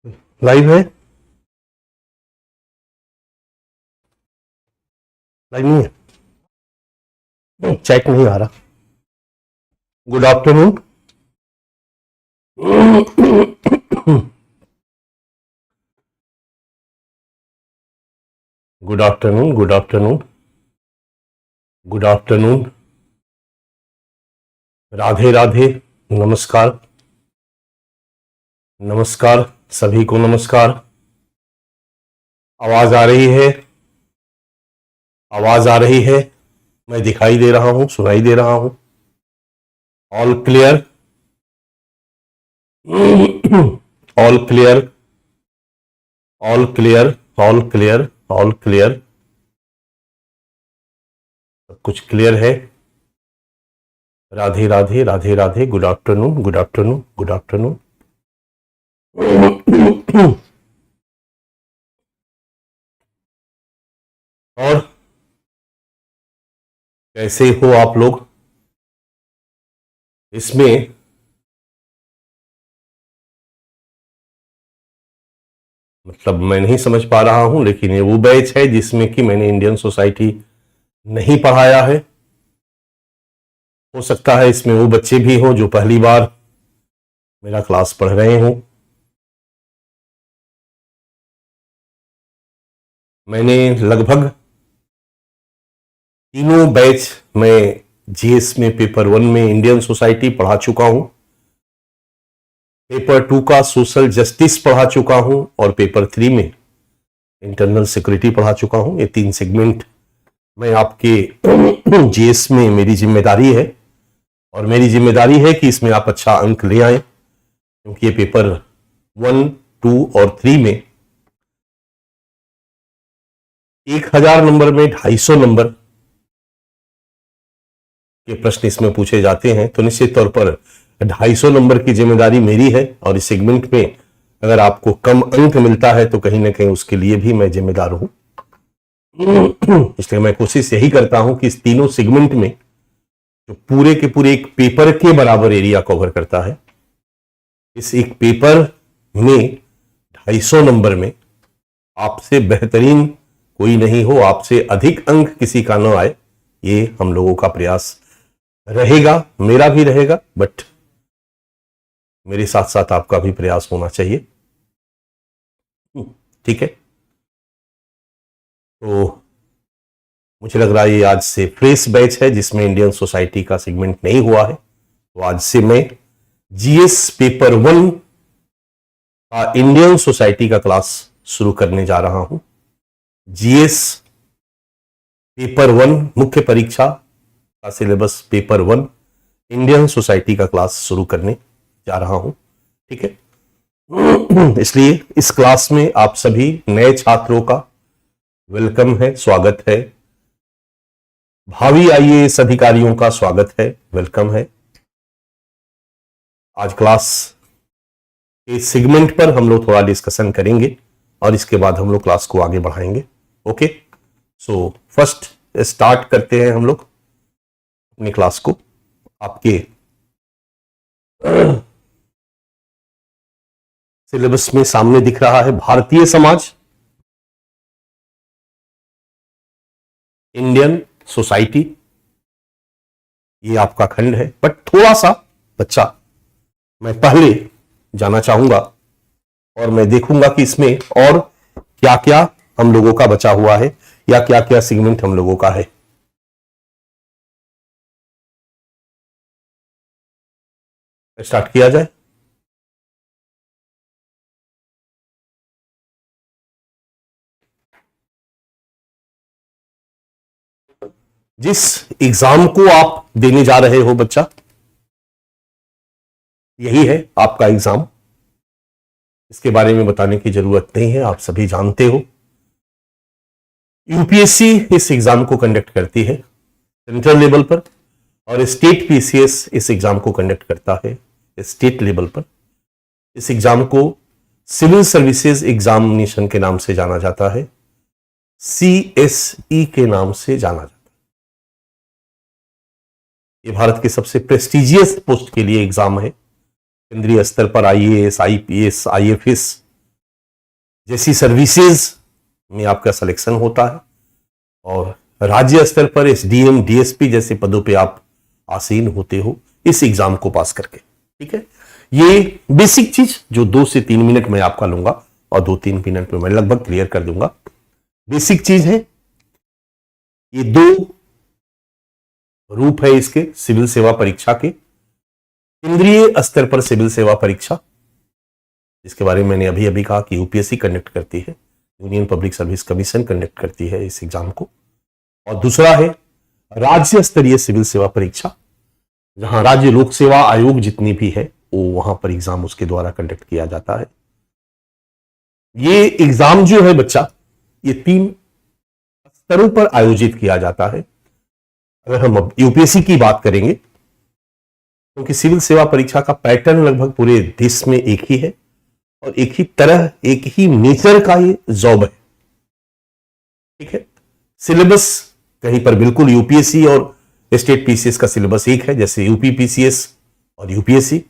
Live है? Live नहीं है, चेक नहीं आ रहा। Good afternoon. Good afternoon, good afternoon, good afternoon. Radhe Radhe, नमस्कार, नमस्कार, सभी को नमस्कार। आवाज आ रही है? आवाज आ रही है? मैं दिखाई दे रहा हूं, सुनाई दे रहा हूं? All clear? All clear, all clear, all clear, all clear. सब कुछ क्लियर है? Radhe Radhe, Radhe Radhe, good afternoon, good afternoon, good afternoon. और कैसे हो आप लोग? इसमें मतलब मैं नहीं समझ पा रहा हूं, लेकिन ये वो बैच है जिसमें कि मैंने इंडियन सोसाइटी नहीं पढ़ाया है। हो सकता है इसमें वो बच्चे भी हो जो पहली बार मेरा क्लास पढ़ रहे हों। मैंने लगभग तीनों बैच में जीएस में पेपर 1 में इंडियन सोसाइटी पढ़ा चुका हूं, पेपर 2 का सोशल जस्टिस पढ़ा चुका हूं और पेपर 3 में इंटरनल सिक्योरिटी पढ़ा चुका हूं। ये 3 सेगमेंट मैं आपके जीएस में मेरी जिम्मेदारी है, और मेरी जिम्मेदारी है कि इसमें आप अच्छा अंक ले आए, क्योंकि ये पेपर 1, 2 और 3 में 1000 नंबर में 250 नंबर के प्रश्न इसमें पूछे जाते हैं। तो निश्चित तौर पर 250 नंबर की जिम्मेदारी मेरी है, और इस सेगमेंट में अगर आपको कम अंक मिलता है तो कहीं ना कहीं उसके लिए भी मैं जिम्मेदार हूं। इसलिए मैं कोशिश यही करता हूं कि इस तीनों सेगमेंट में जो पूरे के पूरे एक पेपर के बराबर एरिया कवर करता है, इस एक पेपर में 250 नंबर में आपसे बेहतरीन कोई नहीं हो, आपसे अधिक अंक किसी का न आए, ये हम लोगों का प्रयास रहेगा, मेरा भी रहेगा, बट मेरे साथ साथ आपका भी प्रयास होना चाहिए। ठीक है? तो मुझे लग रहा है ये आज से फ्रेश बैच है जिसमें इंडियन सोसाइटी का सेगमेंट नहीं हुआ है। तो आज से मैं जीएस पेपर 1 का इंडियन सोसाइटी का क्लास शुरू करने जा रहा हूं। जीएस पेपर 1 मुख्य परीक्षा का सिलेबस पेपर 1 इंडियन सोसाइटी का क्लास शुरू करने जा रहा हूं। ठीक है? इसलिए इस क्लास में आप सभी नए छात्रों का वेलकम है, स्वागत है। भावी आईएएस अधिकारियों का स्वागत है, वेलकम है। आज क्लास के सेगमेंट पर हम लोग थोड़ा डिस्कशन करेंगे और इसके बाद हम लोग क्लास को आगे बढ़ाएंगे। ओके, सो फर्स्ट स्टार्ट करते हैं हम लोग अपनी क्लास को। आपके सिलेबस में सामने दिख रहा है भारतीय समाज, इंडियन सोसाइटी, ये आपका खंड है। बट थोड़ा सा बच्चा मैं पहले जाना चाहूंगा और मैं देखूंगा कि इसमें और क्या क्या हम लोगों का बचा हुआ है या क्या क्या सेगमेंट हम लोगों का है। स्टार्ट किया जाए। जिस एग्जाम को आप देने जा रहे हो बच्चा, यही है आपका एग्जाम, इसके बारे में बताने की जरूरत नहीं है, आप सभी जानते हो। यूपीएससी इस एग्जाम को कंडक्ट करती है सेंट्रल लेवल पर, और स्टेट पीसीएस इस एग्जाम को कंडक्ट करता है स्टेट लेवल पर। इस एग्जाम को सिविल सर्विसेज एग्जामिनेशन के नाम से जाना जाता है, सीएसई के नाम से जाना जाता है। ये भारत के सबसे प्रेस्टिजियस पोस्ट के लिए एग्जाम है। केंद्रीय स्तर पर आईएएस, आईपीएस, आईएफएस जैसी सर्विसेज में आपका सिलेक्शन होता है, और राज्य स्तर पर एसडीएम डीएसपी जैसे पदों पे आप आसीन होते हो इस एग्जाम को पास करके। ठीक है, ये बेसिक चीज जो 2 से 3 मिनट में आपका लूंगा और 2-3 मिनट में मैं लगभग क्लियर कर दूंगा। बेसिक चीज है, ये 2 रूप है इसके सिविल सेवा परीक्षा के। केंद्रीय स्तर पर सिविल सेवा परीक्षा, जिसके बारे में मैंने अभी अभी कहा कि यूपीएससी कंडक्ट करती है, union public service commission conduct करती है इस एग्जाम को। और दूसरा है राज्य स्तरीय सिविल सेवा परीक्षा, जहां राज्य लोक सेवा आयोग जितनी भी है वो वहां पर एग्जाम उसके द्वारा कंडक्ट किया जाता है। ये एग्जाम जो है बच्चा, ये 3 स्तरों पर आयोजित किया जाता है। अगर हम यूपीएससी की बात करेंगे, क्योंकि सिविल सेवा परीक्षा का पैटर्न लगभग पूरे देश में एक ही है और एक ही तरह, एक ही नेचर का ये जॉब है। ठीक है, सिलेबस कहीं पर बिल्कुल यूपीएससी और स्टेट पीसीएस का सिलेबस एक है, जैसे यूपी पीसीएस और यूपीएससी।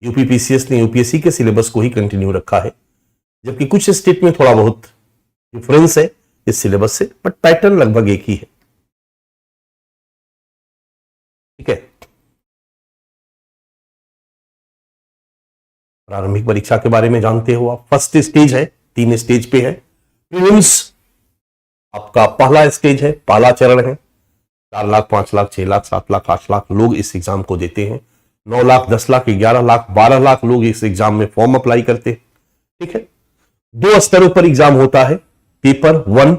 यूपी पीसीएस ने यूपीएससी के सिलेबस को ही कंटिन्यू रखा है, जबकि कुछ स्टेट में थोड़ा बहुत डिफरेंस है इस सिलेबस से, बट पैटर्न लगभग एक ही है। ठीक है, प्रारंभिक परीक्षा के बारे में जानते हो आप। फर्स्ट स्टेज है, 3 स्टेज पे है। प्रीलिम्स आपका पहला स्टेज है, पहला चरण है। 4 लाख, 5 लाख, 6 लाख, 7 लाख, 8 लाख लोग इस एग्जाम को देते हैं। 9 लाख, 10 लाख, 11 लाख, 12 लाख लोग इस एग्जाम में फॉर्म अप्लाई करते हैं। ठीक है, 2 स्तरों पर एग्जाम होता है। पेपर 1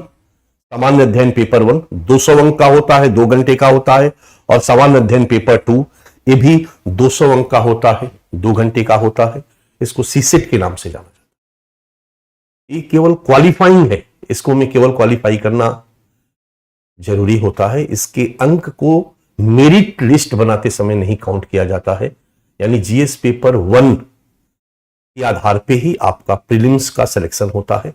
सामान्य अध्ययन पेपर 1 200 अंक का होता है, 2 घंटे का होता है। और सामान्य अध्ययन पेपर 2 ये भी 200 अंक का होता है, 2 घंटे का होता है। इसको सीसेट के नाम से जाना जाता है। ये केवल क्वालिफाइंग है, इसको में केवल क्वालिफाई करना जरूरी होता है। इसके अंक को मेरिट लिस्ट बनाते समय नहीं काउंट किया जाता है, यानी जीएस पेपर 1 के आधार पे ही आपका प्रीलिम्स का सिलेक्शन होता है।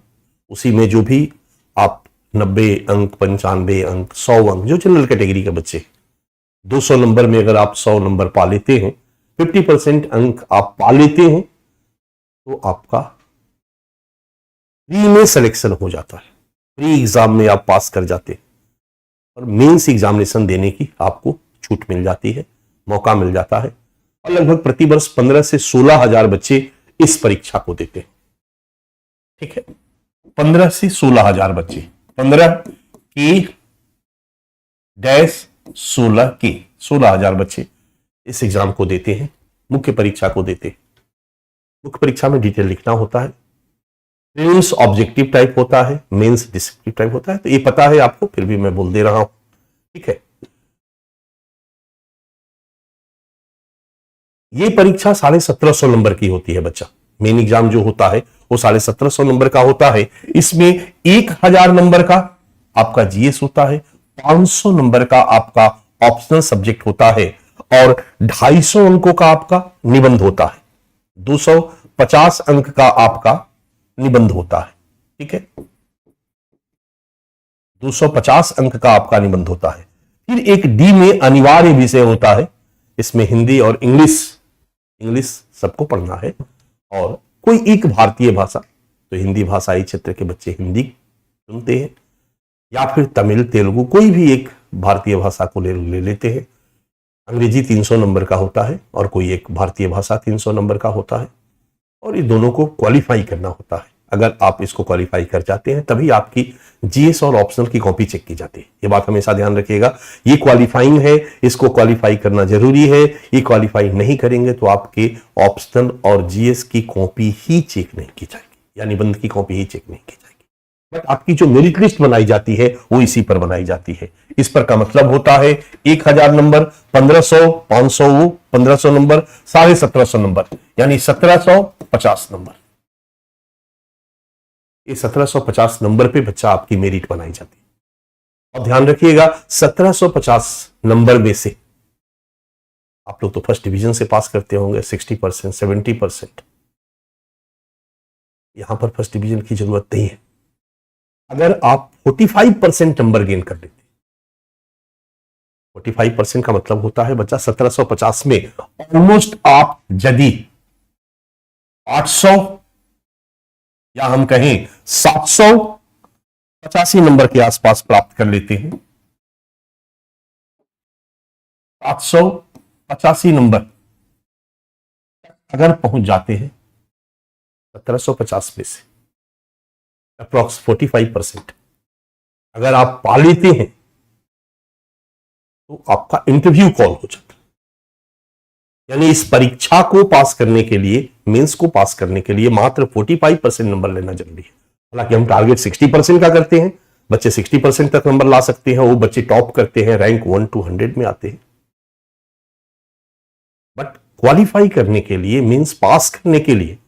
उसी में जो भी आप 90 अंक, 95 अंक, 100 अंक, जो जनरल कैटेगरी के बच्चे 200 नंबर में अगर आप 100 नंबर पा लेते हैं, 50% अंक आप पा लेते हैं, तो आपका प्री में सिलेक्शन हो जाता है। प्री एग्जाम में आप पास कर जाते हैं और मेंस एग्जामिनेशन देने की आपको छूट मिल जाती है, मौका मिल जाता है। और लगभग प्रतिवर्ष 15 से 16 हजार बच्चे इस परीक्षा को देते हैं। ठीक है, 15 से 16 हजार बच्चे, 15 की डैश 16 की 16 हजार बच्चे इस एग्जाम को देते हैं, मुख्य परीक्षा को देते हैं। मुख्य परीक्षा में डिटेल लिखना होता है। प्रीलिम्स ऑब्जेक्टिव टाइप होता है, मेंस डिस्क्रिप्टिव टाइप होता है, तो ये पता है आपको, फिर भी मैं बोल दे रहा हूं। ठीक है, ये परीक्षा 1750 नंबर की होती है बच्चा। मेन एग्जाम जो होता है वो 1750 नंबर का होता है। इसमें 1000 नंबर का आपका जीएस होता है, 500 नंबर का आपका ऑप्शनल सब्जेक्ट होता है और 250 अंकों का आपका निबंध होता है। 250 अंक का आपका निबंध होता है। ठीक है, 250 अंक का आपका निबंध होता है। फिर एक डी में अनिवार्य विषय होता है, इसमें हिंदी और इंग्लिश सबको पढ़ना है, और कोई एक भारतीय भाषा, तो हिंदी भाषाई क्षेत्र के बच्चे हिंदी सुनते हैं, या फिर तमिल, तेलुगु, कोई भी एक भारतीय भाषा को ले लेते हैं। अंग्रेजी 300 नंबर का होता है और कोई एक भारतीय भाषा 300 नंबर का होता है, और ये दोनों को क्वालिफाई करना होता है। अगर आप इसको क्वालिफाई कर जाते हैं तभी आपकी जीएस और ऑप्शनल की कॉपी चेक की जाती है। ये बात हमेशा ध्यान रखिएगा, ये क्वालिफाइंग है, इसको क्वालिफाई करना जरूरी है। ये क्वालिफाई नहीं करेंगे तो आपके ऑप्शनल और जीएस की कॉपी ही चेक नहीं की जाएगी, या निबंध की कॉपी ही चेक नहीं की जाएगी। बट आपकी जो मेरिट लिस्ट बनाई जाती है वो इसी पर बनाई जाती है। इस पर का मतलब होता है 1000 नंबर, 1500, 500, 1500 नंबर, 1750 नंबर, यानी 1750 नंबर। ये 1750 नंबर पे बच्चा आपकी मेरिट बनाई जाती है। और ध्यान रखिएगा 1750 नंबर में से आप लोग तो फर्स्ट डिवीजन से पास करते होंगे 60%, 70%। यहां पर फर्स्ट डिवीजन की जरूरत नहीं है। अगर आप 45% नंबर गेन कर लेते, 45% का मतलब होता है बच्चा 1750 में ऑलमोस्ट आप यदि 800 या हम कहें 785 नंबर के आसपास प्राप्त कर लेते हैं, 785 नंबर अगर पहुंच जाते हैं 1750 में से अप्रॉक्स 45% अगर आप पा लेते हैं तो आपका इंटरव्यू कॉल हो जाता है। यानी इस परीक्षा को पास करने के लिए, मेंस को पास करने के लिए मात्र 45% नंबर लेना जरूरी है। हालांकि हम टारगेट 60% का करते हैं, बच्चे 60% तक नंबर ला सकते हैं, वो बच्चे टॉप करते हैं, रैंक 1 to 100 में आते हैं। बट क्वालिफाई करने के लिए, मींस पास करने के लिए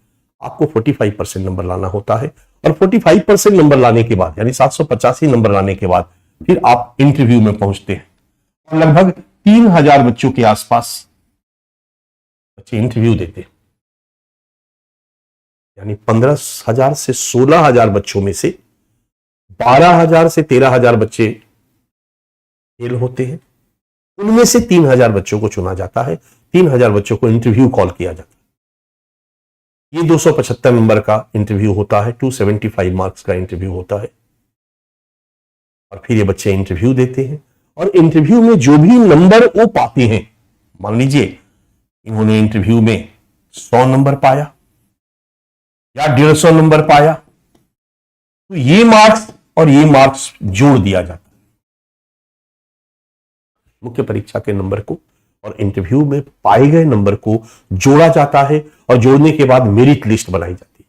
आपको 45% नंबर लाना होता है। और 45% नंबर लाने के बाद, यानी 785 नंबर लाने के बाद फिर आप इंटरव्यू में पहुंचते हैं। और लगभग 3000 बच्चों के आसपास बच्चे इंटरव्यू देते हैं। यानी 15,000 से 16,000 बच्चों में से 12,000 से 13,000 बच्चे फेल होते हैं। उनमें से 3,000 बच्चों को चुना जाता है, 3,000 बच्चों को इंटरव्यू कॉल किया जाता है। ये 275 नंबर का इंटरव्यू होता है, 275 मार्क्स का इंटरव्यू होता है। और फिर ये बच्चे इंटरव्यू देते हैं और इंटरव्यू में जो भी नंबर वो पाते हैं, मान लीजिए इन्होंने इंटरव्यू में 100 नंबर पाया या 150 नंबर पाया, तो ये मार्क्स और ये मार्क्स जोड़ दिया जाता है मुख्य परीक्षा के नंबर को, और इंटरव्यू में पाए गए नंबर को जोड़ा जाता है। और जोड़ने के बाद मेरिट लिस्ट बनाई जाती है,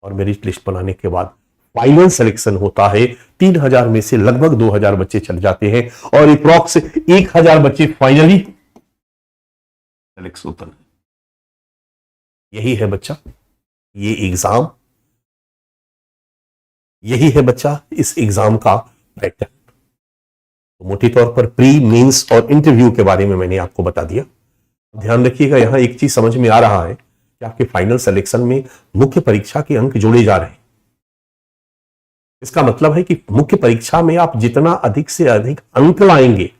और मेरिट लिस्ट बनाने के बाद फाइनल सिलेक्शन होता है। 3,000 में से लगभग 2,000 बच्चे चल जाते हैं और अप्रॉक्स 1,000 बच्चे फाइनली सेलेक्ट होते हैं। यही है बच्चा ये एग्जाम, यही है बच्चा इस एग्जाम का पैटर्न। तो मोटे तौर पर प्री, मेंस और इंटरव्यू के बारे में मैंने आपको बता दिया। ध्यान रखिएगा, यहां एक चीज समझ में आ रहा है कि आपके फाइनल सिलेक्शन में मुख्य परीक्षा के अंक जोड़े जा रहे हैं। इसका मतलब है कि मुख्य परीक्षा में आप जितना अधिक से अधिक अंक लाएंगे,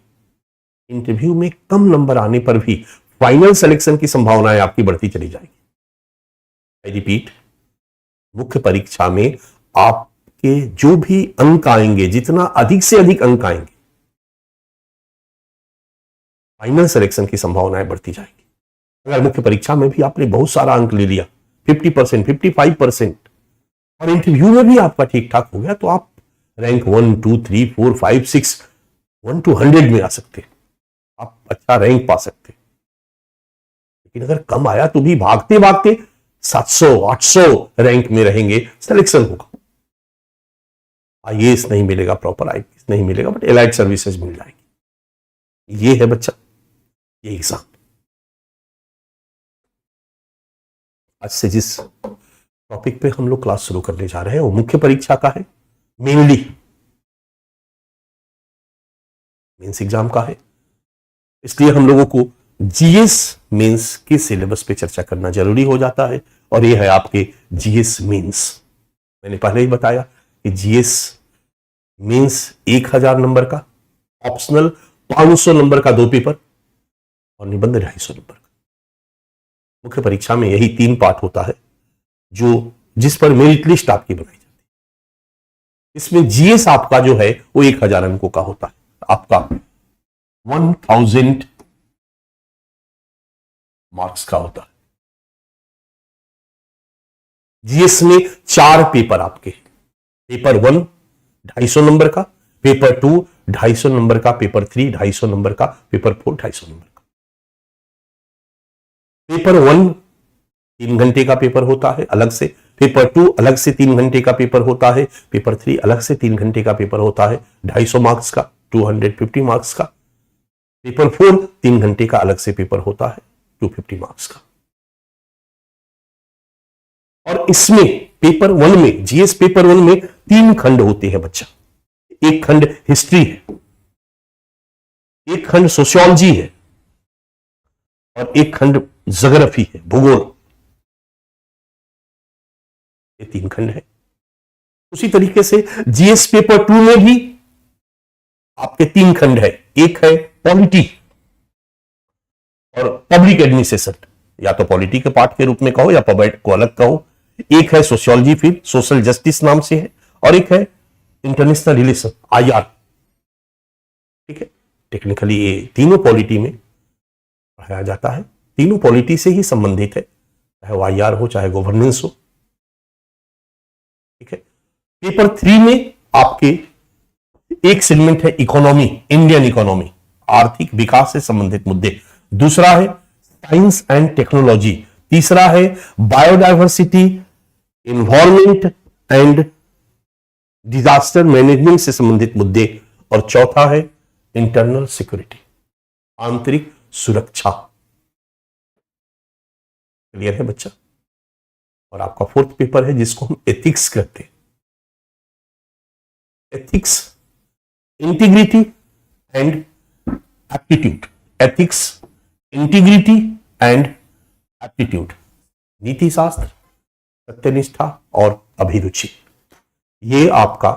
इंटरव्यू में कम नंबर आने पर भी फाइनल सिलेक्शन की संभावनाएं आपकी बढ़ती चली जाएगी। आई रिपीट, मुख्य परीक्षा में आपके जो भी अंक आएंगे, जितना अधिक से अधिक अंक आएंगे, फाइनल सिलेक्शन की संभावनाएं बढ़ती जाएगी। अगर मुख्य परीक्षा में भी आपने बहुत सारा अंक ले लिया, 50%, 55%, और इंटरव्यू में भी आपका ठीक ठाक हो गया, तो आप रैंक 1, 2, 3, 4, 5, 6, 1 to 100 में आ सकते हैं, आप अच्छा रैंक पा सकते हैं। लेकिन अगर कम आया तो भी भागते भागते 700, 800 रैंक में रहेंगे, सिलेक्शन होगा। आईएएस नहीं मिलेगा, प्रॉपर आईपीएस नहीं मिलेगा, बट एलाइड सर्विसेज मिल जाएगी। ये है बच्चा ये एग्जाम। आज से जिस टॉपिक पे हम लोग क्लास शुरू करने जा रहे हैं वो मुख्य परीक्षा का है, मेनली मेंस एग्जाम का है। इसलिए हम लोगों को जीएस मेंस के सिलेबस पे चर्चा करना जरूरी हो जाता है, और ये है आपके जीएस मेंस। मैंने पहले ही बताया कि जीएस मेंस 1000 नंबर का, ऑप्शनल 500 नंबर का 2 पेपर, और निबंध 250 नंबर का। मुख्य परीक्षा में यही 3 पार्ट होता है जिस पर मेरिट लिस्ट आपकी बनाई जाती है। इसमें जीएस आपका जो है वो 1000 अंकों का होता है, आपका 1000 मार्क्स का होता है। जीएस में 4 पेपर आपके, पेपर 1 250 नंबर का, पेपर 2 250 नंबर का, पेपर 3 250 नंबर का, पेपर 4 250 नंबर का। पेपर 1 3 घंटे का पेपर होता है अलग से, पेपर 2 अलग से 3 घंटे का पेपर होता है, पेपर 3 अलग से 3 घंटे का पेपर होता है 250 मार्क्स का, 250 मार्क्स का। पेपर 4 3 घंटे का अलग से पेपर होता है 250 मार्क्स का। और इसमें पेपर 1 में, जीएस पेपर 1 में 3 खंड होते हैं बच्चा। एक खंड हिस्ट्री है, एक खंड सोशियोलॉजी है, और एक खंड ज्योग्राफी है, भूगोल। ये 3 खंड है। उसी तरीके से जीएस पेपर 2 में भी आपके 3 खंड है। एक है पॉलिटी और पब्लिक एडमिनिस्ट्रेशन, या तो पॉलिटी के पार्ट के रूप में कहो या पब्लिक को अलग कहो। एक है सोशियोलॉजी फील्ड, सोशल जस्टिस नाम से है, और एक है इंटरनेशनल रिलेशन, IR। ठीक है, टेक्निकली ये तीनों पॉलिटी में पढ़ाया जाता है, तीनों पॉलिटी से ही संबंधित है, चाहे वो IR हो चाहे गवर्नेंस हो। ठीक है, पेपर 3 में आपके एक सेगमेंट है इकोनॉमी, इंडियन इकोनॉमी, आर्थिक विकास से संबंधित मुद्दे। दूसरा है साइंस एंड टेक्नोलॉजी। तीसरा है biodiversity, environment and disaster management से संबंधित मुद्दे। और चौथा है इंटरनल सिक्योरिटी, आंतरिक सुरक्षा। क्लियर है बच्चा? और आपका फोर्थ पेपर है जिसको हम एथिक्स कहते हैं। Ethics, integrity and aptitude. Ethics, integrity and aptitude, नीति शास्त्र, सत्यनिष्ठा और अभिरुचि। ये आपका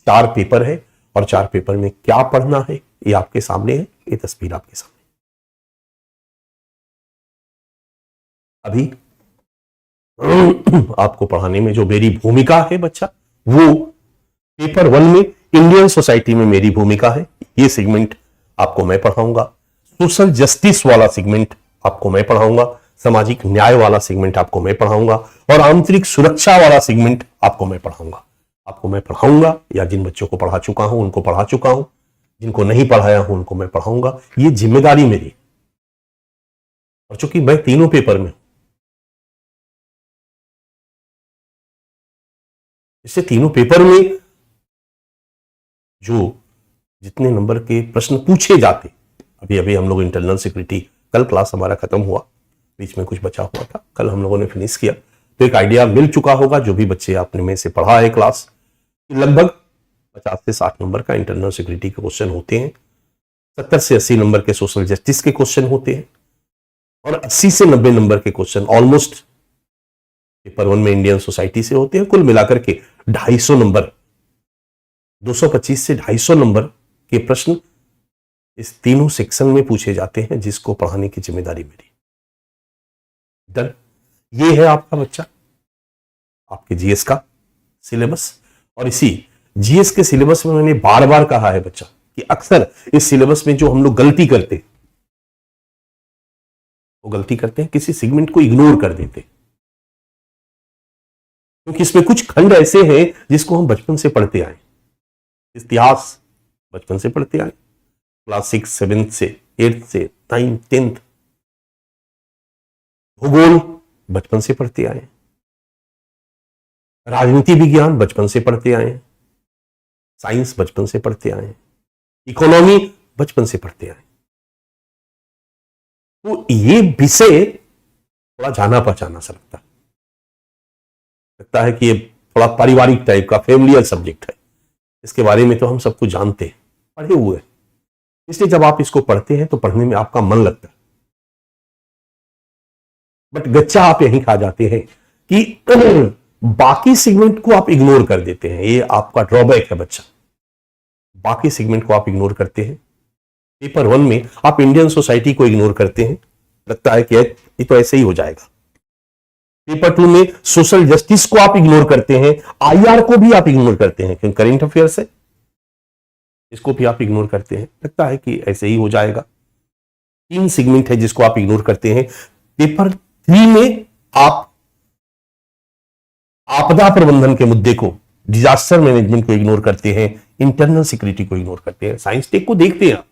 4 पेपर है, और 4 पेपर में क्या पढ़ना है ये आपके सामने है, ये तस्वीर आपके सामने। अभी आपको पढ़ाने में जो मेरी भूमिका है बच्चा, वो पेपर 1 में इंडियन सोसाइटी में मेरी भूमिका है, ये सेगमेंट आपको मैं पढ़ाऊंगा। सोशल जस्टिस वाला सेगमेंट आपको मैं पढ़ाऊंगा, सामाजिक न्याय वाला सेगमेंट आपको मैं पढ़ाऊंगा, और आंतरिक सुरक्षा वाला सेगमेंट आपको मैं पढ़ाऊंगा। आपको मैं पढ़ाऊंगा, या जिन बच्चों को पढ़ा चुका हूं उनको पढ़ा चुका हूं, जिनको नहीं पढ़ाया हूं उनको मैं पढ़ाऊंगा। ये जिम्मेदारी मेरी, और चूंकि मैं तीनों पेपर में, इससे तीनों पेपर में जो जितने नंबर के प्रश्न पूछे जाते, अभी अभी हम लोग इंटरनल सिक्योरिटी, कल क्लास हमारा खत्म हुआ, बीच में कुछ बचा हुआ था, कल हम लोगों ने फिनिश किया, तो एक आइडिया मिल चुका होगा जो भी बच्चे आपने में से पढ़ा है क्लास, लगभग 50 से 60 नंबर का इंटरनल सिक्योरिटी के क्वेश्चन होते हैं, 70 से 80 नंबर के सोशल जस्टिस के क्वेश्चन होते हैं, और 80 से 90 नंबर के क्वेश्चन ऑलमोस्ट पेपर 1 में इंडियन सोसाइटी से होते हैं। कुल मिलाकर के 250 नंबर, 225 से 250 नंबर के प्रश्न इस तीनों सेक्शन में पूछे जाते हैं, जिसको पढ़ाने की जिम्मेदारी मेरी। डन। ये है आपका बच्चा, आपके जीएस का सिलेबस। और इसी जीएस के सिलेबस में मैंने बार बार कहा है बच्चा कि अक्सर इस सिलेबस में जो हम लोग गलती करते हैं, वो गलती करते हैं किसी सेगमेंट को इग्नोर कर देते, क्योंकि इसमें कुछ खंड ऐसे हैं जिसको हम बचपन से पढ़ते आए। इतिहास बचपन से पढ़ते आए, क्लास 6, 7 से 8 से 9, 10th। भूगोल बचपन से पढ़ते आए, राजनीति विज्ञान बचपन से पढ़ते आए, साइंस बचपन से पढ़ते आए, इकोनॉमी बचपन से पढ़ते आए। तो ये विषय थोड़ा जाना पहचाना सा लगता है कि ये थोड़ा पारिवारिक टाइप का फैमिलियर सब्जेक्ट है, इसके बारे में तो हम सब कुछ जानते हैं, पढ़े हुए हैं, इसलिए जब आप इसको पढ़ते हैं तो पढ़ने में आपका मन लगता है। बट गच्चा आप यहीं खा जाते हैं कि बाकी सेगमेंट को आप इग्नोर कर देते हैं, ये आपका ड्रॉबैक है बच्चा। बाकी सेगमेंट को आप इग्नोर करते हैं, पेपर 1 में आप इंडियन सोसाइटी को इग्नोर करते हैं, लगता है कि ये तो ऐसे ही हो जाएगा। पेपर 2 में सोशल जस्टिस को आप इग्नोर करते हैं, IR को भी आप इग्नोर करते हैं क्योंकि करंट अफेयर्स है, इसको भी आप इग्नोर करते हैं, लगता है कि ऐसे ही हो जाएगा। 3 सेगमेंट है जिसको आप इग्नोर करते हैं। पेपर 3 में आप आपदा प्रबंधन के मुद्दे को, डिजास्टर मैनेजमेंट को इग्नोर करते हैं, इंटरनल सिक्योरिटी को इग्नोर करते हैं, साइंस टेक को देखते हैं।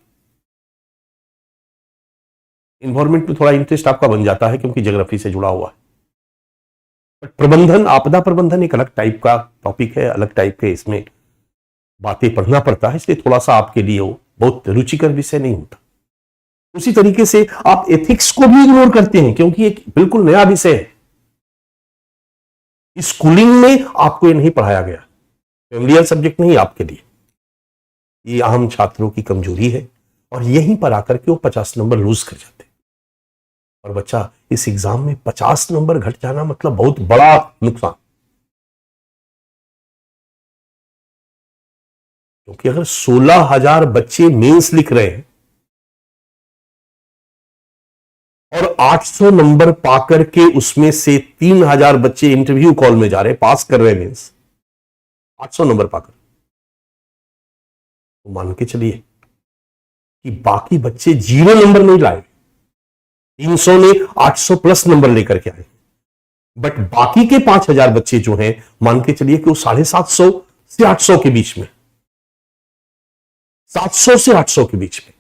इन्वायरमेंट में थोड़ा इंटरेस्ट आपका बन जाता है क्योंकि ज्योग्राफी से जुड़ा हुआ है, बट प्रबंधन, आपदा प्रबंधन एक अलग टाइप का टॉपिक है, अलग टाइप के इसमें बातें पढ़ना पड़ता है, इसलिए थोड़ा सा आपके लिए वो बहुत रुचिकर विषय नहीं होता। उसी तरीके से आप एथिक्स को भी इग्नोर करते हैं क्योंकि एक बिल्कुल नया विषय है, स्कूलिंग में आपको ये नहीं पढ़ाया गया, फैमिलियर सब्जेक्ट नहीं आपके लिए। ये आम छात्रों की कमजोरी है, और यहीं पर आकर के वो 50 नंबर लूज कर जाते हैं। और बच्चा, इस एग्जाम में 50 नंबर घट जाना मतलब बहुत बड़ा नुकसान, क्योंकि अगर 16,000 बच्चे मेंस लिख रहे हैं और 800 नंबर पाकर के उसमें से 3000 बच्चे इंटरव्यू कॉल में जा रहे हैं, पास कर रहे हैं मीन्स 800 नंबर पाकर, तो मान के चलिए कि बाकी बच्चे 0 नंबर नहीं लाए, 300 ने 800 प्लस नंबर लेकर के आए, बट बाकी के 5000 बच्चे जो हैं मान के चलिए कि वो 750 से 800 के बीच में, 700 से 800 के बीच में,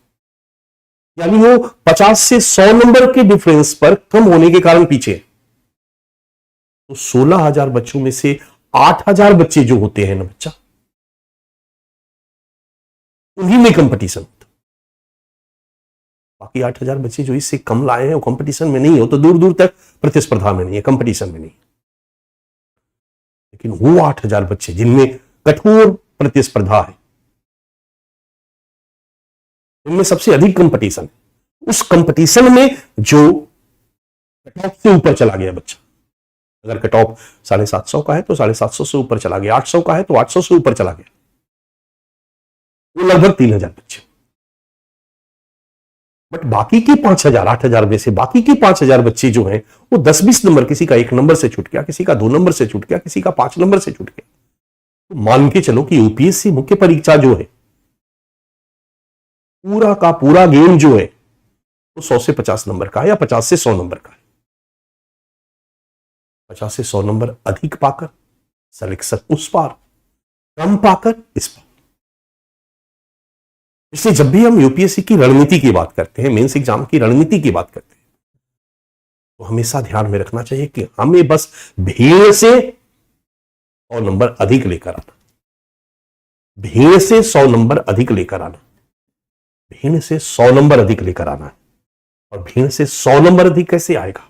यानी वो 50 से 100 नंबर के डिफरेंस पर कम होने के कारण पीछे। तो 16,000 बच्चों में से 8,000 बच्चे जो होते हैं ना बच्चा, उन्हीं में कंपटीशन होता। बाकी 8,000 बच्चे जो इससे कम लाए हैं वो कंपटीशन में नहीं हो, तो दूर दूर तक प्रतिस्पर्धा में नहीं है, कंपटीशन में नहीं। लेकिन वो 8,000 बच्चे जिनमें कठोर प्रतिस्पर्धा है, इनमें सबसे अधिक कंपटीशन है, उस कंपटीशन में जो कट ऑफ से ऊपर चला गया बच्चा, अगर कट ऑफ 750 का है तो 750 से ऊपर चला गया, 800 का है तो 800 से ऊपर चला गया, वो लगभग 3,000 बच्चे। बट बाकी के 5,000 8,000 में से बाकी के 5,000 बच्चे जो हैं वो 10-20 नंबर, किसी का 1 नंबर से छूट गया, किसी का 2 नंबर से छूट गया, किसी का 5 नंबर से छूट गया। तो मान के चलो कि यूपीएससी मुख्य परीक्षा जो है, पूरा का पूरा गेम जो है वो 100 से 50 नंबर का है या 50 से 100 नंबर का है। 50 से 100 नंबर अधिक पाकर सिलेक्शन उस पार, कम पाकर इस पार। इसलिए जब भी हम यूपीएससी की रणनीति की बात करते हैं, मेंस एग्जाम की रणनीति की बात करते हैं, तो हमेशा ध्यान में रखना चाहिए कि हमें बस भीड़ से 100 नंबर अधिक लेकर आना, भीड़ से 100 नंबर अधिक लेकर आना, भीड़ से 100 नंबर अधिक लेकर आना है। और भीड़ से 100 नंबर अधिक कैसे आएगा?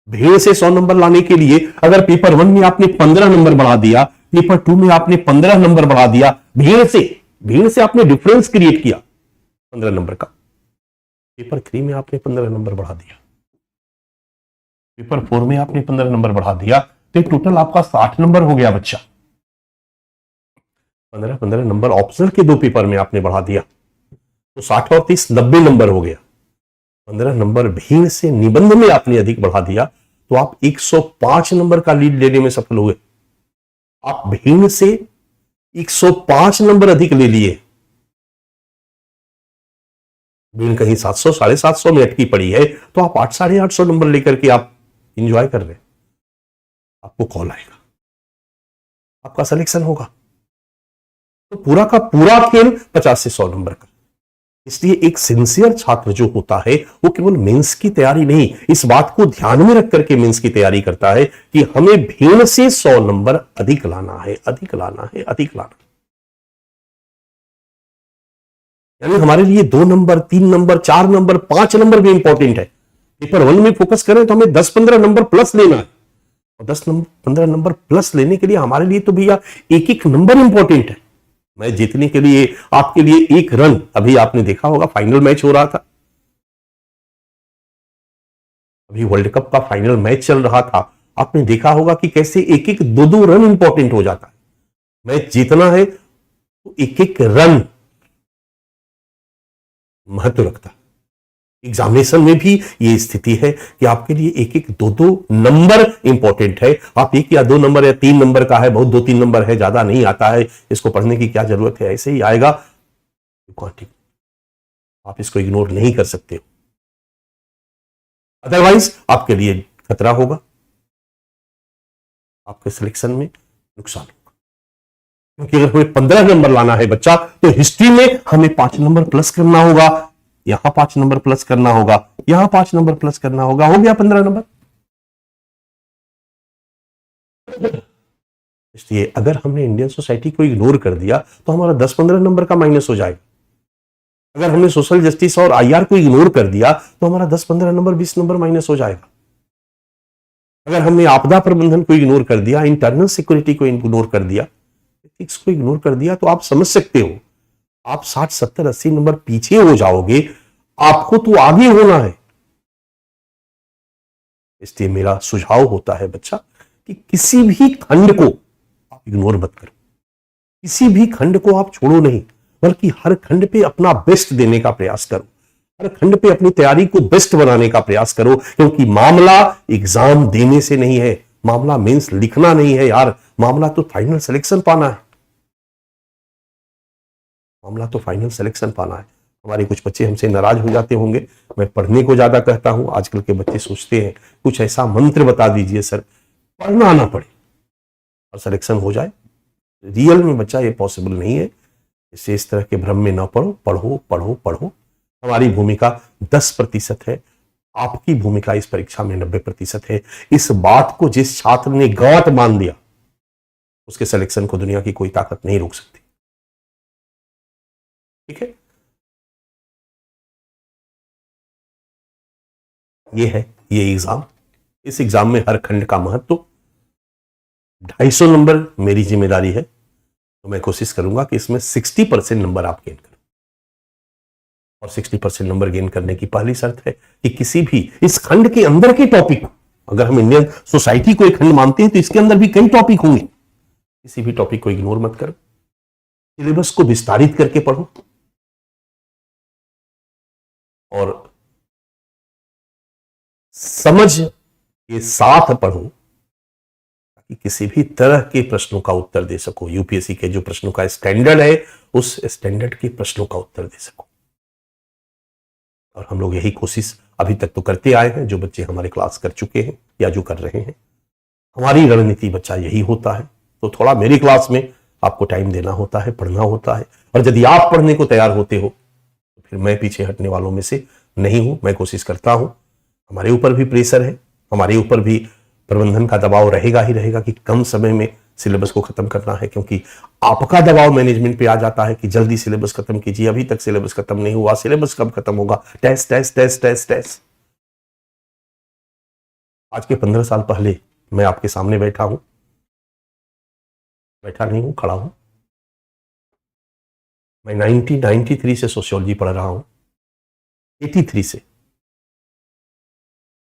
भीड़ से 100 नंबर लाने के लिए अगर पेपर 1 में आपने 15 नंबर बढ़ा दिया, पेपर 2 में आपने 15 नंबर बढ़ा दिया, भीड़ से आपने डिफरेंस क्रिएट किया 15 नंबर का, पेपर 3 में आपने 15 नंबर बढ़ा दिया, पेपर 4 में आपने 15 नंबर बढ़ा दिया, तो टोटल आपका 60 नंबर हो गया बच्चा। 15 नंबर ऑप्शनल के 2 पेपर में आपने बढ़ा दिया, तो 60 और 30 90 नंबर हो गया। 15 नंबर भीड़ से निबंध में आपने अधिक बढ़ा दिया, तो आप 105 नंबर का लीड लेने में सफल हुए। आप भीड़ से 105 नंबर अधिक ले लिए, भीड़ कहीं 700 750 में अटकी पड़ी है, तो आप 800 नंबर लेकर के आप इंजॉय कर रहे हैं। आपको कॉल आएगा, आपका सिलेक्शन होगा। तो पूरा का पूरा खेल 50 से 100 नंबर का। इसलिए एक सिंसियर छात्र जो होता है वो केवल मेंस की तैयारी नहीं, इस बात को ध्यान में रख करके मेंस की तैयारी करता है कि हमें भीड़ से 100 नंबर अधिक लाना है, अधिक लाना है, अधिक लाना है। यानी हमारे लिए 2 नंबर, 3 नंबर, 4 नंबर, 5 नंबर भी इंपॉर्टेंट है। पेपर 1 में फोकस करें तो हमें 10-15 नंबर प्लस लेना है, और 10-15 नंबर प्लस लेने के लिए हमारे लिए तो भैया एक एक नंबर इंपॉर्टेंट है। मैच जीतने के लिए आपके लिए 1 रन, अभी आपने देखा होगा फाइनल मैच हो रहा था, अभी वर्ल्ड कप का फाइनल मैच चल रहा था, आपने देखा होगा कि कैसे एक एक 2-2 रन इंपॉर्टेंट हो जाता है। मैच जीतना है तो एक एक रन महत्व रखता है। एग्जामिनेशन में भी ये स्थिति है कि आपके लिए एक एक 2-2 नंबर इंपॉर्टेंट है। आप 1 या 2 नंबर या 3 नंबर का है, बहुत 2-3 नंबर है, ज्यादा नहीं आता है, इसको पढ़ने की क्या जरूरत है, ऐसे ही आएगा, आप इसको इग्नोर नहीं कर सकते हो, अदरवाइज आपके लिए खतरा होगा, आपके सिलेक्शन में नुकसान होगा। क्योंकि अगर हमें 15 नंबर लाना है बच्चा, तो हिस्ट्री में हमें 5 नंबर प्लस करना होगा, यहां 5 नंबर प्लस करना होगा, यहां 5 नंबर प्लस करना होगा, हो गया 15 नंबर। इसलिए अगर हमने इंडियन सोसाइटी को इग्नोर कर दिया तो हमारा 10-15 नंबर का माइनस हो जाएगा। अगर हमने सोशल जस्टिस और आईआर को इग्नोर कर दिया तो हमारा 10-15 नंबर 20 नंबर माइनस हो जाएगा। अगर हमने आपदा प्रबंधन को इग्नोर कर दिया, इंटरनल सिक्योरिटी को इग्नोर कर दिया, एथिक्स को इग्नोर कर दिया, तो आप समझ सकते हो आप 60, 70, 80 नंबर पीछे हो जाओगे। आपको तो आगे होना है। इसलिए मेरा सुझाव होता है बच्चा कि किसी भी खंड को आप इग्नोर मत करो, किसी भी खंड को आप छोड़ो नहीं, बल्कि हर खंड पे अपना बेस्ट देने का प्रयास करो। हर खंड पे अपनी तैयारी को बेस्ट बनाने का प्रयास करो, क्योंकि मामला एग्जाम देने से नहीं है, मामला मेंस लिखना नहीं है यार, मामला तो फाइनल सिलेक्शन पाना है, मामला तो फाइनल सिलेक्शन पाना है। हमारे कुछ बच्चे हमसे नाराज हो जाते होंगे, मैं पढ़ने को ज्यादा कहता हूं, आजकल के बच्चे सोचते हैं कुछ ऐसा मंत्र बता दीजिए सर पढ़ना ना पड़े और सिलेक्शन हो जाए। रियल में बच्चा ये पॉसिबल नहीं है, इससे इस तरह के भ्रम में ना पढ़ो, पढ़ो पढ़ो पढ़ो। हमारी भूमिका 10% है, आपकी भूमिका इस परीक्षा में 90% है। इस बात को जिस छात्र ने गांठ मान दिया, उसके सिलेक्शन को दुनिया की कोई ताकत नहीं रोक सकती। ठीक है, ये एग्जाम, इस एग्जाम में हर खंड का महत्व, 250 नंबर मेरी जिम्मेदारी है, तो मैं कोशिश करूंगा कि इसमें 60% नंबर आप गेन करें। और 60% नंबर गेन करने की पहली शर्त है कि किसी भी इस खंड के अंदर के टॉपिक, अगर हम इंडियन सोसाइटी को एक खंड मानते हैं तो इसके अंदर भी कई टॉपिक होंगे, किसी भी टॉपिक को इग्नोर मत करो, सिलेबस को विस्तारित करके पढ़ो और समझ के साथ पढ़ो, ताकि किसी भी तरह के प्रश्नों का उत्तर दे सको। यूपीएससी के जो प्रश्नों का स्टैंडर्ड है, उस स्टैंडर्ड के प्रश्नों का उत्तर दे सको। और हम लोग यही कोशिश अभी तक तो करते आए हैं, जो बच्चे हमारे क्लास कर चुके हैं या जो कर रहे हैं। हमारी रणनीति बच्चा यही होता है, तो थोड़ा मेरी क्लास में आपको टाइम देना होता है, पढ़ना होता है, और यदि आप पढ़ने को तैयार होते हो तो फिर मैं पीछे हटने वालों में से नहीं हूं। मैं कोशिश करता हूं, हमारे ऊपर भी प्रेशर है, हमारे ऊपर भी प्रबंधन का दबाव रहेगा ही रहेगा कि कम समय में सिलेबस को खत्म करना है, क्योंकि आपका दबाव मैनेजमेंट पे आ जाता है कि जल्दी सिलेबस खत्म कीजिए, अभी तक सिलेबस खत्म नहीं हुआ, सिलेबस कब खत्म होगा, test test test test test. आज के 15 साल पहले मैं आपके सामने बैठा हूं, बैठा नहीं हूं, खड़ा हूं। मैं 1993 से सोशियोलॉजी पढ़ रहा हूं, 83 से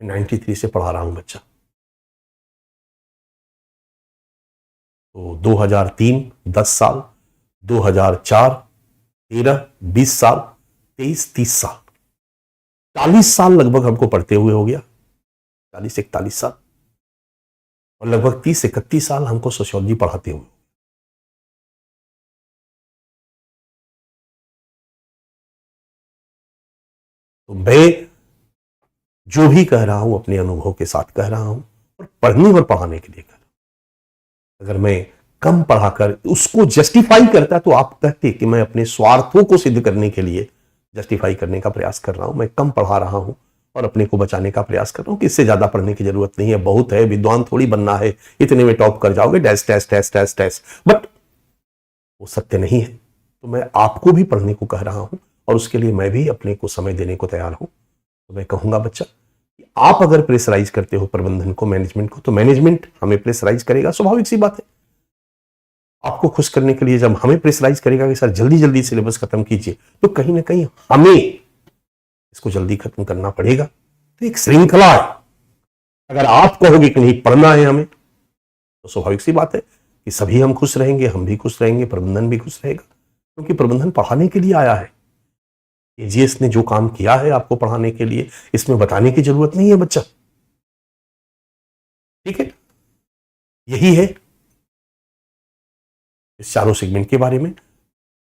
93 से पढ़ा रहा हूं बच्चा। तो 2003 10 साल, 2004 13 20 साल, 23 30 साल, 40 साल लगभग हमको पढ़ते हुए हो गया, 40-41 साल, और लगभग 30-31 साल हमको सोशियोलॉजी पढ़ाते हुए। तो मैं जो भी कह रहा हूं अपने अनुभव के साथ कह रहा हूं, और पढ़ने और पढ़ाने के लिए कह रहा हूं। अगर मैं कम पढ़ाकर उसको जस्टिफाई करता तो आप कहते कि मैं अपने स्वार्थों को सिद्ध करने के लिए जस्टिफाई करने का प्रयास कर रहा हूं। मैं कम पढ़ा रहा हूं और अपने को बचाने का प्रयास कर रहा हूं कि इससे ज्यादा पढ़ने की जरूरत नहीं है, बहुत है, विद्वान थोड़ी बनना है, इतने में टॉप कर जाओगे, test test test test test. But वो सत्य नहीं है। तो मैं आपको भी पढ़ने को कह रहा हूं, और उसके लिए मैं भी अपने को समय देने को तैयार हूं। तो मैं कहूंगा बच्चा, आप अगर प्रेशराइज करते हो प्रबंधन को, मैनेजमेंट को, तो मैनेजमेंट हमें प्रेशराइज करेगा, स्वाभाविक सी बात है। आपको खुश करने के लिए जब हमें प्रेशराइज करेगा कि सर जल्दी जल्दी सिलेबस खत्म कीजिए, तो कहीं ना कहीं हमें इसको जल्दी खत्म करना पड़ेगा। तो एक श्रृंखला है। अगर आप कहोगे कि नहीं पढ़ना है हमें, तो स्वाभाविक सी बात है कि सभी हम खुश रहेंगे, हम भी खुश रहेंगे, प्रबंधन भी खुश रहेगा, क्योंकि प्रबंधन पढ़ाने के लिए आया है। एजीएस ने जो काम किया है आपको पढ़ाने के लिए, इसमें बताने की जरूरत नहीं है बच्चा। ठीक है, यही है इस चारों सेगमेंट के बारे में।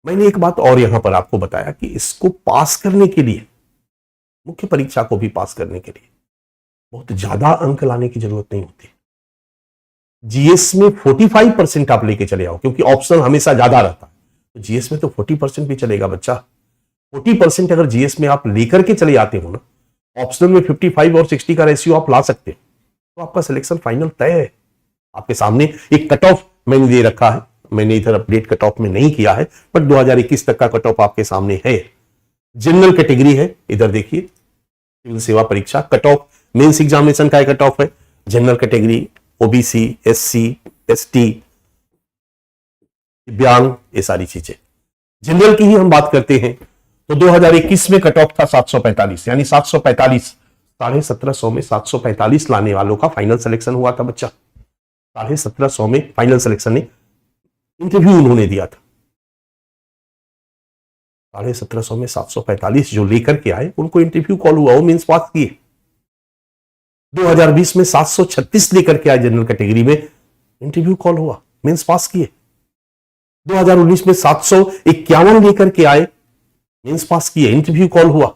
मैंने एक बात और यहां पर आपको बताया कि इसको पास करने के लिए, मुख्य परीक्षा को भी पास करने के लिए बहुत ज्यादा अंक लाने की जरूरत नहीं होती। जीएस में 45% आप लेके चले आओ, क्योंकि ऑप्शन हमेशा ज्यादा रहता है, तो जीएस में तो 40% भी चलेगा बच्चा। 40% अगर जीएस में आप लेकर के चले आते हो ना, ऑप्शन में 55 और 60 का रेशियो आप ला सकते हो, तो आपका सिलेक्शन फाइनल तय है। आपके सामने एक कट ऑफ मैंने दे रखा है, मैंने इधर अपडेट कट ऑफ में नहीं किया है, बट 2021 तक का कट ऑफ आपके सामने है। जनरल कैटेगरी है, इधर देखिए, सिविल सेवा परीक्षा कट ऑफ मेंस एग्जामिनेशन का कट ऑफ है। General category, OBC, SC, ST, दिव्यांग, ये सारी चीजें। जनरल की ही हम बात करते हैं तो 2021 में कट ऑफ था 745, यानी 745, 1750 में 745 लाने वालों का फाइनल सिलेक्शन हुआ था बच्चा। 1750 में फाइनल सिलेक्शन ने इंटरव्यू उन्होंने दिया था। 1750 में 745 जो लेकर के आए उनको इंटरव्यू कॉल हुआ, वो मींस पास किए। 2020 में 736 लेकर के आए जनरल कैटेगरी में, इंटरव्यू कॉल हुआ, मींस पास किए। 2019 में 751 लेकर के आए, मींस पास किए, इंटरव्यू कॉल हुआ।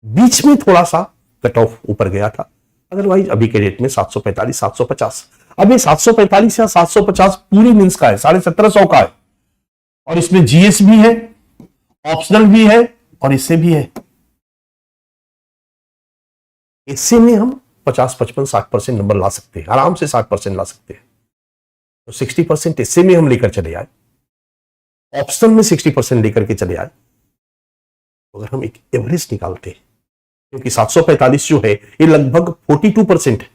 बीच में थोड़ा सा कट ऑफ ऊपर गया था, अदरवाइज अभी के डेट में 745 750। अब ये 745 या 750 पूरी मींस का है, 1750 का है, और इसमें जीएस भी है, ऑप्शनल भी है, और इससे भी है। इससे में हम 50 55 60% नंबर ला सकते हैं, आराम से 60% ला सकते हैं। तो 60% इससे में हम लेकर चले आए, ऑप्शनल में 60% लेकर के चले आए, तो अगर हम एक एवरेज निकालते हैं, क्योंकि 745 जो है ये लगभग 42% है,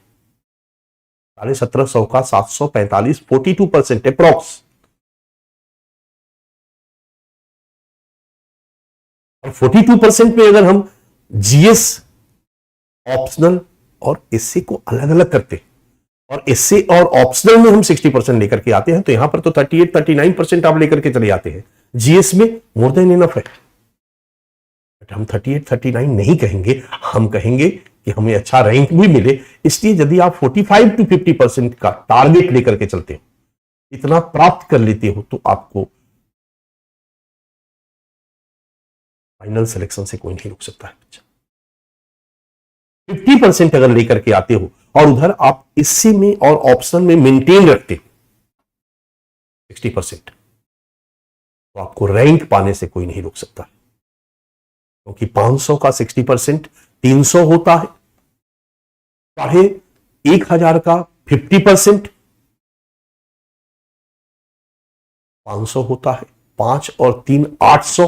1750 का 745 42% अप्रॉक्स। और 42% में अगर हम जीएस, ऑप्शनल और एससी को अलग अलग करते हैं, और एससी और ऑप्शनल में हम 60% लेकर के आते हैं, तो यहां पर तो 38 39% आप लेकर के चले आते हैं। जीएस में मोर देन इनफ है, बट हम 38 39 नहीं कहेंगे, हम कहेंगे कि हमें अच्छा रैंक भी मिले। इसलिए यदि आप 45 to 50% का टारगेट लेकर के चलते हो, इतना प्राप्त कर लेते हो, तो आपको फाइनल सिलेक्शन से कोई नहीं रोक सकता है। 50% अगर लेकर के आते हो और उधर आप एससी में और ऑप्शनल में मेंटेन रखते हो 60%, तो आपको रैंक पाने से कोई नहीं रोक सकता, क्योंकि 500 का 60% 300 होता है, 1500 का 50% 500 होता है, 5 और 3 800,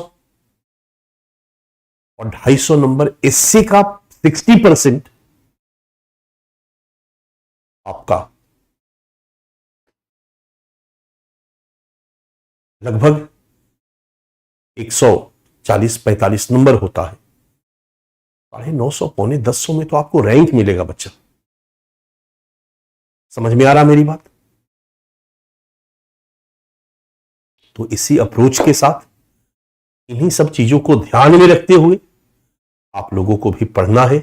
और 250 नंबर एससी का 60% आपका लगभग 140-45 नंबर होता है। 950 पौने 1000 में तो आपको रैंक मिलेगा बच्चा। समझ में आ रहा मेरी बात? तो इसी अप्रोच के साथ, इन्हीं सब चीजों को ध्यान में रखते हुए आप लोगों को भी पढ़ना है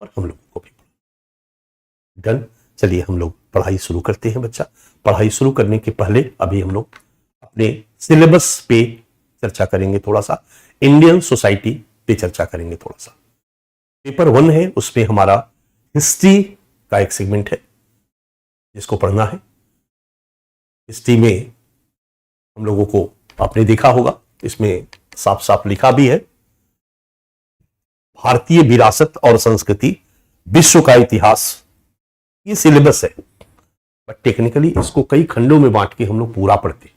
और हम लोगों को भी पढ़ना। डन। चलिए हम लोग पढ़ाई शुरू करते हैं बच्चा। पढ़ाई शुरू करने के पहले अभी हम लोग अपने सिलेबस पे चर्चा करेंगे, थोड़ा सा इंडियन सोसाइटी पे चर्चा करेंगे थोड़ा सा। पेपर 1 है, उसमें हमारा हिस्ट्री का एक सेगमेंट है जिसको पढ़ना है। हिस्ट्री में हम लोगों को, आपने देखा होगा, इसमें साफ साफ लिखा भी है, भारतीय विरासत और संस्कृति, विश्व का इतिहास, ये सिलेबस है। बट टेक्निकली इसको कई खंडों में बांट के हम लोग पूरा पढ़ते हैं।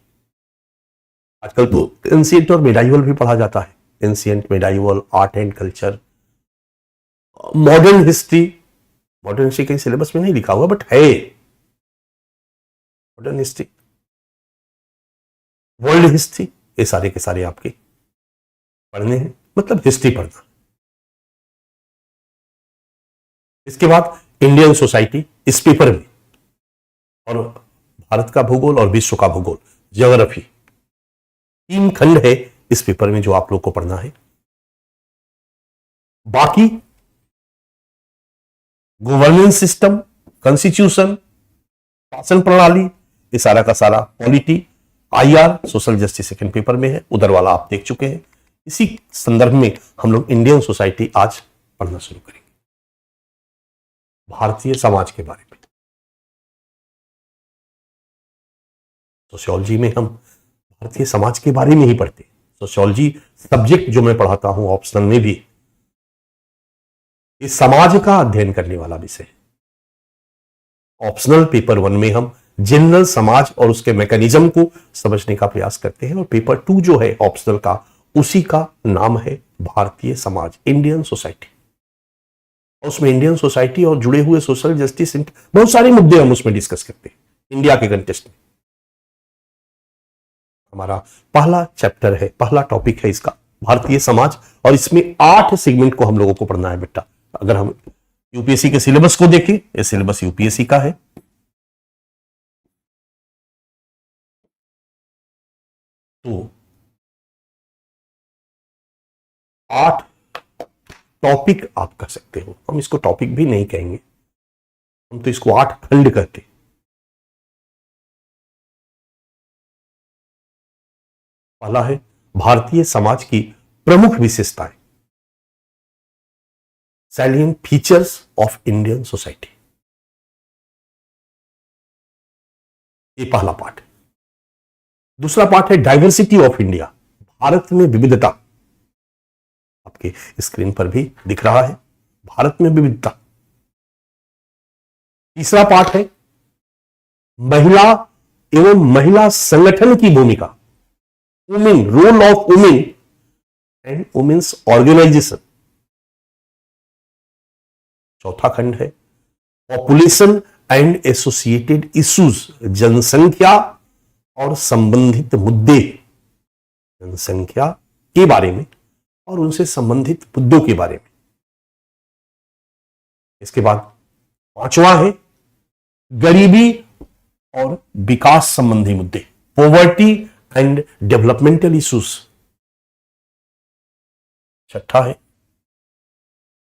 आजकल तो एंशिएंट और मेडाइवल भी पढ़ा जाता है, ancient, medieval, art and culture, modern history. Modern history कहीं सिलेबस में नहीं लिखा हुआ, बट है मॉडर्न हिस्ट्री, वर्ल्ड हिस्ट्री, ये सारे के सारे आपके पढ़ने हैं, मतलब हिस्ट्री पढ़ना। इसके बाद इंडियन सोसाइटी इस पेपर में, और भारत का भूगोल और विश्व का भूगोल, ज्योग्राफी, 3 खंड है इस पेपर में जो आप लोग को पढ़ना है। बाकी गवर्नेंस सिस्टम, कॉन्स्टिट्यूशन, शासन प्रणाली, ये सारा का सारा, polity, IR, social justice second paper में है, उधर वाला आप देख चुके हैं। इसी संदर्भ में हम लोग इंडियन सोसाइटी आज पढ़ना शुरू करेंगे, भारतीय समाज के बारे में। सोशियोलॉजी में हम भारतीय समाज के बारे में ही पढ़ते हैं। सोशियोलॉजी सब्जेक्ट जो मैं पढ़ाता हूं ऑप्शनल में भी, इस समाज का अध्ययन करने वाला विषय है। ऑप्शनल पेपर 1 में हम जनरल समाज और उसके मैकेनिज्म को समझने का प्रयास करते हैं, और पेपर 2 जो है ऑप्शनल का, उसी का नाम है भारतीय समाज, इंडियन सोसाइटी। और उसमें इंडियन सोसाइटी और जुड़े हुए सोशल जस्टिस, बहुत सारे मुद्दे हम उसमें डिस्कस करते हैं इंडिया के कंटेक्स्ट में। हमारा पहला चैप्टर है, पहला टॉपिक है इसका, भारतीय समाज, और इसमें 8 सेगमेंट को हम लोगों को पढ़ना है बेटा। अगर हम यूपीएससी के सिलेबस को देखें, ये सिलेबस यूपीएससी का है, तो 8 टॉपिक आप कह सकते हो, हम इसको टॉपिक भी नहीं कहेंगे, हम तो इसको 8 खंड कहते हैं। पहला है भारतीय समाज की प्रमुख विशेषताएं, salient features of Indian society, ये पहला पार्ट है। दूसरा पार्ट है डाइवर्सिटी ऑफ इंडिया, भारत में विविधता, आपके स्क्रीन पर भी दिख रहा है, भारत में विविधता। तीसरा पार्ट है महिला एवं महिला संगठन की भूमिका, women, role of women and women's organisation. चौथा खंड है पॉपुलेशन एंड एसोसिएटेड इश्यूज, जनसंख्या और संबंधित मुद्दे, जनसंख्या के बारे में और उनसे संबंधित मुद्दों के बारे में। इसके बाद पांचवा है गरीबी और विकास संबंधी मुद्दे, पॉवर्टी एंड डेवलपमेंटल इश्यूज। छठा है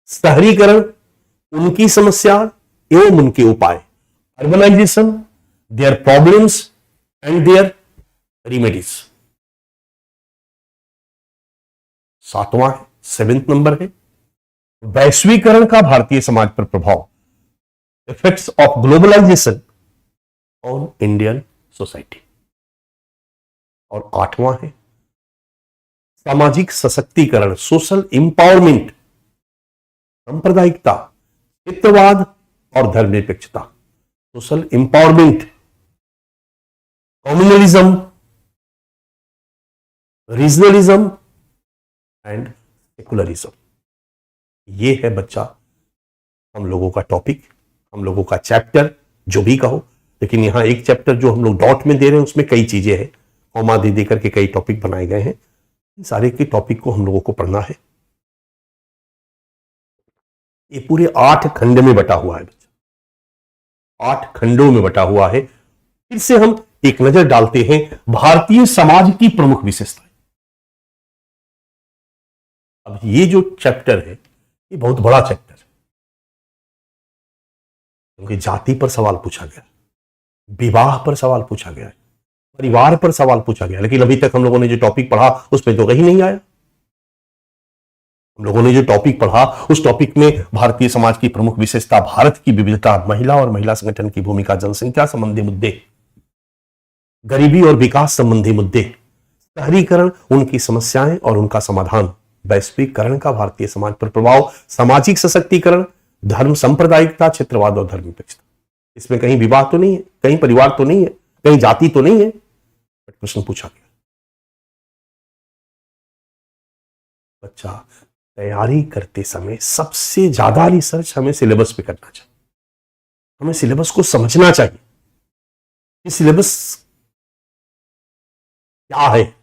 शहरीकरण, उनकी समस्या एवं उनके उपाय, urbanisation, their problems and their remedies. सातवां है, 7th नंबर है वैश्वीकरण का भारतीय समाज पर प्रभाव, effects of globalisation on Indian society. और 8वां है सामाजिक सशक्तिकरण, सोशल इंपावरमेंट, सांप्रदायिकता, हितवाद और धर्मनिरपेक्षता, social empowerment, communalism, regionalism and secularism. ये है बच्चा हम लोगों का टॉपिक, हम लोगों का चैप्टर, जो भी कहो, लेकिन यहां एक चैप्टर जो हम लोग डॉट में दे रहे हैं उसमें कई चीजें हैं, कॉमा दे दे करके कई टॉपिक बनाए गए हैं। सारे के टॉपिक को हम लोगों को पढ़ना है। ये पूरे 8 खंड में बटा हुआ है बच्चा, 8 खंडों में बटा हुआ है। फिर से हम एक नजर डालते हैं भारतीय समाज की प्रमुख विशेषताएं। अब ये जो चैप्टर है ये बहुत बड़ा चैप्टर है, क्योंकि जाति पर सवाल पूछा गया, विवाह पर सवाल पूछा गया, परिवार पर सवाल पूछा गया, लेकिन अभी तक हम लोगों ने जो टॉपिक पढ़ा उसमें तो कहीं नहीं आया। हम लोगों ने जो टॉपिक पढ़ा उस टॉपिक में भारतीय समाज की प्रमुख विशेषता, भारत की विविधता, महिला और महिला संगठन की भूमिका, जनसंख्या संबंधी मुद्दे, गरीबी और विकास संबंधी मुद्दे, शहरीकरण, उनकी समस्याएं और उनका समाधान, वैश्वीकरण का भारतीय समाज पर प्रभाव, सामाजिक सशक्तिकरण, धर्म सांप्रदायिकता, क्षेत्रवाद और धर्मनिरपेक्षता। इसमें कहीं विवाह तो नहीं है, कहीं परिवार तो नहीं है, कहीं जाति तो नहीं है, बट प्रश्न पूछा गया। बच्चा तैयारी करते समय सबसे ज्यादा रिसर्च हमें सिलेबस पे करना चाहिए, हमें सिलेबस को समझना चाहिए कि सिलेबस क्या है।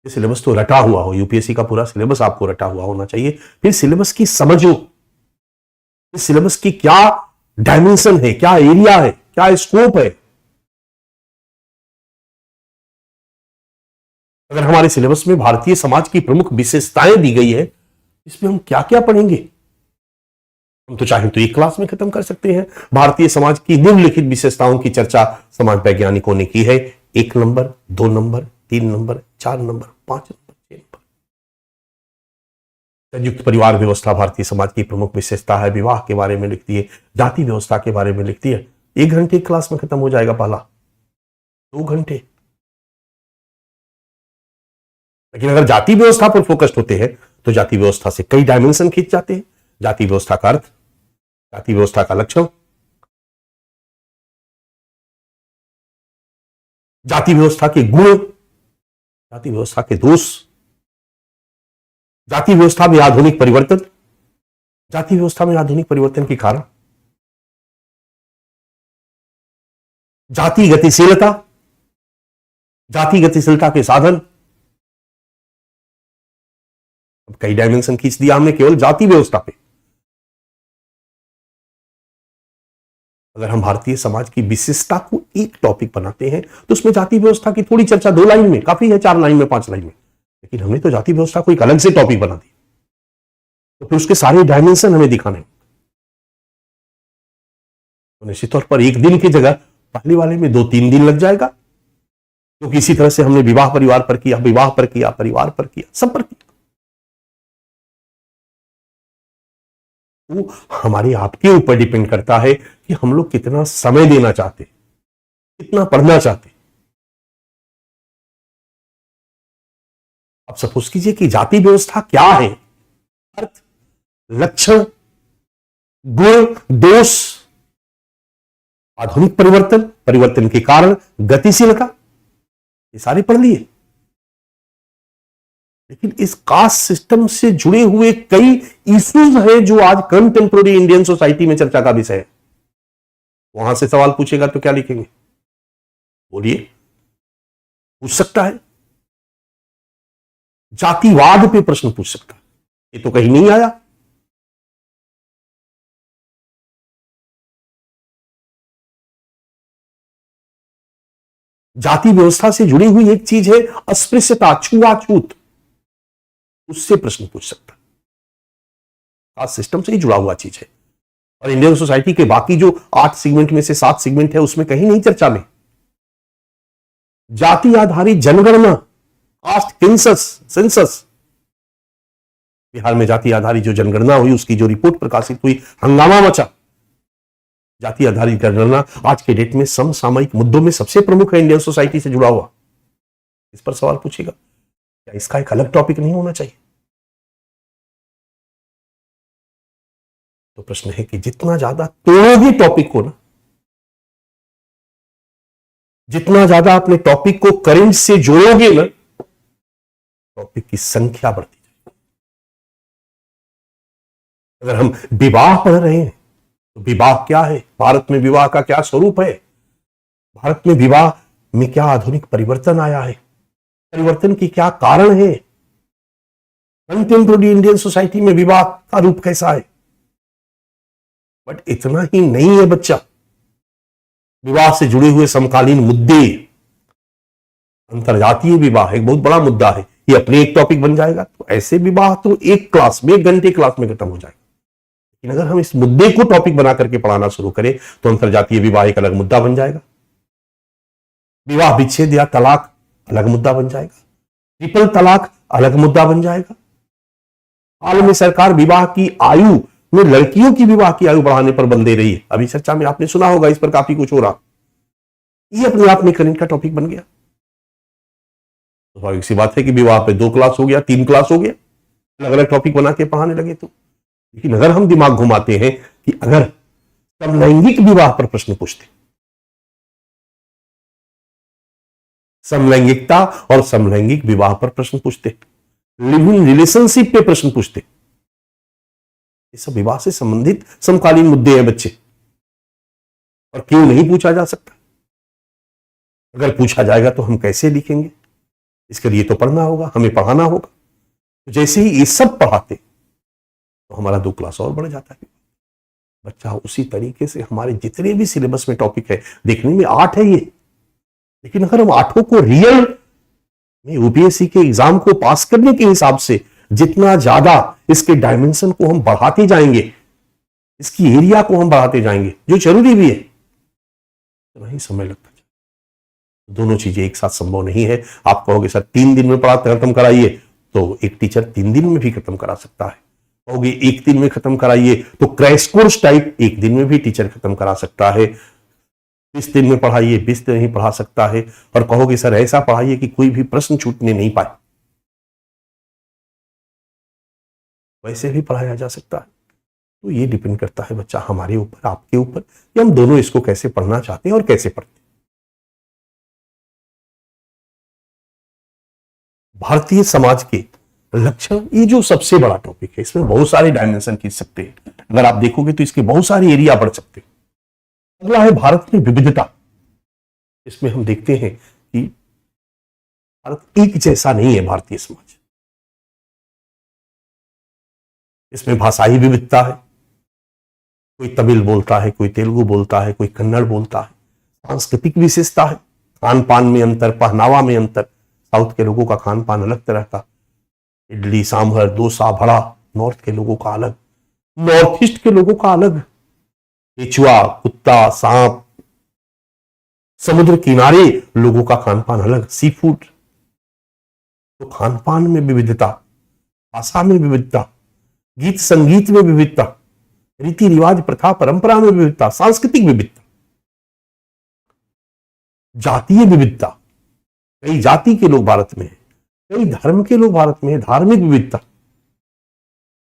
ये सिलेबस तो रटा हुआ हो, यूपीएससी का पूरा सिलेबस आपको रटा हुआ होना चाहिए। फिर सिलेबस की समझो, इस सिलेबस की क्या डायमेंशन है, क्या एरिया है, क्या स्कोप है। अगर हमारे सिलेबस में भारतीय समाज की प्रमुख विशेषताएं दी गई है, इसमें हम क्या क्या पढ़ेंगे। हम तो चाहें तो एक क्लास में खत्म कर सकते हैं। भारतीय समाज की निम्नलिखित विशेषताओं की चर्चा समाज वैज्ञानिकों ने की है। 1 number, 2 number, 3 number, 4 number, 5 number, 6 number. संयुक्त परिवार व्यवस्था भारतीय समाज की प्रमुख विशेषता है, विवाह के बारे में लिखती है, जाति व्यवस्था के बारे में लिखती है। 1 घंटे क्लास में खत्म हो जाएगा पहला, 2 घंटे। लेकिन अगर जाति व्यवस्था पर फोकस्ड होते हैं तो जाति व्यवस्था से कई डायमेंशन खींच जाते हैं। जाति व्यवस्था का अर्थ, जाति व्यवस्था का लक्षण, जाति व्यवस्था के गुण, जाति व्यवस्था के दोष, जाति व्यवस्था में आधुनिक परिवर्तन, जाति व्यवस्था में आधुनिक परिवर्तन के कारण, जाति गतिशीलता, जाति गतिशीलता के साधन। अब कई डायमेंशन खींच दिया हमने केवल जाति व्यवस्था पे। अगर हम भारतीय समाज की विशेषता को एक टॉपिक बनाते हैं तो उसमें जाति व्यवस्था की थोड़ी चर्चा 2 लाइन में काफी है, 4 लाइन में, 5 लाइन में, लेकिन हमने तो जाति व्यवस्था को एक अलग से टॉपिक बना दिया, तो फिर उसके सारे डायमेंशन हमें दिखाने होंगे। तो निश्चित तौर पर एक दिन की जगह पहले वाले में 2-3 दिन लग जाएगा, क्योंकि इसी तरह से हमने विवाह परिवार पर किया, विवाह पर किया, परिवार पर किया, सब पर किया। वो हमारे आपके ऊपर डिपेंड करता है कि हम लोग कितना समय देना चाहते, कितना पढ़ना चाहते। अब सपोज कीजिए कि जाति व्यवस्था क्या है, अर्थ, लक्षण, गुण, दोष, आधुनिक परिवर्तन, परिवर्तन के कारण, गतिशीलता, ये सारे पढ़ लिए। लेकिन इस कास्ट सिस्टम से जुड़े हुए कई इश्यूज हैं जो आज कंटेम्पोररी इंडियन सोसाइटी में चर्चा का विषय है। वहां से सवाल पूछेगा तो क्या लिखेंगे? बोलिए, पूछ सकता है। जातिवाद पे प्रश्न पूछ सकता है, ये तो कहीं नहीं आया। जाति व्यवस्था से जुड़ी हुई एक चीज है अस्पृश्यता, छुआछूत, उससे प्रश्न पूछ सकता है। कास्ट सिस्टम से ही जुड़ा हुआ चीज है, और इंडियन सोसाइटी के बाकी जो 8 सेगमेंट में से 7 सेगमेंट है उसमें कहीं नहीं चर्चा में। जाति आधारित जनगणना, कास्ट सेंसस, बिहार में जाति आधारित जो जनगणना हुई उसकी जो रिपोर्ट प्रकाशित हुई, हंगामा मचा। जाति आधारित जनगणना आज के डेट में समसामयिक मुद्दों में सबसे प्रमुख है, इंडियन सोसाइटी से जुड़ा हुआ। इस पर सवाल पूछेगा, क्या इसका एक अलग टॉपिक नहीं होना चाहिए? तो प्रश्न है कि जितना ज्यादा तोड़ोगे टॉपिक को ना, जितना ज्यादा अपने टॉपिक को करंट से जोड़ोगे ना, टॉपिक की संख्या बढ़ती जाएगी। अगर हम विवाह पढ़ रहे हैं तो विवाह क्या है, भारत में विवाह का क्या स्वरूप है, भारत में विवाह में क्या आधुनिक परिवर्तन आया है, परिवर्तन की क्या कारण है, कंटेम्पोररी इंडियन सोसाइटी में विवाह का रूप कैसा है। बट इतना ही नहीं है बच्चा, विवाह से जुड़े हुए समकालीन मुद्दे, अंतरजातीय विवाह एक बहुत बड़ा मुद्दा है, ये अपने एक टॉपिक बन जाएगा। तो ऐसे विवाह तो एक क्लास में, 1 घंटे क्लास में खत्म हो जाएगा। लेकिन अगर हम इस मुद्दे को टॉपिक बना करके पढ़ाना शुरू करें तो अंतरजातीय विवाह एक अलग मुद्दा बन जाएगा, विवाह विच्छेद या तलाक अलग मुद्दा बन जाएगा, ट्रिपल तलाक अलग मुद्दा बन जाएगा। हाल में सरकार विवाह की आयु में, लड़कियों की विवाह की आयु बढ़ाने पर बल दे रही है। अभी चर्चा में आपने सुना होगा, इस पर काफी कुछ हो रहा, ये अपने आप में करंट का टॉपिक बन गया। स्वाभाविक सी बात है कि विवाह पे 2 क्लास हो गया, 3 क्लास हो गया, अलग अलग टॉपिक बना के पढ़ाने लगे तो। लेकिन अगर हम दिमाग घुमाते हैं कि अगर समलैंगिक विवाह पर प्रश्न पूछते, समलैंगिकता और समलैंगिक विवाह पर प्रश्न पूछते, लिविंग रिलेशनशिप पे प्रश्न पूछते, ये सब विवाह से संबंधित समकालीन मुद्दे हैं बच्चे, और क्यों नहीं पूछा जा सकता? अगर पूछा जाएगा तो हम कैसे लिखेंगे? इसके लिए तो पढ़ना होगा, हमें पढ़ाना होगा। तो जैसे ही ये सब पढ़ाते तो हमारा 2 क्लास और बढ़ जाता है। बच्चा उसी तरीके से हमारे जितने भी सिलेबस में टॉपिक है, देखने में 8 है ये, लेकिन अगर हम 8 को रियल में यूपीएससी के एग्जाम को पास करने के हिसाब से जितना ज्यादा इसके डायमेंशन को हम बढ़ाते जाएंगे, इसकी एरिया को हम बढ़ाते जाएंगे, जो जरूरी भी है, तो नहीं समय लगता। दोनों चीजें एक साथ संभव नहीं है। आप कहोगे सर 3 दिन में पढ़ा खत्म कराइए, तो एक टीचर 3 दिन में भी खत्म करा सकता है। कहोगे 1 दिन में खत्म कराइए, तो क्रैश कोर्स टाइप 1 दिन में भी टीचर खत्म करा सकता है। 20 दिन में पढ़ाइए, 20 दिन ही पढ़ा सकता है। और कहोगे सर ऐसा पढ़ाइए कि कोई भी प्रश्न छूटने नहीं पाए, वैसे भी पढ़ाया जा सकता है। तो ये डिपेंड करता है बच्चा हमारे ऊपर, आपके ऊपर, कि हम दोनों इसको कैसे पढ़ना चाहते हैं और कैसे पढ़ते हैं। भारतीय समाज के लक्षण, ये जो सबसे बड़ा टॉपिक है, इसमें बहुत सारे डायमेंशन खींच सकते हैं। अगर आप देखोगे तो इसके बहुत सारे एरिया बढ़ सकते हैं। अगला है भारत में विविधता। इसमें हम देखते हैं कि भारत एक जैसा नहीं है। भारतीय समाज, इसमें भाषाई विविधता है, कोई तमिल बोलता है, कोई तेलुगु बोलता है, कोई कन्नड़ बोलता है। सांस्कृतिक विशेषता है, खान पान में अंतर, पहनावा में अंतर। साउथ के लोगों का खान पान अलग तरह का, इडली सांभर डोसा बड़ा, नॉर्थ के लोगों का अलग, नॉर्थ ईस्ट के लोगों का अलग, केचुआ, कुत्ता, सांप, समुद्र किनारे लोगों का खान पान अलग, सी फूड। तो खान पान में विविधता, भाषा में विविधता, गीत संगीत में विविधता, रीति रिवाज प्रथा परंपरा में विविधता, सांस्कृतिक विविधता, जातीय विविधता, कई जाति के लोग भारत में हैं, कई धर्म के लोग भारत में हैं, धार्मिक विविधता,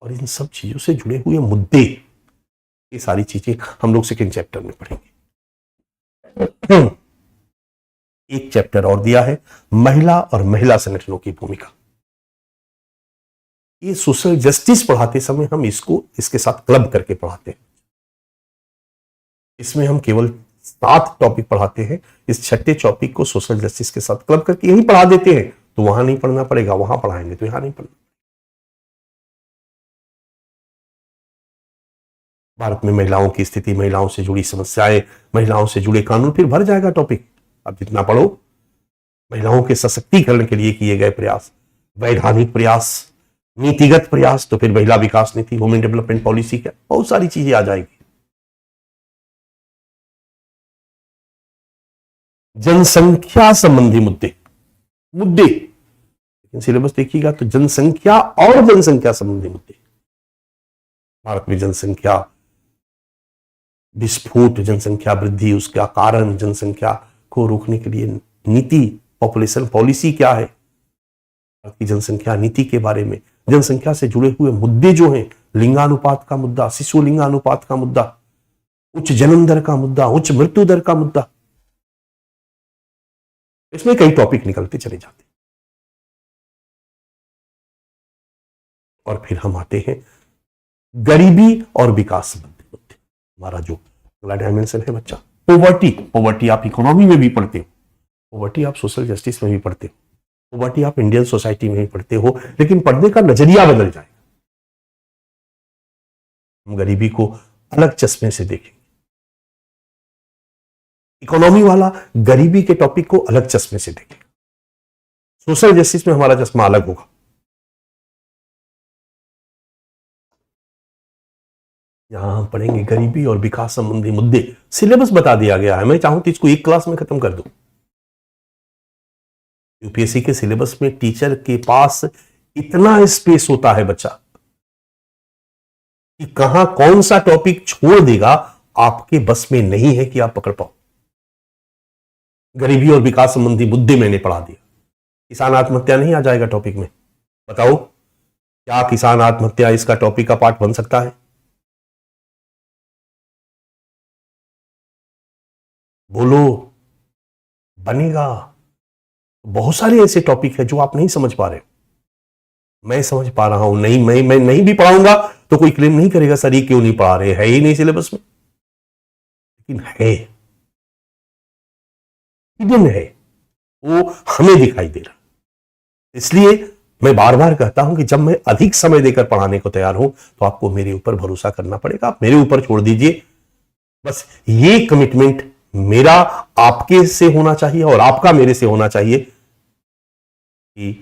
और इन सब चीजों से जुड़े हुए मुद्दे, ये सारी चीजें हम लोग सेकेंड चैप्टर में पढ़ेंगे। एक चैप्टर और दिया है, महिला और महिला संगठनों की भूमिका। ये सोशल जस्टिस पढ़ाते समय हम इसको इसके साथ क्लब करके पढ़ाते हैं। इसमें हम केवल 7 टॉपिक पढ़ाते हैं, इस छठे टॉपिक को सोशल जस्टिस के साथ क्लब करके यही पढ़ा देते हैं, तो वहां नहीं पढ़ना पड़ेगा, वहां पढ़ाएंगे तो यहां नहीं पढ़ना। भारत में महिलाओं की स्थिति, महिलाओं से जुड़ी समस्याएं, महिलाओं से जुड़े कानून, फिर भर जाएगा टॉपिक। अब जितना पढ़ो, महिलाओं के सशक्तिकरण के लिए किए गए प्रयास, वैधानिक प्रयास, नीतिगत प्रयास, तो फिर महिला विकास नीति, वुमेन डेवलपमेंट पॉलिसी, क्या बहुत सारी चीजें आ जाएगी। जनसंख्या संबंधी मुद्दे, लेकिन सिलेबस देखिएगा तो जनसंख्या और जनसंख्या संबंधी मुद्दे। भारत में जनसंख्या विस्फोट, जनसंख्या वृद्धि, उसका कारण, जनसंख्या को रोकने के लिए नीति, पॉपुलेशन पॉलिसी क्या है, भारत की जनसंख्या नीति के बारे में, जनसंख्या से जुड़े हुए मुद्दे जो हैं, लिंगानुपात का मुद्दा, शिशु लिंगानुपात का मुद्दा, उच्च जन्म दर का मुद्दा, उच्च मृत्यु दर का मुद्दा, इसमें कई टॉपिक निकलते चले जाते हैं। और फिर हम आते हैं गरीबी और विकास संबंधी मुद्दे। हमारा जो अगला डायमेंशन है बच्चा, पॉवर्टी आप इकोनॉमी में भी पढ़ते हो, पॉवर्टी आप सोशल जस्टिस में भी पढ़ते हो, पॉवर्टी आप इंडियन सोसाइटी में भी पढ़ते हो, लेकिन पढ़ने का नजरिया बदल जाएगा। हम गरीबी को अलग चश्मे से देखेंगे, इकोनॉमी वाला गरीबी के टॉपिक को अलग चश्मे से देखेगा, सोशल जस्टिस में हमारा चश्मा अलग होगा। यहां हम पढ़ेंगे गरीबी और विकास संबंधी मुद्दे। सिलेबस बता दिया गया है, मैं चाहूं तो इसको एक क्लास में खत्म कर दूं। यूपीएससी के सिलेबस में टीचर के पास इतना स्पेस होता है बच्चा कि कहां कौन सा टॉपिक छोड़ देगा, आपके बस में नहीं है कि आप पकड़ पाओ। गरीबी और विकास संबंधी मुद्दे मैंने पढ़ा दिया, किसान आत्महत्या नहीं आ जाएगा टॉपिक में। बताओ क्या किसान आत्महत्या इसका टॉपिक का पार्ट बन सकता है? बोलो, बनेगा। बहुत सारे ऐसे टॉपिक है जो आप नहीं समझ पा रहे हो, मैं समझ पा रहा हूं। नहीं, मैं नहीं भी पढ़ाऊंगा तो कोई क्लेम नहीं करेगा सर ये क्यों नहीं पढ़ा रहे, है ही नहीं सिलेबस में, लेकिन है, हिडन है, वो हमें दिखाई दे रहा। इसलिए मैं बार बार कहता हूं कि जब मैं अधिक समय देकर पढ़ाने को तैयार हूं तो आपको मेरे ऊपर भरोसा करना पड़ेगा, आप मेरे ऊपर छोड़ दीजिए। बस ये कमिटमेंट मेरा आपके से होना चाहिए और आपका मेरे से होना चाहिए कि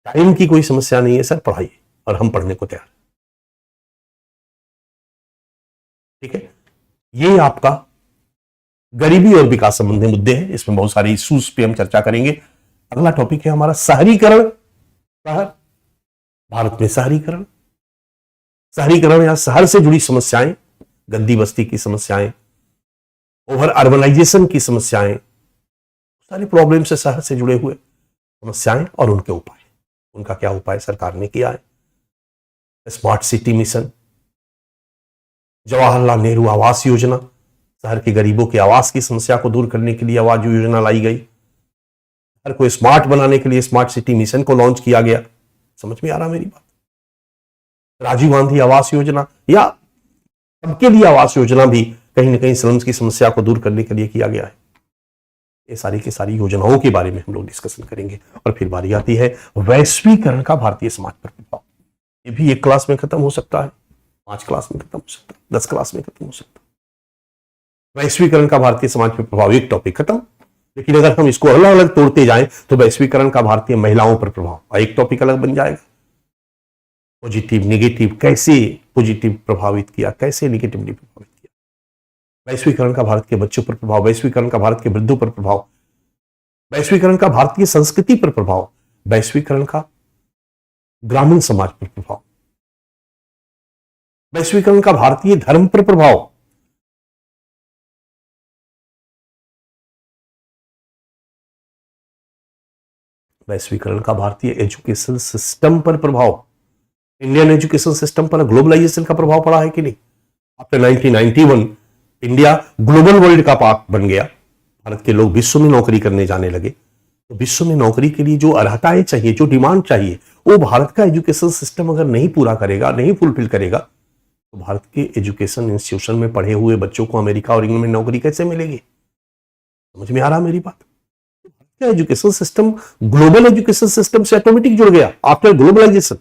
टाइम की कोई समस्या नहीं है सर, पढ़ाइए और हम पढ़ने को तैयार। ठीक है, ये आपका गरीबी और विकास संबंधी मुद्दे हैं, इसमें बहुत सारे इश्यूज पे हम चर्चा करेंगे। अगला टॉपिक है हमारा शहरीकरण। शहर, भारत में शहरीकरण या शहर से जुड़ी समस्याएं, गद्दी बस्ती की समस्याएं, ओवर अर्बनाइजेशन की समस्याएं, सारी प्रॉब्लम से शहर से जुड़े हुए समस्याएं और उनके उपाय, उनका क्या उपाय सरकार ने किया है। Smart city mission, Jawaharlal Nehru Awas Yojana, शहर के गरीबों के आवास की समस्या को दूर करने के लिए आवास योजना लाई गई। शहर को स्मार्ट बनाने के लिए स्मार्ट सिटी मिशन को लॉन्च किया गया। समझ में आ रहा मेरी बात? राजीव गांधी आवास योजना या सबके लिए आवास योजना भी कहीं ना कहीं स्लम्स की समस्या को दूर करने के लिए किया गया है। ये सारी की सारी योजनाओं के बारे में हम लोग डिस्कशन करेंगे। और फिर बारी आती है वैश्वीकरण का भारतीय समाज पर प्रभाव। ये भी एक क्लास में खत्म हो सकता है, 5 क्लास में खत्म हो सकता है, 10 क्लास में खत्म हो सकता है। वैश्वीकरण का भारतीय समाज पर प्रभाव, एक टॉपिक खत्म। लेकिन अगर हम इसको अलग अलग तोड़ते जाएं तो वैश्वीकरण का भारतीय महिलाओं पर प्रभाव एक टॉपिक अलग बन जाएगा। पॉजिटिव नेगेटिव, कैसे पॉजिटिव प्रभावित किया, कैसे नेगेटिवली प्रभावित किया। वैश्वीकरण का भारत के बच्चों पर प्रभाव, वैश्वीकरण का भारत के वृद्धों पर प्रभाव, वैश्वीकरण का भारतीय संस्कृति पर प्रभाव, वैश्वीकरण का ग्रामीण समाज पर प्रभाव, वैश्वीकरण का भारतीय धर्म पर प्रभाव, वैश्वीकरण का भारतीय एजुकेशन सिस्टम पर प्रभाव, इंडियन एजुकेशन सिस्टम पर ग्लोबलाइजेशन का प्रभाव पड़ा है कि नहीं। आफ्टर 1991 इंडिया ग्लोबल वर्ल्ड का पार्ट बन गया, भारत के लोग विश्व में नौकरी करने जाने लगे, तो विश्व में नौकरी के लिए जो अर्हताएं चाहिए, जो डिमांड चाहिए, वो भारत का एजुकेशन सिस्टम अगर नहीं पूरा करेगा, नहीं फुलफिल करेगा, तो भारत के एजुकेशन इंस्टीट्यूशन में पढ़े हुए बच्चों को अमेरिका और इंग्लैंड में नौकरी कैसे मिलेगी। समझ में आ रहा मेरी बात। Education system global education system से ऑटोमेटिक जुड़ गया आफ्टर ग्लोबलाइजेशन।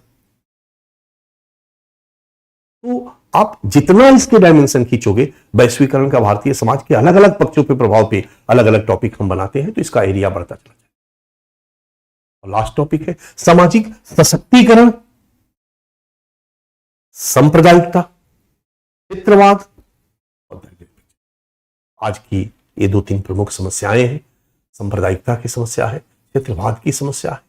तो आप जितना इसके डायमेंशन खींचोगे, वैश्वीकरण का भारतीय समाज के अलग अलग पक्षों पे प्रभाव पे अलग अलग टॉपिक हम बनाते हैं, तो इसका एरिया बढ़ता चला जाए। और लास्ट टॉपिक है सामाजिक सशक्तिकरण, सांप्रदायिकता, क्षेत्रवाद और आज की ये 2-3 प्रमुख समस्याएं हैं। सांप्रदायिकता की समस्या है, क्षेत्रवाद की समस्या है,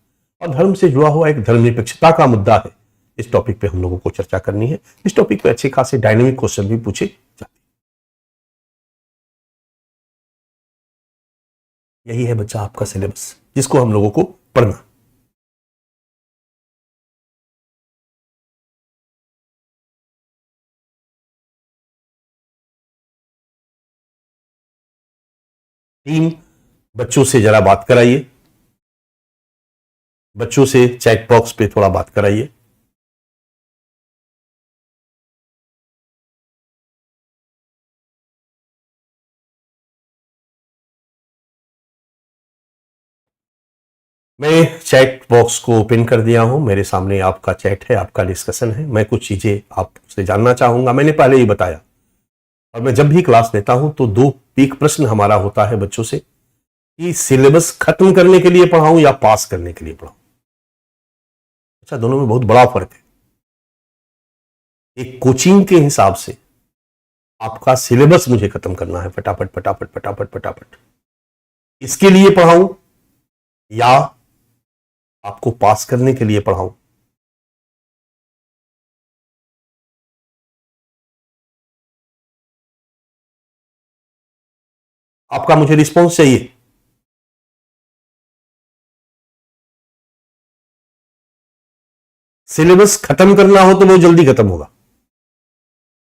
और धर्म से जुड़ा हुआ एक धर्मनिरपेक्षता का मुद्दा है। इस टॉपिक पे हम लोगों को चर्चा करनी है। इस टॉपिक पे अच्छे खासे डायनेमिक क्वेश्चन भी पूछे जाते हैं। यही है बच्चा आपका सिलेबस, जिसको हम लोगों को पढ़ना। टीम, बच्चों से जरा बात कराइए, बच्चों से चैट बॉक्स पे थोड़ा बात कराइए। मैं चैट बॉक्स को ओपन कर दिया हूं, मेरे सामने आपका चैट है, आपका डिस्कशन है। मैं कुछ चीजें आपसे जानना चाहूंगा। मैंने पहले ही बताया, और मैं जब भी क्लास लेता हूं तो 2 पीक प्रश्न हमारा होता है बच्चों से कि सिलेबस खत्म करने के लिए पढ़ाऊं या पास करने के लिए पढ़ाऊं। अच्छा, दोनों में बहुत बड़ा फर्क है। एक कोचिंग के हिसाब से आपका सिलेबस मुझे खत्म करना है फटाफट फटाफट फटाफट फटाफट, इसके लिए पढ़ाऊं या आपको पास करने के लिए पढ़ाऊं। आपका मुझे रिस्पॉन्स चाहिए। सिलेबस खत्म करना हो तो बहुत जल्दी खत्म होगा,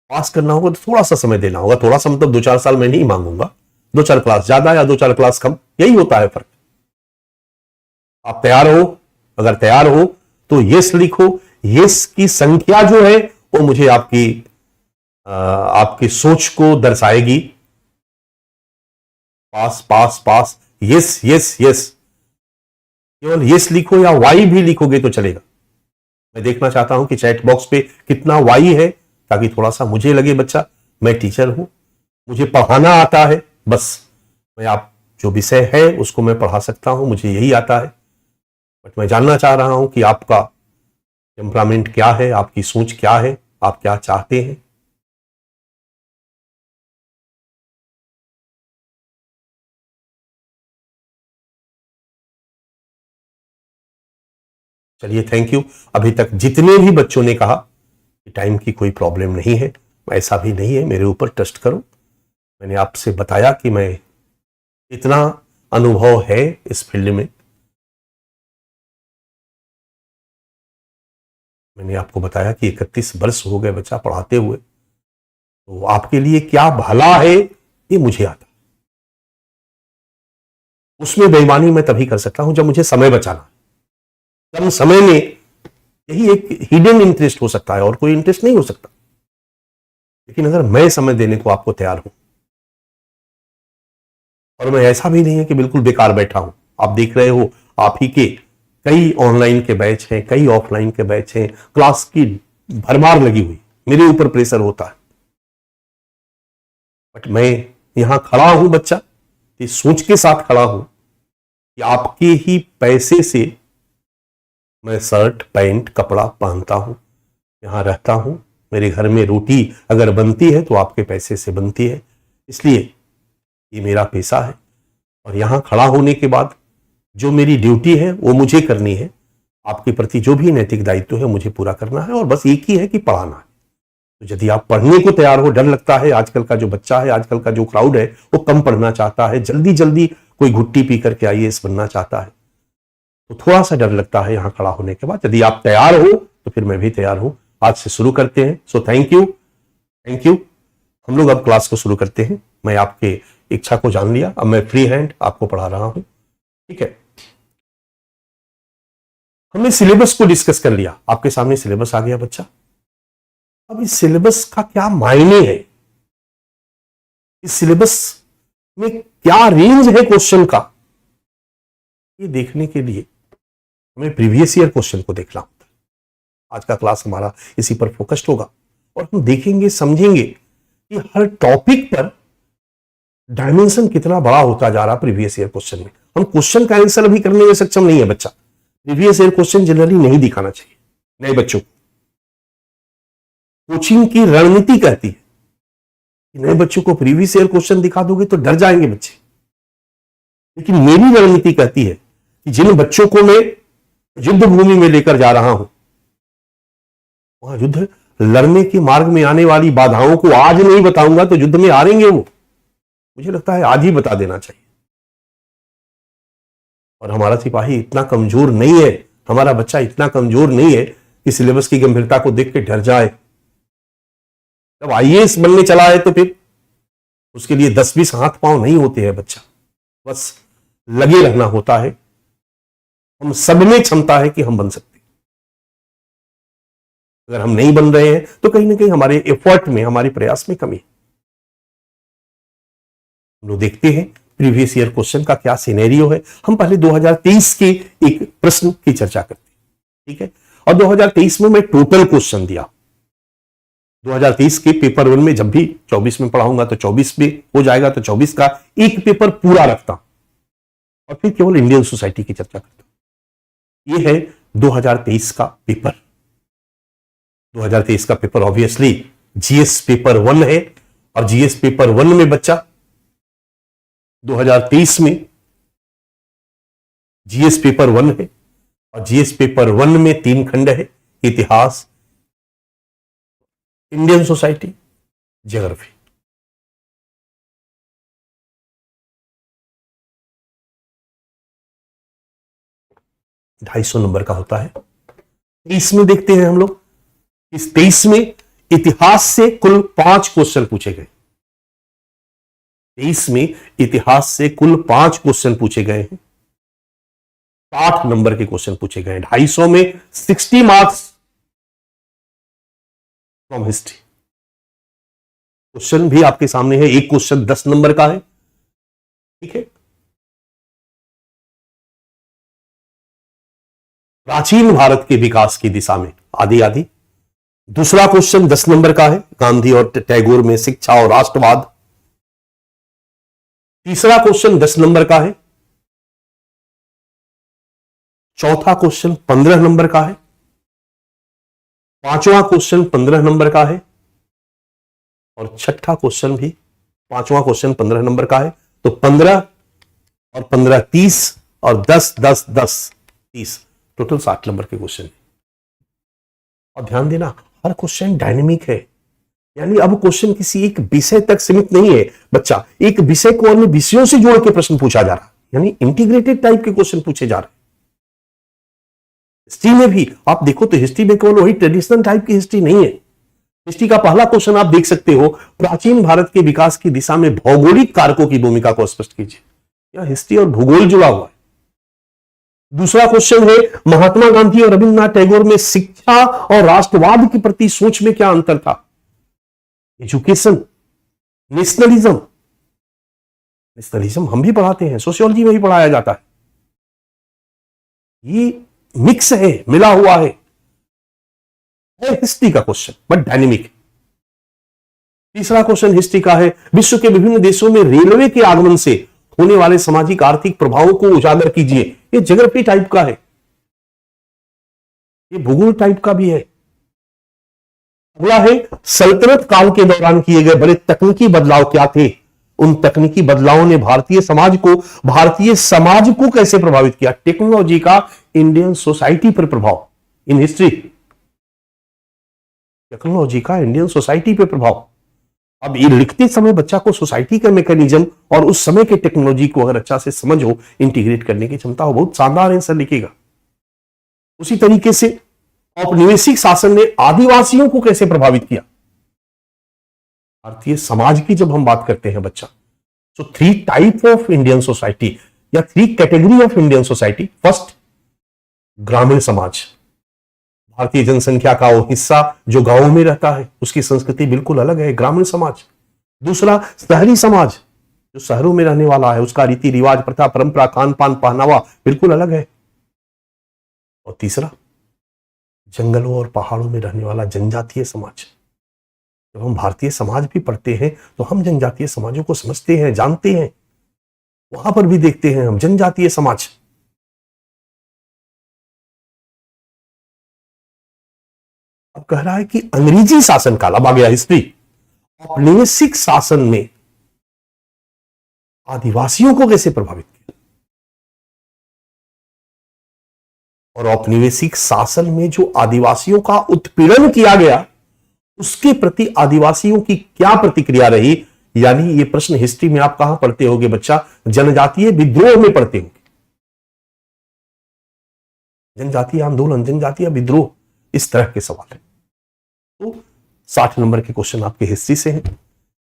पास करना होगा तो थोड़ा सा समय देना होगा। थोड़ा सा मतलब 2-4 साल मैं नहीं मांगूंगा, 2-4 क्लास ज्यादा या 2-4 क्लास कम, यही होता है फर्क। आप तैयार हो? अगर तैयार हो तो यस लिखो। यस की संख्या जो है वो मुझे आपकी सोच को दर्शाएगी। पास पास पास, यस यस यस, केवल यस लिखो या वाई भी लिखोगे तो चलेगा। मैं देखना चाहता हूं कि चैट बॉक्स पे कितना वाई है, ताकि थोड़ा सा मुझे लगे बच्चा मैं टीचर हूं, मुझे पढ़ाना आता है। बस मैं आप जो विषय है उसको मैं पढ़ा सकता हूं, मुझे यही आता है। बट मैं जानना चाह रहा हूं कि आपका टेम्परामेंट क्या है, आपकी सोच क्या है, आप क्या चाहते हैं। चलिए, थैंक यू। अभी तक जितने भी बच्चों ने कहा कि टाइम की कोई प्रॉब्लम नहीं है, ऐसा भी नहीं है, मेरे ऊपर ट्रस्ट करो। मैंने आपसे बताया कि मैं इतना अनुभव है इस फील्ड में। मैंने आपको बताया कि 31 वर्ष हो गए बच्चा पढ़ाते हुए, तो आपके लिए क्या भला है ये मुझे आता। उसमें बेईमानी मैं तभी कर सकता हूं जब मुझे समय बचाना। कम समय में यही एक हिडन इंटरेस्ट हो सकता है और कोई इंटरेस्ट नहीं हो सकता। लेकिन अगर मैं समय देने को आपको तैयार हूं, और मैं ऐसा भी नहीं है कि बिल्कुल बेकार बैठा हूं। आप देख रहे हो, आप ही के कई ऑनलाइन के बैच हैं, कई ऑफलाइन के बैच हैं, क्लास की भरमार लगी हुई, मेरे ऊपर प्रेशर होता है। बट मैं यहां खड़ा हूं बच्चा, इस सोच के साथ खड़ा हूं कि आपके ही पैसे से मैं शर्ट पैंट कपड़ा पहनता हूं, यहां रहता हूं, मेरे घर में रोटी अगर बनती है तो आपके पैसे से बनती है, इसलिए ये मेरा पैसा है। और यहां खड़ा होने के बाद जो मेरी ड्यूटी है वो मुझे करनी है, आपके प्रति जो भी नैतिक दायित्व है मुझे पूरा करना है, और बस एक ही है कि पढ़ाना है। तो यदि आप पढ़ने को तैयार हो, डर लगता है, आजकल का जो बच्चा है, आजकल का जो क्राउड है वो कम पढ़ना चाहता है, जल्दी जल्दी कोई घुट्टी पी करके आईएएस बनना चाहता है, तो थोड़ा सा डर लगता है यहां खड़ा होने के बाद। यदि आप तैयार हो तो फिर मैं भी तैयार हूं। आज से शुरू करते हैं। So thank you, thank you. हम लोग अब क्लास को शुरू करते हैं। मैं आपके इच्छा को जान लिया, अब मैं फ्री हैंड आपको पढ़ा रहा हूं, ठीक है। हमने सिलेबस को डिस्कस कर लिया, आपके सामने सिलेबस आ गया बच्चा। अब इस सिलेबस का क्या मायने है, इस सिलेबस में क्या रेंज है क्वेश्चन का, ये देखने के लिए हमें प्रीवियस ईयर क्वेश्चन को देखना होता है। आज का क्लास हमारा इसी पर फोकस्ड होगा और हम देखेंगे, समझेंगे कि हर टॉपिक पर डायमेंशन कितना बड़ा होता जा रहा प्रीवियस ईयर क्वेश्चन में। हम क्वेश्चन का आंसर अभी करने में सक्षम नहीं है बच्चा। प्रीवियस ईयर क्वेश्चन जनरली नहीं दिखाना चाहिए नए बच्चों को। कोचिंग की रणनीति कहती है कि नए बच्चों को प्रीवियस ईयर क्वेश्चन दिखा दोगे तो डर जाएंगे बच्चे, लेकिन मेरी रणनीति कहती है कि जिन बच्चों को मैं युद्ध भूमि में लेकर जा रहा हूं, वहां युद्ध लड़ने के मार्ग में आने वाली बाधाओं को आज नहीं बताऊंगा तो युद्ध में हारेंगे वो। मुझे लगता है आज ही बता देना चाहिए। और हमारा सिपाही इतना कमजोर नहीं है, हमारा बच्चा इतना कमजोर नहीं है कि सिलेबस की गंभीरता को देख के डर जाए। जब आईएएस बनने चला है तो फिर उसके लिए 10-20 हाथ पांव नहीं होते हैं बच्चा, बस लगे रहना होता है। हम सब में क्षमता है कि हम बन सकते हैं। अगर हम नहीं बन रहे हैं तो कहीं ना कहीं हमारे एफर्ट में, हमारे प्रयास में कमी है। हम लोग देखते हैं प्रीवियस ईयर क्वेश्चन का क्या सिनेरियो है। हम पहले 2023 के एक प्रश्न की चर्चा करते हैं, ठीक है। और 2023 में मैं टोटल क्वेश्चन दिया। 2023 के पेपर 1 में जब भी 24 में पढ़ाऊंगा तो 24 में हो जाएगा, तो 24 का एक पेपर पूरा रखता हूं और फिर केवल इंडियन सोसाइटी की चर्चा करता हूं। यह है 2023 का पेपर। 2023 का पेपर ऑब्वियसली जीएस पेपर 1 है, और जीएस पेपर 1 में बच्चा 2023 में जीएस पेपर 1 है, और जीएस पेपर 1 में 3 खंड है: इतिहास, इंडियन सोसाइटी, ज्योग्राफी। ₹250 नंबर का होता है। 23 में देखते हैं हम लोग। इस 23 में इतिहास से कुल 5 क्वेश्चन पूछे गए। 23 में इतिहास से कुल 5 क्वेश्चन पूछे गए हैं। 60 नंबर के क्वेश्चन पूछे गए। 250 में 60 मार्क्स फ्रॉम हिस्ट्री। क्वेश्चन भी आपके सामने है। एक क्वेश्चन 10 नंबर का है, ठीक है। प्राचीन भारत के विकास की दिशा में आदि आदि। दूसरा क्वेश्चन 10 नंबर का है, गांधी और टैगोर में शिक्षा और राष्ट्रवाद। तीसरा क्वेश्चन 10 नंबर का है। चौथा क्वेश्चन 15 नंबर का है। पांचवा क्वेश्चन 15 नंबर का है, और छठा क्वेश्चन भी, पांचवा क्वेश्चन 15 नंबर का है। तो 15 और 15 30, और 10 10 10 30, टोटल 60 नंबर के क्वेश्चन है। और ध्यान देना, हर क्वेश्चन डायनेमिक है, यानी अब क्वेश्चन किसी एक विषय तक सीमित नहीं है बच्चा। एक विषय को अन्य विषयों से जोड़ के प्रश्न पूछा जा रहा है, यानी इंटीग्रेटेड टाइप के क्वेश्चन पूछे जा रहे हैं। हिस्ट्री में भी आप देखो तो हिस्ट्री में केवल वही ट्रेडिशनल टाइप की हिस्ट्री नहीं है। हिस्ट्री का पहला क्वेश्चन आप देख सकते हो, प्राचीन भारत के विकास की दिशा में भौगोलिक कारकों की भूमिका को स्पष्ट कीजिए। यह हिस्ट्री और भूगोल जुड़ा हुआ है। दूसरा क्वेश्चन है, महात्मा गांधी और रविन्द्रनाथ टैगोर में शिक्षा और राष्ट्रवाद के प्रति सोच में क्या अंतर था। Education, nationalism. नेशनलिज्म हम भी पढ़ाते हैं, सोशियोलॉजी में भी पढ़ाया जाता है। ये मिक्स है, मिला हुआ है हिस्ट्री का क्वेश्चन, बट डायनेमिक। तीसरा क्वेश्चन हिस्ट्री का है, विश्व के विभिन्न देशों में रेलवे के आगमन से होने वाले सामाजिक आर्थिक प्रभावों को उजागर कीजिए। ये ज्योग्राफी टाइप का है, ये भूगोल टाइप का भी है। अगला है सल्तनत काल के दौरान किए गए बड़े तकनीकी बदलाव क्या थे, उन तकनीकी बदलावों ने भारतीय समाज को कैसे प्रभावित किया। टेक्नोलॉजी का इंडियन सोसाइटी पर प्रभाव इन हिस्ट्री, टेक्नोलॉजी का इंडियन सोसाइटी पर प्रभाव। अब ये लिखते समय बच्चा को सोसाइटी का मैकेनिज्म और उस समय के टेक्नोलॉजी को अगर अच्छा से समझ हो, इंटीग्रेट करने की क्षमता हो, बहुत शानदार आंसर लिखेगा। उसी तरीके से औपनिवेशिक शासन ने आदिवासियों को कैसे प्रभावित किया। भारतीय समाज की जब हम बात करते हैं बच्चा, तो 3 टाइप ऑफ इंडियन सोसाइटी या 3 category of Indian society. First, ग्रामीण समाज, भारतीय जनसंख्या का वो हिस्सा जो गांवों में रहता है, उसकी संस्कृति बिल्कुल अलग है, ग्रामीण समाज। दूसरा, शहरी समाज, जो शहरों में रहने वाला है, उसका रीति रिवाज, प्रथा, परंपरा, खान पान, पहनावा बिल्कुल अलग है। और तीसरा, जंगलों और पहाड़ों में रहने वाला जनजातीय समाज। जब हम भारतीय समाज भी पढ़ते हैं तो हम जनजातीय समाजों को समझते हैं, जानते हैं। वहां पर भी देखते हैं हम जनजातीय समाज। अब कह रहा है कि अंग्रेजी शासन काल, अब आ गया हिस्ट्री। औपनिवेशिक शासन में आदिवासियों को कैसे प्रभावित किया, और औपनिवेशिक शासन में जो आदिवासियों का उत्पीड़न किया गया, उसके प्रति आदिवासियों की क्या प्रतिक्रिया रही। यानी ये प्रश्न हिस्ट्री में आप कहां पढ़ते होगे बच्चा, जनजातीय विद्रोह में पढ़ते होंगे। जनजातीय आंदोलन, जनजातीय विद्रोह, इस तरह के सवाल है। तो 60 नंबर के क्वेश्चन आपके हिस्ट्री से हैं।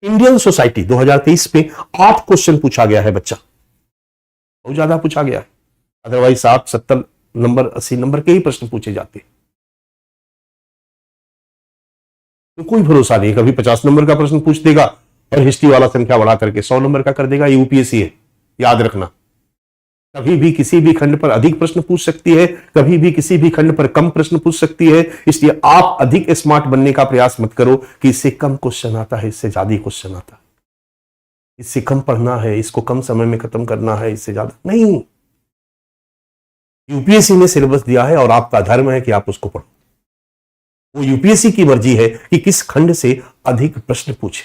इंडियन सोसाइटी 2023 में 8 क्वेश्चन पूछा गया है बच्चा, बहुत ज्यादा पूछा गया है। अदरवाइज 60, 70 नंबर, 80 नंबर के ही प्रश्न पूछे जाते हैं। तो कोई भरोसा नहीं, कभी 50 नंबर का प्रश्न पूछ देगा और हिस्ट्री वाला संख्या बढ़ा करके 100 नंबर का कर देगा। यूपीएससी है, याद रखना। कभी भी किसी भी खंड पर अधिक प्रश्न पूछ सकती है, कभी भी किसी भी खंड पर कम प्रश्न पूछ सकती है। इसलिए आप अधिक स्मार्ट बनने का प्रयास मत करो कि इससे कम क्वेश्चन आता है, इससे ज्यादा क्वेश्चन आता है, इससे कम पढ़ना है, इसको कम समय में खत्म करना है, इससे ज्यादा नहीं। यूपीएससी ने सिलेबस दिया है और आपका धर्म है कि आप उसको पढ़ो। वो यूपीएससी की मर्जी है कि किस खंड से अधिक प्रश्न पूछे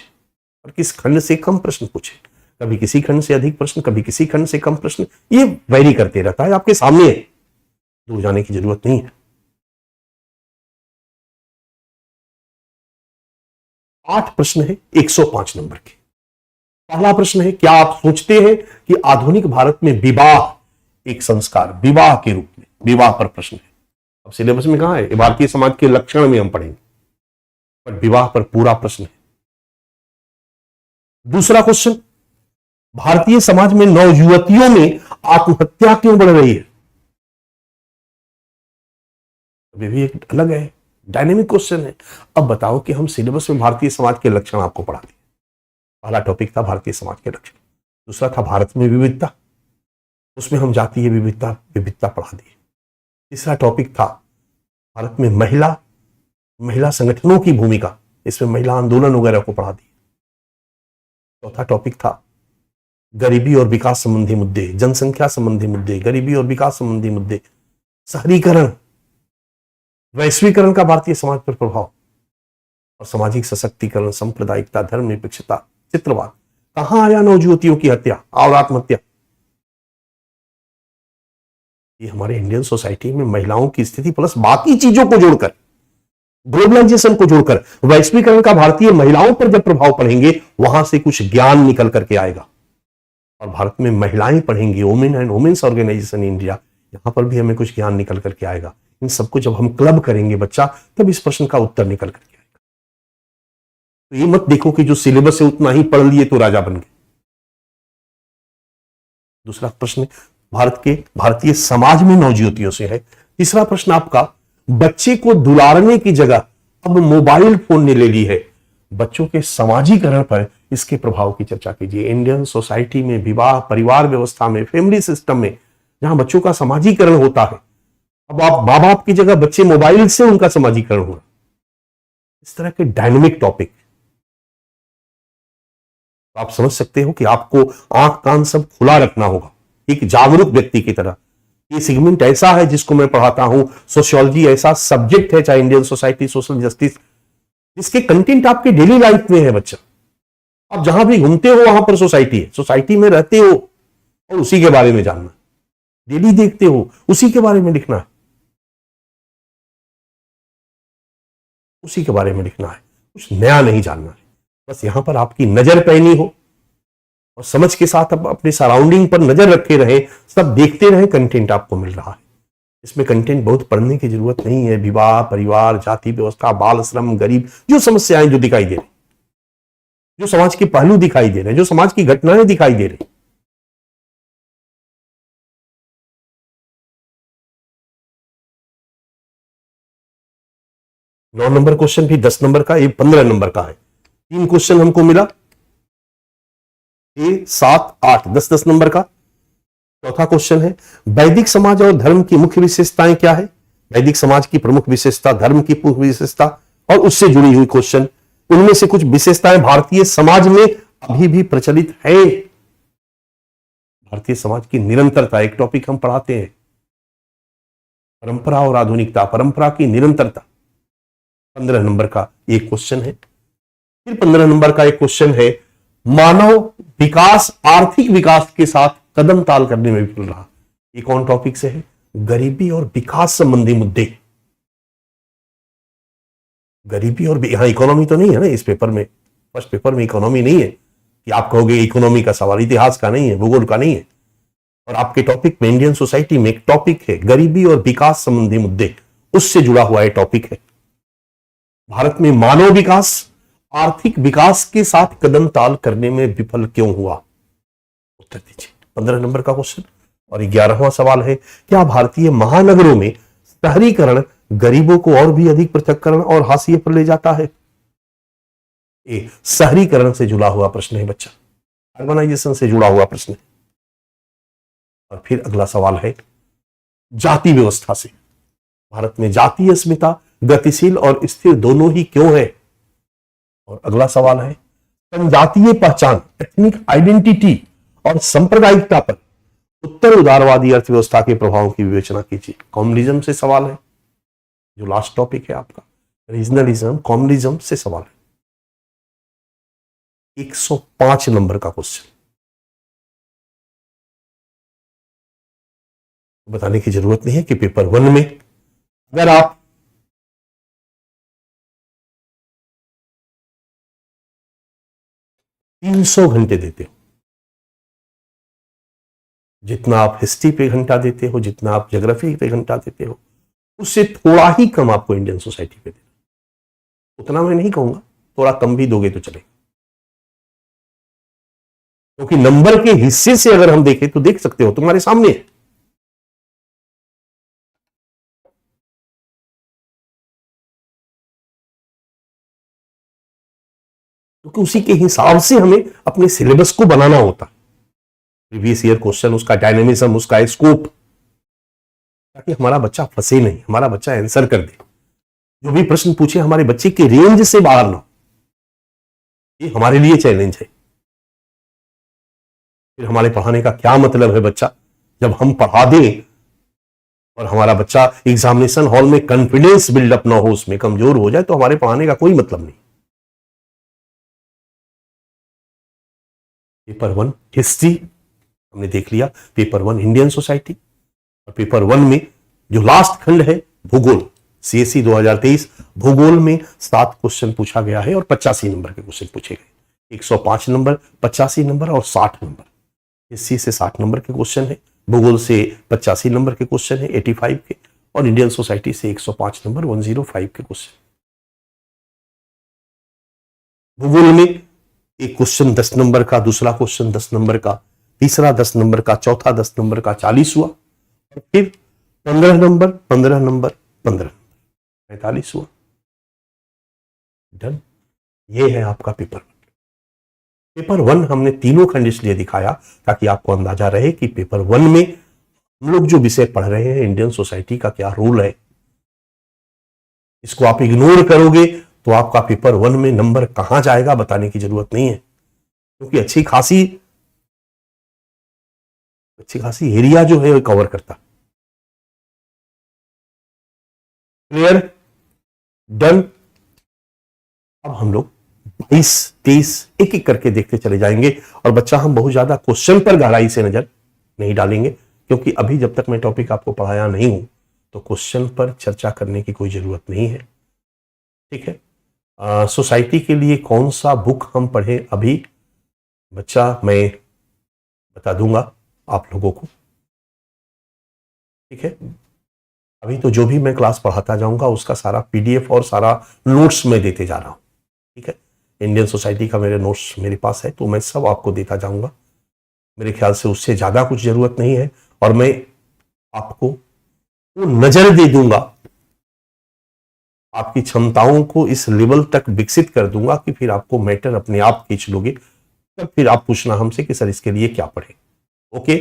और किस खंड से कम प्रश्न पूछे। कभी किसी खंड से अधिक प्रश्न, कभी किसी खंड से कम प्रश्न, ये वेरी करते रहता है, आपके सामने है, दूर जाने की जरूरत नहीं है। 8 प्रश्न है 105 नंबर के। पहला प्रश्न है, क्या आप सोचते हैं कि आधुनिक भारत में विवाह एक संस्कार, विवाह के रूप में, विवाह पर प्रश्न है। अब सिलेबस में कहां है, भारतीय समाज के लक्षण में हम पढ़ेंगे, पर विवाह पर पूरा प्रश्न है। दूसरा क्वेश्चन, भारतीय समाज में नवयुवतियों में आत्महत्या क्यों बढ़ रही है। अभी भी एक अलग है, डायनेमिक क्वेश्चन है। अब बताओ कि हम सिलेबस में भारतीय समाज के लक्षण आपको पढ़ा दिए। पहला टॉपिक था भारतीय समाज के लक्षण, दूसरा था भारत में विविधता, उसमें हम जातीय विविधता पढ़ा दिए। तीसरा टॉपिक था भारत में महिला संगठनों की भूमिका, इसमें महिला आंदोलन वगैरह को पढ़ा दिए। चौथा टॉपिक था गरीबी और विकास संबंधी मुद्दे, जनसंख्या संबंधी मुद्दे, गरीबी और विकास संबंधी मुद्दे, शहरीकरण, वैश्वीकरण का भारतीय समाज पर प्रभाव, और सामाजिक सशक्तिकरण, सांप्रदायिकता, धर्मनिरपेक्षता, चित्रवाद। कहां आया नवजुवतियों की हत्या और आत्महत्या। ये हमारे इंडियन सोसाइटी में महिलाओं की स्थिति प्लस बाकी चीजों को जोड़कर, ग्लोबलाइजेशन को जोड़कर, वैश्वीकरण का भारतीय महिलाओं पर जब प्रभाव पड़ेंगे, वहां से कुछ ज्ञान निकल करके आएगा। और भारत में महिलाएं पढ़ेंगी, women and women's organization India, यहां पर भी हमें कुछ ज्ञान निकल करके आएगा। इन सबको जब हम क्लब करेंगे बच्चा, तब इस प्रश्न का उत्तर निकल करके आएगा। तो ये मत देखो कि जो सिलेबस है उतना ही पढ़ लिए तो राजा बन गए। दूसरा प्रश्न भारतीय समाज में नवजुवतियों से है। तीसरा प्रश्न आपका, बच्चे को दुलारने की जगह अब मोबाइल फोन ने ले ली है, बच्चों के समाजीकरण पर इसके प्रभाव की चर्चा कीजिए। इंडियन सोसाइटी में विवाह, परिवार व्यवस्था में, फैमिली सिस्टम में जहां बच्चों का समाजीकरण होता है, अब आप मां बाप की जगह बच्चे मोबाइल से उनका समाजीकरण हो रहा है। इस तरह के डायनेमिक टॉपिक तो आप समझ सकते हो कि आपको आंख कान सब खुला रखना होगा एक जागरूक व्यक्ति की तरह। ये सेगमेंट ऐसा है जिसको मैं पढ़ाता हूं, सोशियोलॉजी ऐसा सब्जेक्ट है, चाहे इंडियन सोसाइटी, सोशल जस्टिस, जिसके कंटेंट आपके डेली लाइफ में है बच्चा। आप जहां भी घूमते हो वहां पर सोसाइटी है, सोसाइटी में रहते हो और उसी के बारे में जानना, डेली देखते हो उसी के बारे में लिखना है, उसी के बारे में लिखना है, कुछ नया नहीं जानना है। बस यहां पर आपकी नजर पैनी हो और समझ के साथ अब अपने सराउंडिंग पर नजर रखे रहे, सब देखते रहे, कंटेंट आपको मिल रहा है। इसमें कंटेंट बहुत पढ़ने की जरूरत नहीं है। विवाह, परिवार, जाति व्यवस्था, बाल श्रम, गरीब, जो समस्याएं जो दिखाई दे रही, जो समाज के पहलू दिखाई दे रहे हैं, जो समाज की घटनाएं दिखाई दे रही, 9 नंबर क्वेश्चन भी 10 नंबर का, ये 15 नंबर का है। 3 क्वेश्चन हमको मिला, ये 7, 8, 10 नंबर का। चौथा क्वेश्चन है वैदिक समाज और धर्म की मुख्य विशेषताएं क्या है। वैदिक समाज की प्रमुख विशेषता, धर्म की प्रमुख विशेषता और उससे जुड़ी हुई क्वेश्चन, उनमें से कुछ विशेषताएं भारतीय समाज में अभी भी प्रचलित है। भारतीय समाज की निरंतरता एक टॉपिक हम पढ़ाते हैं, परंपरा और आधुनिकता, परंपरा की निरंतरता, 15 नंबर का एक क्वेश्चन है। फिर 15 नंबर का एक क्वेश्चन है मानव विकास आर्थिक विकास के साथ कदम ताल करने में विफल रहा। ये कौन टॉपिक से है? गरीबी और विकास संबंधी मुद्दे। गरीबी और यहां इकोनॉमी तो नहीं है ना इस पेपर में, फर्स्ट पेपर में इकोनॉमी नहीं है कि आप कहोगे इकोनॉमी का सवाल, इतिहास का नहीं है, भूगोल का नहीं है। और आपके टॉपिक में इंडियन सोसाइटी में एक टॉपिक है गरीबी और विकास संबंधी मुद्दे, उससे जुड़ा हुआ ये टॉपिक है। भारत में मानव विकास आर्थिक विकास के साथ कदम ताल करने में विफल क्यों हुआ? उत्तर दीजिए। 15 नंबर का क्वेश्चन। और 11वां सवाल है क्या भारतीय महानगरों में शहरीकरण गरीबों को और भी अधिक पृथक्करण और हाशिए पर ले जाता है? ये शहरीकरण से जुड़ा हुआ प्रश्न है बच्चा, अर्बनाइजेशन से जुड़ा हुआ प्रश्न है। और फिर अगला सवाल है जाति व्यवस्था से, भारत में जातीय अस्मिता गतिशील और स्थिर दोनों ही क्यों है? और अगला सवाल है जनजातीय पहचान, एथनिक आइडेंटिटी और सांप्रदायिकता पर उत्तर उदारवादी अर्थव्यवस्था के प्रभावों की विवेचना कीजिए। कम्युनिज्म से सवाल है, जो लास्ट टॉपिक है आपका, रीजनलिज्म, कम्युनिज्म से सवाल है। 105 नंबर का क्वेश्चन। बताने की जरूरत नहीं है कि पेपर 1 में अगर आप $300 घंटे देते हो, जितना आप हिस्ट्री पे घंटा देते हो, जितना आप ज्योग्राफी पे घंटा देते हो, उससे थोड़ा ही कम आपको इंडियन सोसाइटी पे देना। उतना मैं नहीं कहूंगा, थोड़ा कम भी दोगे तो चलेगा, क्योंकि नंबर के हिस्से से अगर हम देखें तो देख सकते हो तुम्हारे सामने है। क्योंकि उसी के हिसाब से हमें अपने सिलेबस को बनाना होता है, प्रीवियस ईयर क्वेश्चन, उसका डायनेमिज्म, उसका स्कोप, ताकि हमारा बच्चा फंसे नहीं, हमारा बच्चा आंसर कर दे। जो भी प्रश्न पूछे हमारे बच्चे के रेंज से बाहर ना हो, ये हमारे लिए चैलेंज है। फिर हमारे पढ़ाने का क्या मतलब है बच्चा, जब हम पढ़ा दें और हमारा बच्चा एग्जामिनेशन हॉल में कॉन्फिडेंस बिल्डअप ना हो, उसमें कमजोर हो जाए, तो हमारे पढ़ाने का कोई मतलब नहीं। पेपर 1 हिस्ट्री हमने देख लिया, पेपर 1 इंडियन सोसाइटी, और पेपर 1 में जो लास्ट खंड है भूगोल, सीएससी 2023 भूगोल में 7 क्वेश्चन पूछा गया है और 85 नंबर के क्वेश्चन पूछे गए। 105 नंबर, 85 नंबर और 60 नंबर। हिस्ट्री से 60 नंबर के क्वेश्चन है, भूगोल से 85 नंबर के क्वेश्चन है 85 के, और इंडियन सोसाइटी से 105 नंबर 105 के क्वेश्चन। भूगोल में एक क्वेश्चन 10 नंबर का, दूसरा क्वेश्चन 10 नंबर का, तीसरा 10 नंबर का, चौथा 10 नंबर का, 40 हुआ, और फिर 15 नंबर 15 नंबर 15 नंबर 45 हुआ। डन। ये है आपका पेपर 1। पेपर 1 हमने तीनों खंड इसलिए दिखाया ताकि आपको अंदाजा रहे कि पेपर 1 में हम लोग जो विषय पढ़ रहे हैं, इंडियन सोसाइटी का क्या रोल है। इसको आप इग्नोर करोगे तो आपका पेपर 1 में नंबर कहां जाएगा बताने की जरूरत नहीं है। क्योंकि अच्छी खासी एरिया जो है वो कवर करता। Clear, done. अब हम लोग 22, 23 एक एक करके देखते चले जाएंगे। और बच्चा हम बहुत ज्यादा क्वेश्चन पर गहराई से नजर नहीं डालेंगे, क्योंकि अभी जब तक मैं टॉपिक आपको पढ़ाया नहीं हूं तो क्वेश्चन पर चर्चा करने की कोई जरूरत नहीं है। ठीक है, सोसाइटी के लिए कौन सा बुक हम पढ़ें अभी बच्चा मैं बता दूंगा आप लोगों को। ठीक है, अभी तो जो भी मैं क्लास पढ़ाता जाऊंगा उसका सारा पीडीएफ और सारा नोट्स मैं देते जा रहा हूं। ठीक है, इंडियन सोसाइटी का मेरे नोट्स मेरे पास है, तो मैं सब आपको देता जाऊंगा। मेरे ख्याल से उससे ज्यादा कुछ जरूरत नहीं है, और मैं आपको वो नजर दे दूंगा, आपकी क्षमताओं को इस लेवल तक विकसित कर दूंगा कि फिर आपको मैटर अपने आप खींच लोगे। तब फिर आप पूछना हमसे कि सर इसके लिए क्या पढ़े। ओके,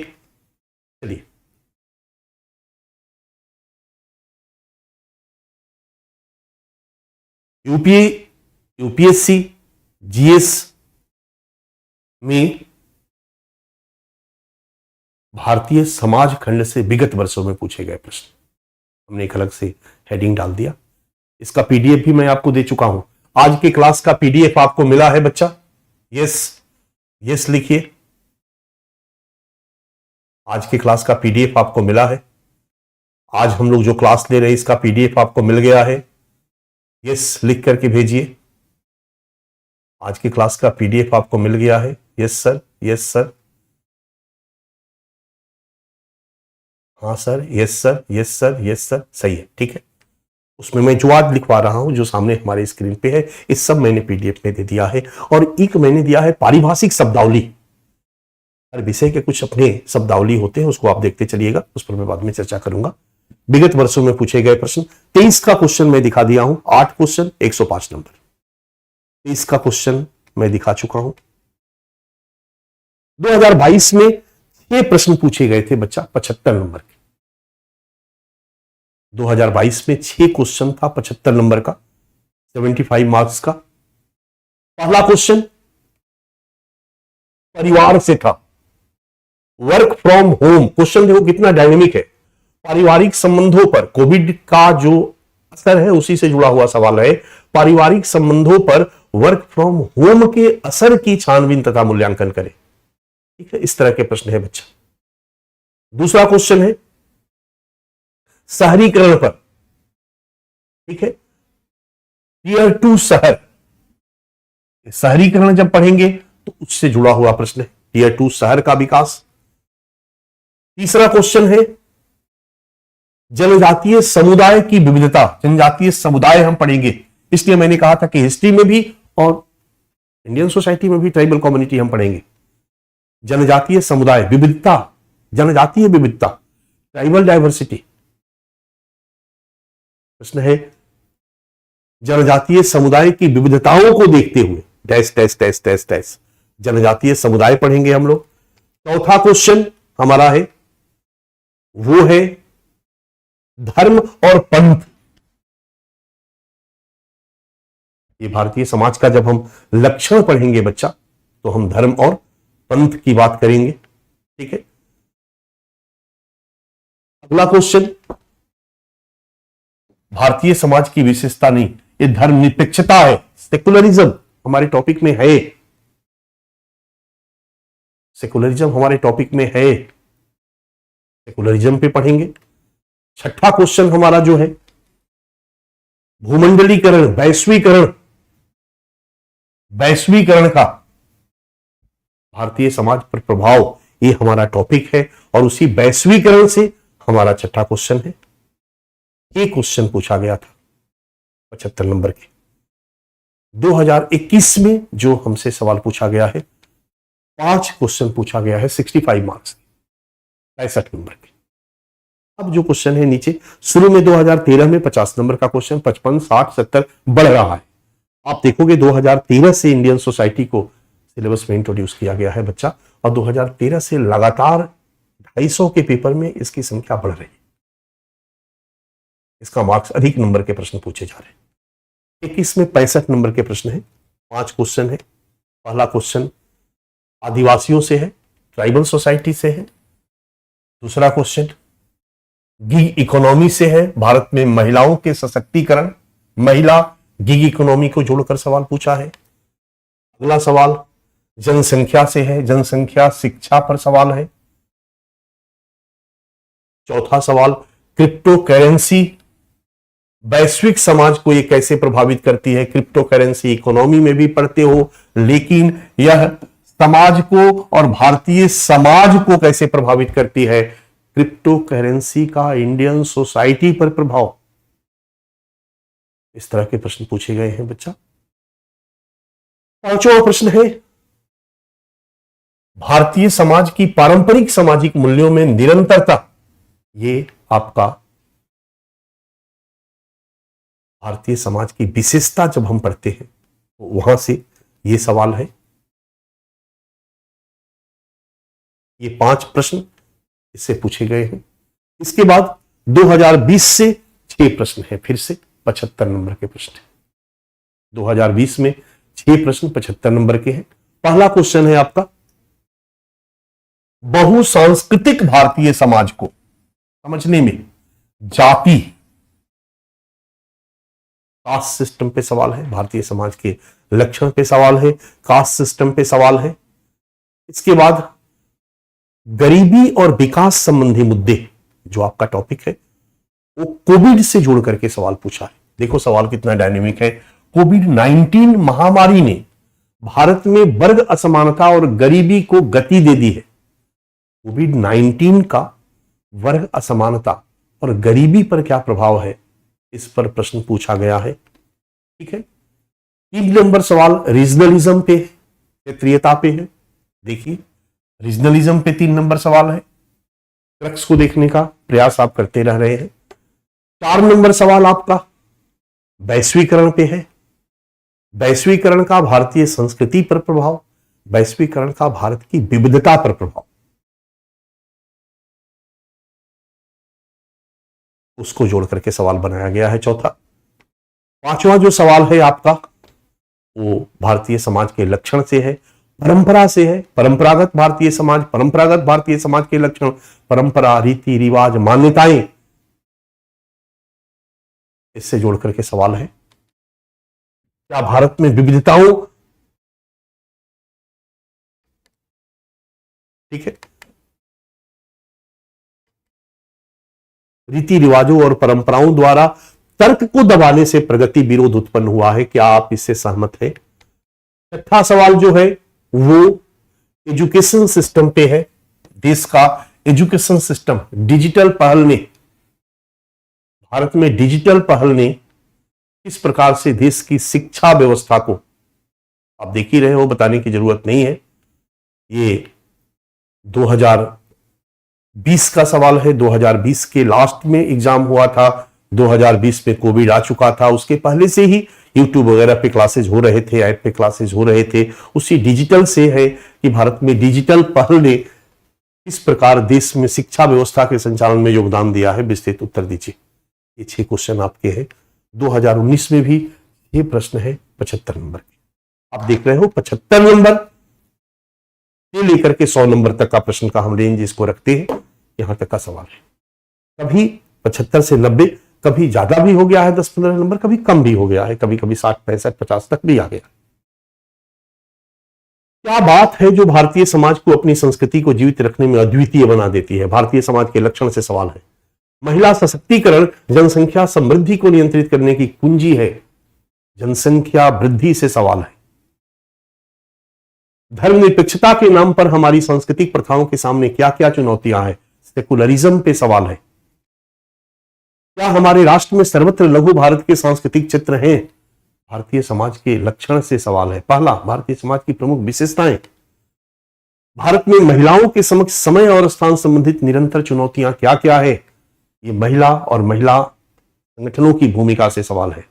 चलिए यूपीएससी जीएस में भारतीय समाज खंड से विगत वर्षों में पूछे गए प्रश्न हमने एक अलग से हेडिंग डाल दिया। इसका पीडीएफ भी मैं आपको दे चुका हूं। आज की क्लास का पीडीएफ आपको मिला है बच्चा? यस, यस लिखिए। आज की क्लास का पीडीएफ आपको मिला है? आज हम लोग जो क्लास ले रहे हैं इसका पीडीएफ आपको मिल गया है? यस लिख करके भेजिए। आज की क्लास का पीडीएफ आपको मिल गया है? यस सर, यस सर, हाँ sir, yes sir, yes sir, yes sir, सही है। ठीक है, उसमें मैं जो आज लिखवा रहा हूं जो सामने हमारे स्क्रीन पे है, इस सब मैंने पीडीएफ में दे दिया है। और एक मैंने दिया है पारिभाषिक शब्दावली। हर विषय के कुछ अपने शब्दावली होते हैं, उसको आप देखते चलिएगा, उस पर मैं बाद में चर्चा करूंगा। विगत वर्षों में पूछे गए प्रश्न 23 का क्वेश्चन मैं दिखा दिया हूं। 8 क्वेश्चन 105 नंबर। 23 का क्वेश्चन मैं दिखा चुका हूं। 2022 में 6 प्रश्न पूछे गए थे बच्चा, 75 नंबर के। 2022 में 6 क्वेश्चन था 75 नंबर का, 75 मार्क्स का। पहला क्वेश्चन परिवार से था, वर्क फ्रॉम होम। क्वेश्चन देखो कितना डायनेमिक है। पारिवारिक संबंधों पर कोविड का जो असर है उसी से जुड़ा हुआ सवाल है। पारिवारिक संबंधों पर वर्क फ्रॉम होम के असर की छानबीन तथा मूल्यांकन करें। ठीक है, इस तरह के प्रश्न है बच्चा। दूसरा क्वेश्चन है शहरीकरण पर। ठीक है, टियर 2 शहर, शहरीकरण जब पढ़ेंगे तो उससे जुड़ा हुआ प्रश्न है, टियर 2 शहर का विकास। तीसरा क्वेश्चन है जनजातीय समुदाय की विविधता। जनजातीय समुदाय हम पढ़ेंगे, इसलिए मैंने कहा था कि हिस्ट्री में भी और इंडियन सोसाइटी में भी ट्राइबल कम्युनिटी हम पढ़ेंगे। जनजातीय समुदाय विविधता, जनजातीय विविधता, ट्राइबल डाइवर्सिटी। प्रश्न है जनजातीय समुदाय की विविधताओं को देखते हुए dash dash dash dash dash जनजातीय समुदाय पढ़ेंगे हम लोग। चौथा क्वेश्चन हमारा है वो है धर्म और पंथ। ये भारतीय समाज का जब हम लक्षण पढ़ेंगे बच्चा तो हम धर्म और पंथ की बात करेंगे। ठीक है, अगला क्वेश्चन भारतीय समाज की विशेषता नहीं, ये धर्मनिरपेक्षता है, सेकुलरिज्म हमारे टॉपिक में है। सेकुलरिज्म हमारे टॉपिक में है, सेकुलरिज्म पे पढ़ेंगे। छठा क्वेश्चन हमारा जो है भूमंडलीकरण, वैश्वीकरण, वैश्वीकरण का भारतीय समाज पर प्रभाव, ये हमारा टॉपिक है। और उसी वैश्वीकरण से हमारा छठा क्वेश्चन है। एक क्वेश्चन पूछा गया था 75 नंबर के। 2021 में जो हमसे सवाल पूछा गया है, 5 क्वेश्चन पूछा गया है 65 मार्क्स, 65 नंबर के। अब जो क्वेश्चन है नीचे, शुरू में 2013 में 50 नंबर का क्वेश्चन 55, 60, 70 बढ़ रहा है। आप देखोगे 2013 से इंडियन सोसाइटी को सिलेबस में इंट्रोड्यूस किया गया है बच्चा, और 2013 से लगातार 250 के पेपर में इसकी संख्या बढ़ रही है। इसका मार्क्स अधिक नंबर के प्रश्न पूछे जा रहे हैं। 21 में 65 नंबर के प्रश्न है, 5 क्वेश्चन है। पहला क्वेश्चन आदिवासियों से है, ट्राइबल सोसाइटी से है। दूसरा क्वेश्चन गिग इकोनॉमी से है, भारत में महिलाओं के सशक्तिकरण, महिला गिग इकोनॉमी को जोड़कर सवाल पूछा है। अगला सवाल जनसंख्या से है, जनसंख्या शिक्षा पर सवाल है। चौथा सवाल क्रिप्टो करेंसी वैश्विक समाज को ये कैसे प्रभावित करती है। क्रिप्टो करेंसी इकोनॉमी में भी पढ़ते हो, लेकिन यह समाज को और भारतीय समाज को कैसे प्रभावित करती है। क्रिप्टो करेंसी का इंडियन सोसाइटी पर प्रभाव, इस तरह के प्रश्न पूछे गए हैं बच्चा। पांचवा प्रश्न है भारतीय समाज की पारंपरिक सामाजिक मूल्यों में निरंतरता। ये आपका भारतीय समाज की विशेषता जब हम पढ़ते हैं तो वहां से ये सवाल है। ये 5 प्रश्न इससे पूछे गए हैं। इसके बाद 2020 से 6 प्रश्न है, फिर से 75 नंबर के प्रश्न है। 2020 में 6 प्रश्न 75 नंबर के हैं। पहला क्वेश्चन है आपका बहुसांस्कृतिक भारतीय समाज को समझने में जाति कास्ट सिस्टम पे सवाल है, भारतीय समाज के लक्षण पे सवाल है, कास्ट सिस्टम पे सवाल है। इसके बाद गरीबी और विकास संबंधी मुद्दे जो आपका टॉपिक है वो कोविड से जोड़ करके सवाल पूछा है। देखो सवाल कितना डायनेमिक है। कोविड-19 महामारी ने भारत में वर्ग असमानता और गरीबी को गति दे दी है। कोविड-19 का वर्ग असमानता और गरीबी पर क्या प्रभाव है, इस पर प्रश्न पूछा गया है। ठीक है। 3 नंबर सवाल रीजनलिज्म पे, क्षेत्रीयता पे है। देखिए रीजनलिज्म पे 3 नंबर सवाल है। क्रक्स को देखने का प्रयास आप करते रह रहे हैं। 4 नंबर सवाल आपका वैश्वीकरण पे है। वैश्वीकरण का भारतीय संस्कृति पर प्रभाव, वैश्वीकरण का भारत की विविधता पर प्रभाव, उसको जोड़ करके सवाल बनाया गया है। चौथा, पांचवा जो सवाल है आपका वो भारतीय समाज के लक्षण से है, परंपरा से है। परंपरागत भारतीय समाज, परंपरागत भारतीय समाज के लक्षण, परंपरा, रीति रिवाज, मान्यताएं, इससे जोड़ करके सवाल है। क्या भारत में विविधताओं, ठीक है, रीति रिवाजों और परंपराओं द्वारा तर्क को दबाने से प्रगति विरोध उत्पन्न हुआ है, क्या आप इससे सहमत हैं? छठा सवाल जो है वो एजुकेशन सिस्टम पे है। देश का एजुकेशन सिस्टम, डिजिटल पहल ने, भारत में डिजिटल पहल ने किस प्रकार से देश की शिक्षा व्यवस्था को, आप देख ही रहे हो, बताने की जरूरत नहीं है। ये 2020 का सवाल है। 2020 के लास्ट में एग्जाम हुआ था, 2020 में कोविड आ चुका था, उसके पहले से ही यूट्यूब वगैरह पे क्लासेज हो रहे थे, ऐप पे क्लासेज हो रहे थे। उसी डिजिटल से है कि भारत में डिजिटल पहल ने किस प्रकार देश में शिक्षा व्यवस्था के संचालन में योगदान दिया है, विस्तृत उत्तर दीजिए। ये 6 क्वेश्चन आपके हैं। 2019 में भी ये प्रश्न है 75 नंबर के। आप देख रहे हो 75 नंबर से लेकर के 100 नंबर तक का प्रश्न का हम रेंज इसको रखते हैं, यहां तक का सवाल है। कभी 75 से 90, कभी ज्यादा भी हो गया है 10-15 नंबर, कभी कम भी हो गया है, कभी कभी 60, 65, 50 तक भी आ गया। क्या बात है जो भारतीय समाज को अपनी संस्कृति को जीवित रखने में अद्वितीय बना देती है? भारतीय समाज के लक्षण से सवाल है। महिला सशक्तिकरण जनसंख्या समृद्धि को नियंत्रित करने की कुंजी है। जनसंख्या वृद्धि से सवाल है। धर्मनिरपेक्षता के नाम पर हमारी सांस्कृतिक प्रथाओं के सामने क्या क्या चुनौतियां हैं? सेकुलरिज्म पे सवाल है। क्या हमारे राष्ट्र में सर्वत्र लघु भारत के सांस्कृतिक चित्र हैं? भारतीय समाज के लक्षण से सवाल है। पहला, भारतीय समाज की प्रमुख विशेषताएं। भारत में महिलाओं के समक्ष समय और स्थान संबंधित निरंतर चुनौतियां क्या क्या है? ये महिला और महिला संगठनों की भूमिका से सवाल है।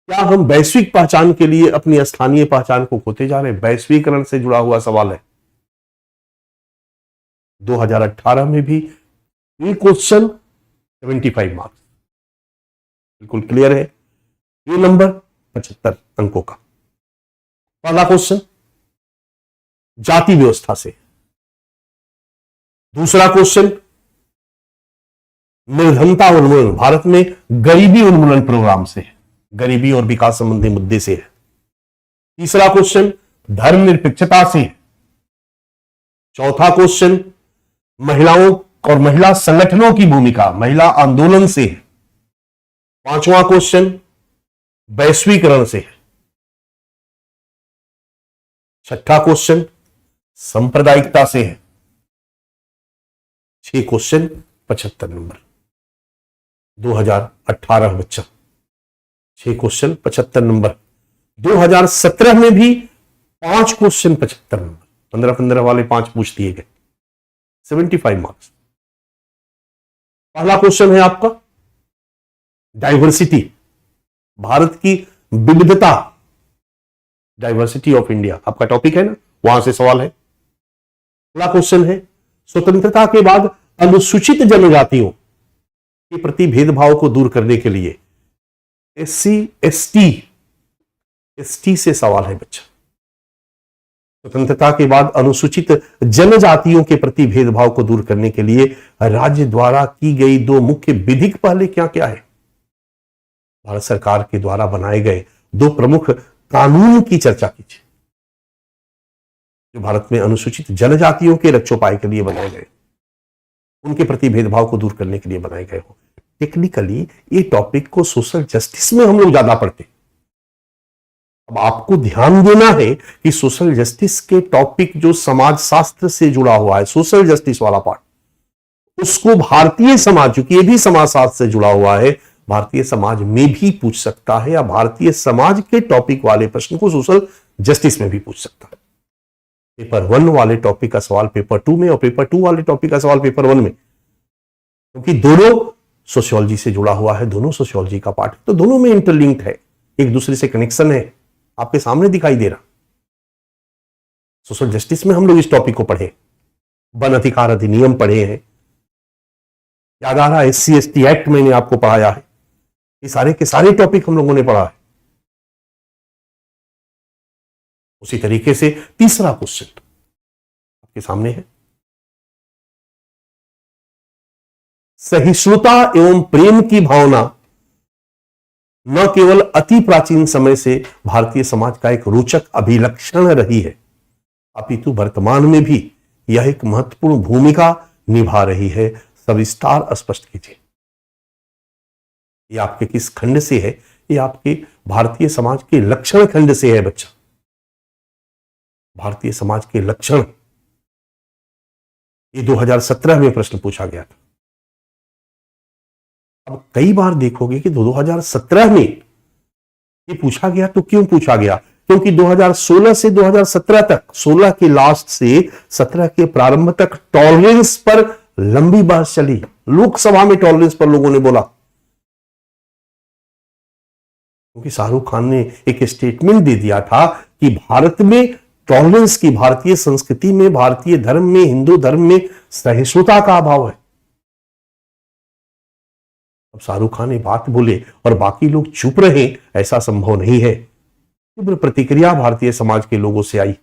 क्या हम वैश्विक पहचान के लिए अपनी स्थानीय पहचान को खोते जा रहे हैं? वैश्वीकरण से जुड़ा हुआ सवाल है। 2018 में भी ये क्वेश्चन 75 मार्क्स, बिल्कुल क्लियर है। ये नंबर 75 अंकों का पहला क्वेश्चन। जाति व्यवस्था से। दूसरा क्वेश्चन निर्धनता उन्मूलन, भारत में गरीबी उन्मूलन प्रोग्राम से है, गरीबी और विकास संबंधी मुद्दे से है। तीसरा क्वेश्चन धर्मनिरपेक्षता से है। चौथा क्वेश्चन महिलाओं और महिला संगठनों की भूमिका, महिला आंदोलन से है। पांचवा क्वेश्चन वैश्वीकरण से है। छठा क्वेश्चन सांप्रदायिकता से है। 6 क्वेश्चन 75 नंबर 2018 बच्चा, 6 क्वेश्चन 75 नंबर। 2017 में भी 5 क्वेश्चन 75 नंबर, 15-15 वाले 5 पूछ दिए गए, 75 मार्क्स। पहला क्वेश्चन है आपका डाइवर्सिटी, भारत की विविधता, डाइवर्सिटी ऑफ इंडिया आपका टॉपिक है ना, वहां से सवाल है। अगला क्वेश्चन है स्वतंत्रता के बाद अनुसूचित जनजातियों के प्रति भेदभाव को दूर करने के लिए SC ST से सवाल है बच्चा। स्वतंत्रता के बाद अनुसूचित जनजातियों के प्रति भेदभाव को दूर करने के लिए राज्य द्वारा की गई 2 मुख्य विधिक पहले क्या क्या है। भारत सरकार के द्वारा बनाए गए 2 प्रमुख कानून की चर्चा कीजिए जो भारत में अनुसूचित जनजातियों के रक्षोपाय के लिए बनाए गए, उनके प्रति भेदभाव को दूर करने के लिए बनाए गए हो। टेक्निकली ये टॉपिक को सोशल जस्टिस में हम लोग ज्यादा पढ़ते हैं। अब आपको ध्यान देना है कि सोशल जस्टिस के टॉपिक जो समाज शास्त्र से जुड़ा हुआ है, सोशल जस्टिस वाला पार्ट, उसको भारतीय समाज, चूंकि ये भी समाज शास्त्र से जुड़ा हुआ है, भारतीय समाज में भी पूछ सकता है, या भारतीय समाज के टॉपिक वाले प्रश्न को सोशल जस्टिस में भी पूछ सकता है। पेपर 1 वाले टॉपिक का सवाल पेपर 2 में और पेपर 2 वाले टॉपिक का सवाल पेपर 1 में, क्योंकि दोनों सोशियोलॉजी से जुड़ा हुआ है, दोनों सोशियोलॉजी का पार्ट है, तो दोनों में इंटरलिंक्ड है, एक दूसरे से कनेक्शन है, आपके सामने दिखाई दे रहा। सोशल जस्टिस में हम लोग इस टॉपिक को पढ़े, वन अधिकार अधिनियम पढ़े हैं, याद आ रहा है SC ST एक्ट मैंने आपको पढ़ाया है, ये सारे के सारे टॉपिक हम लोगों ने पढ़ा है। उसी तरीके से तीसरा क्वेश्चन आपके सामने है, सहिष्णुता एवं प्रेम की भावना न केवल अति प्राचीन समय से भारतीय समाज का एक रोचक अभिलक्षण रही है, अपितु वर्तमान में भी यह एक महत्वपूर्ण भूमिका निभा रही है। सविस्तार स्पष्ट कीजिए। यह आपके किस खंड से है? यह आपके भारतीय समाज के लक्षण खंड से है बच्चा। भारतीय समाज के लक्षण, ये 2017 में प्रश्न पूछा गया था। अब कई बार देखोगे कि 2017 में ये पूछा गया, तो क्यों पूछा गया? क्योंकि 2016 से 2017 तक, 16 के लास्ट से 17 के प्रारंभ तक टॉलरेंस पर लंबी बहस चली। लोकसभा में टॉलरेंस पर लोगों ने बोला, क्योंकि शाहरुख खान ने एक स्टेटमेंट दे दिया था कि भारत में टॉलरेंस की, भारतीय संस्कृति में, भारतीय धर्म में, हिंदू धर्म में सहिष्णुता का अभाव है। अब शाहरुख खान ये बात बोले और बाकी लोग चुप रहे, ऐसा संभव नहीं है। तीव्र प्रतिक्रिया भारतीय समाज के लोगों से आई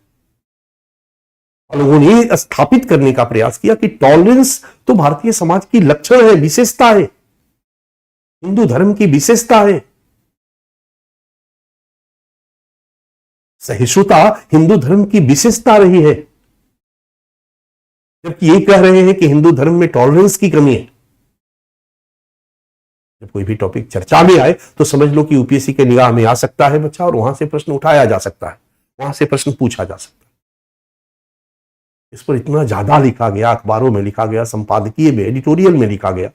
और लोगों ने स्थापित करने का प्रयास किया कि टॉलरेंस तो भारतीय समाज की लक्षण है, विशेषता है, हिंदू धर्म की विशेषता है। सहिष्णुता हिंदू धर्म की विशेषता रही है, जबकि ये कह रहे हैं कि हिंदू धर्म में टॉलरेंस की कमी है। जब कोई भी टॉपिक चर्चा में आए तो समझ लो कि यूपीएससी के निगाह में आ सकता है बच्चा, और वहां से प्रश्न उठाया जा सकता है, वहां से प्रश्न पूछा जा सकता है। इस पर इतना ज्यादा लिखा गया, अखबारों में लिखा गया, संपादकीय में, एडिटोरियल में लिखा गया,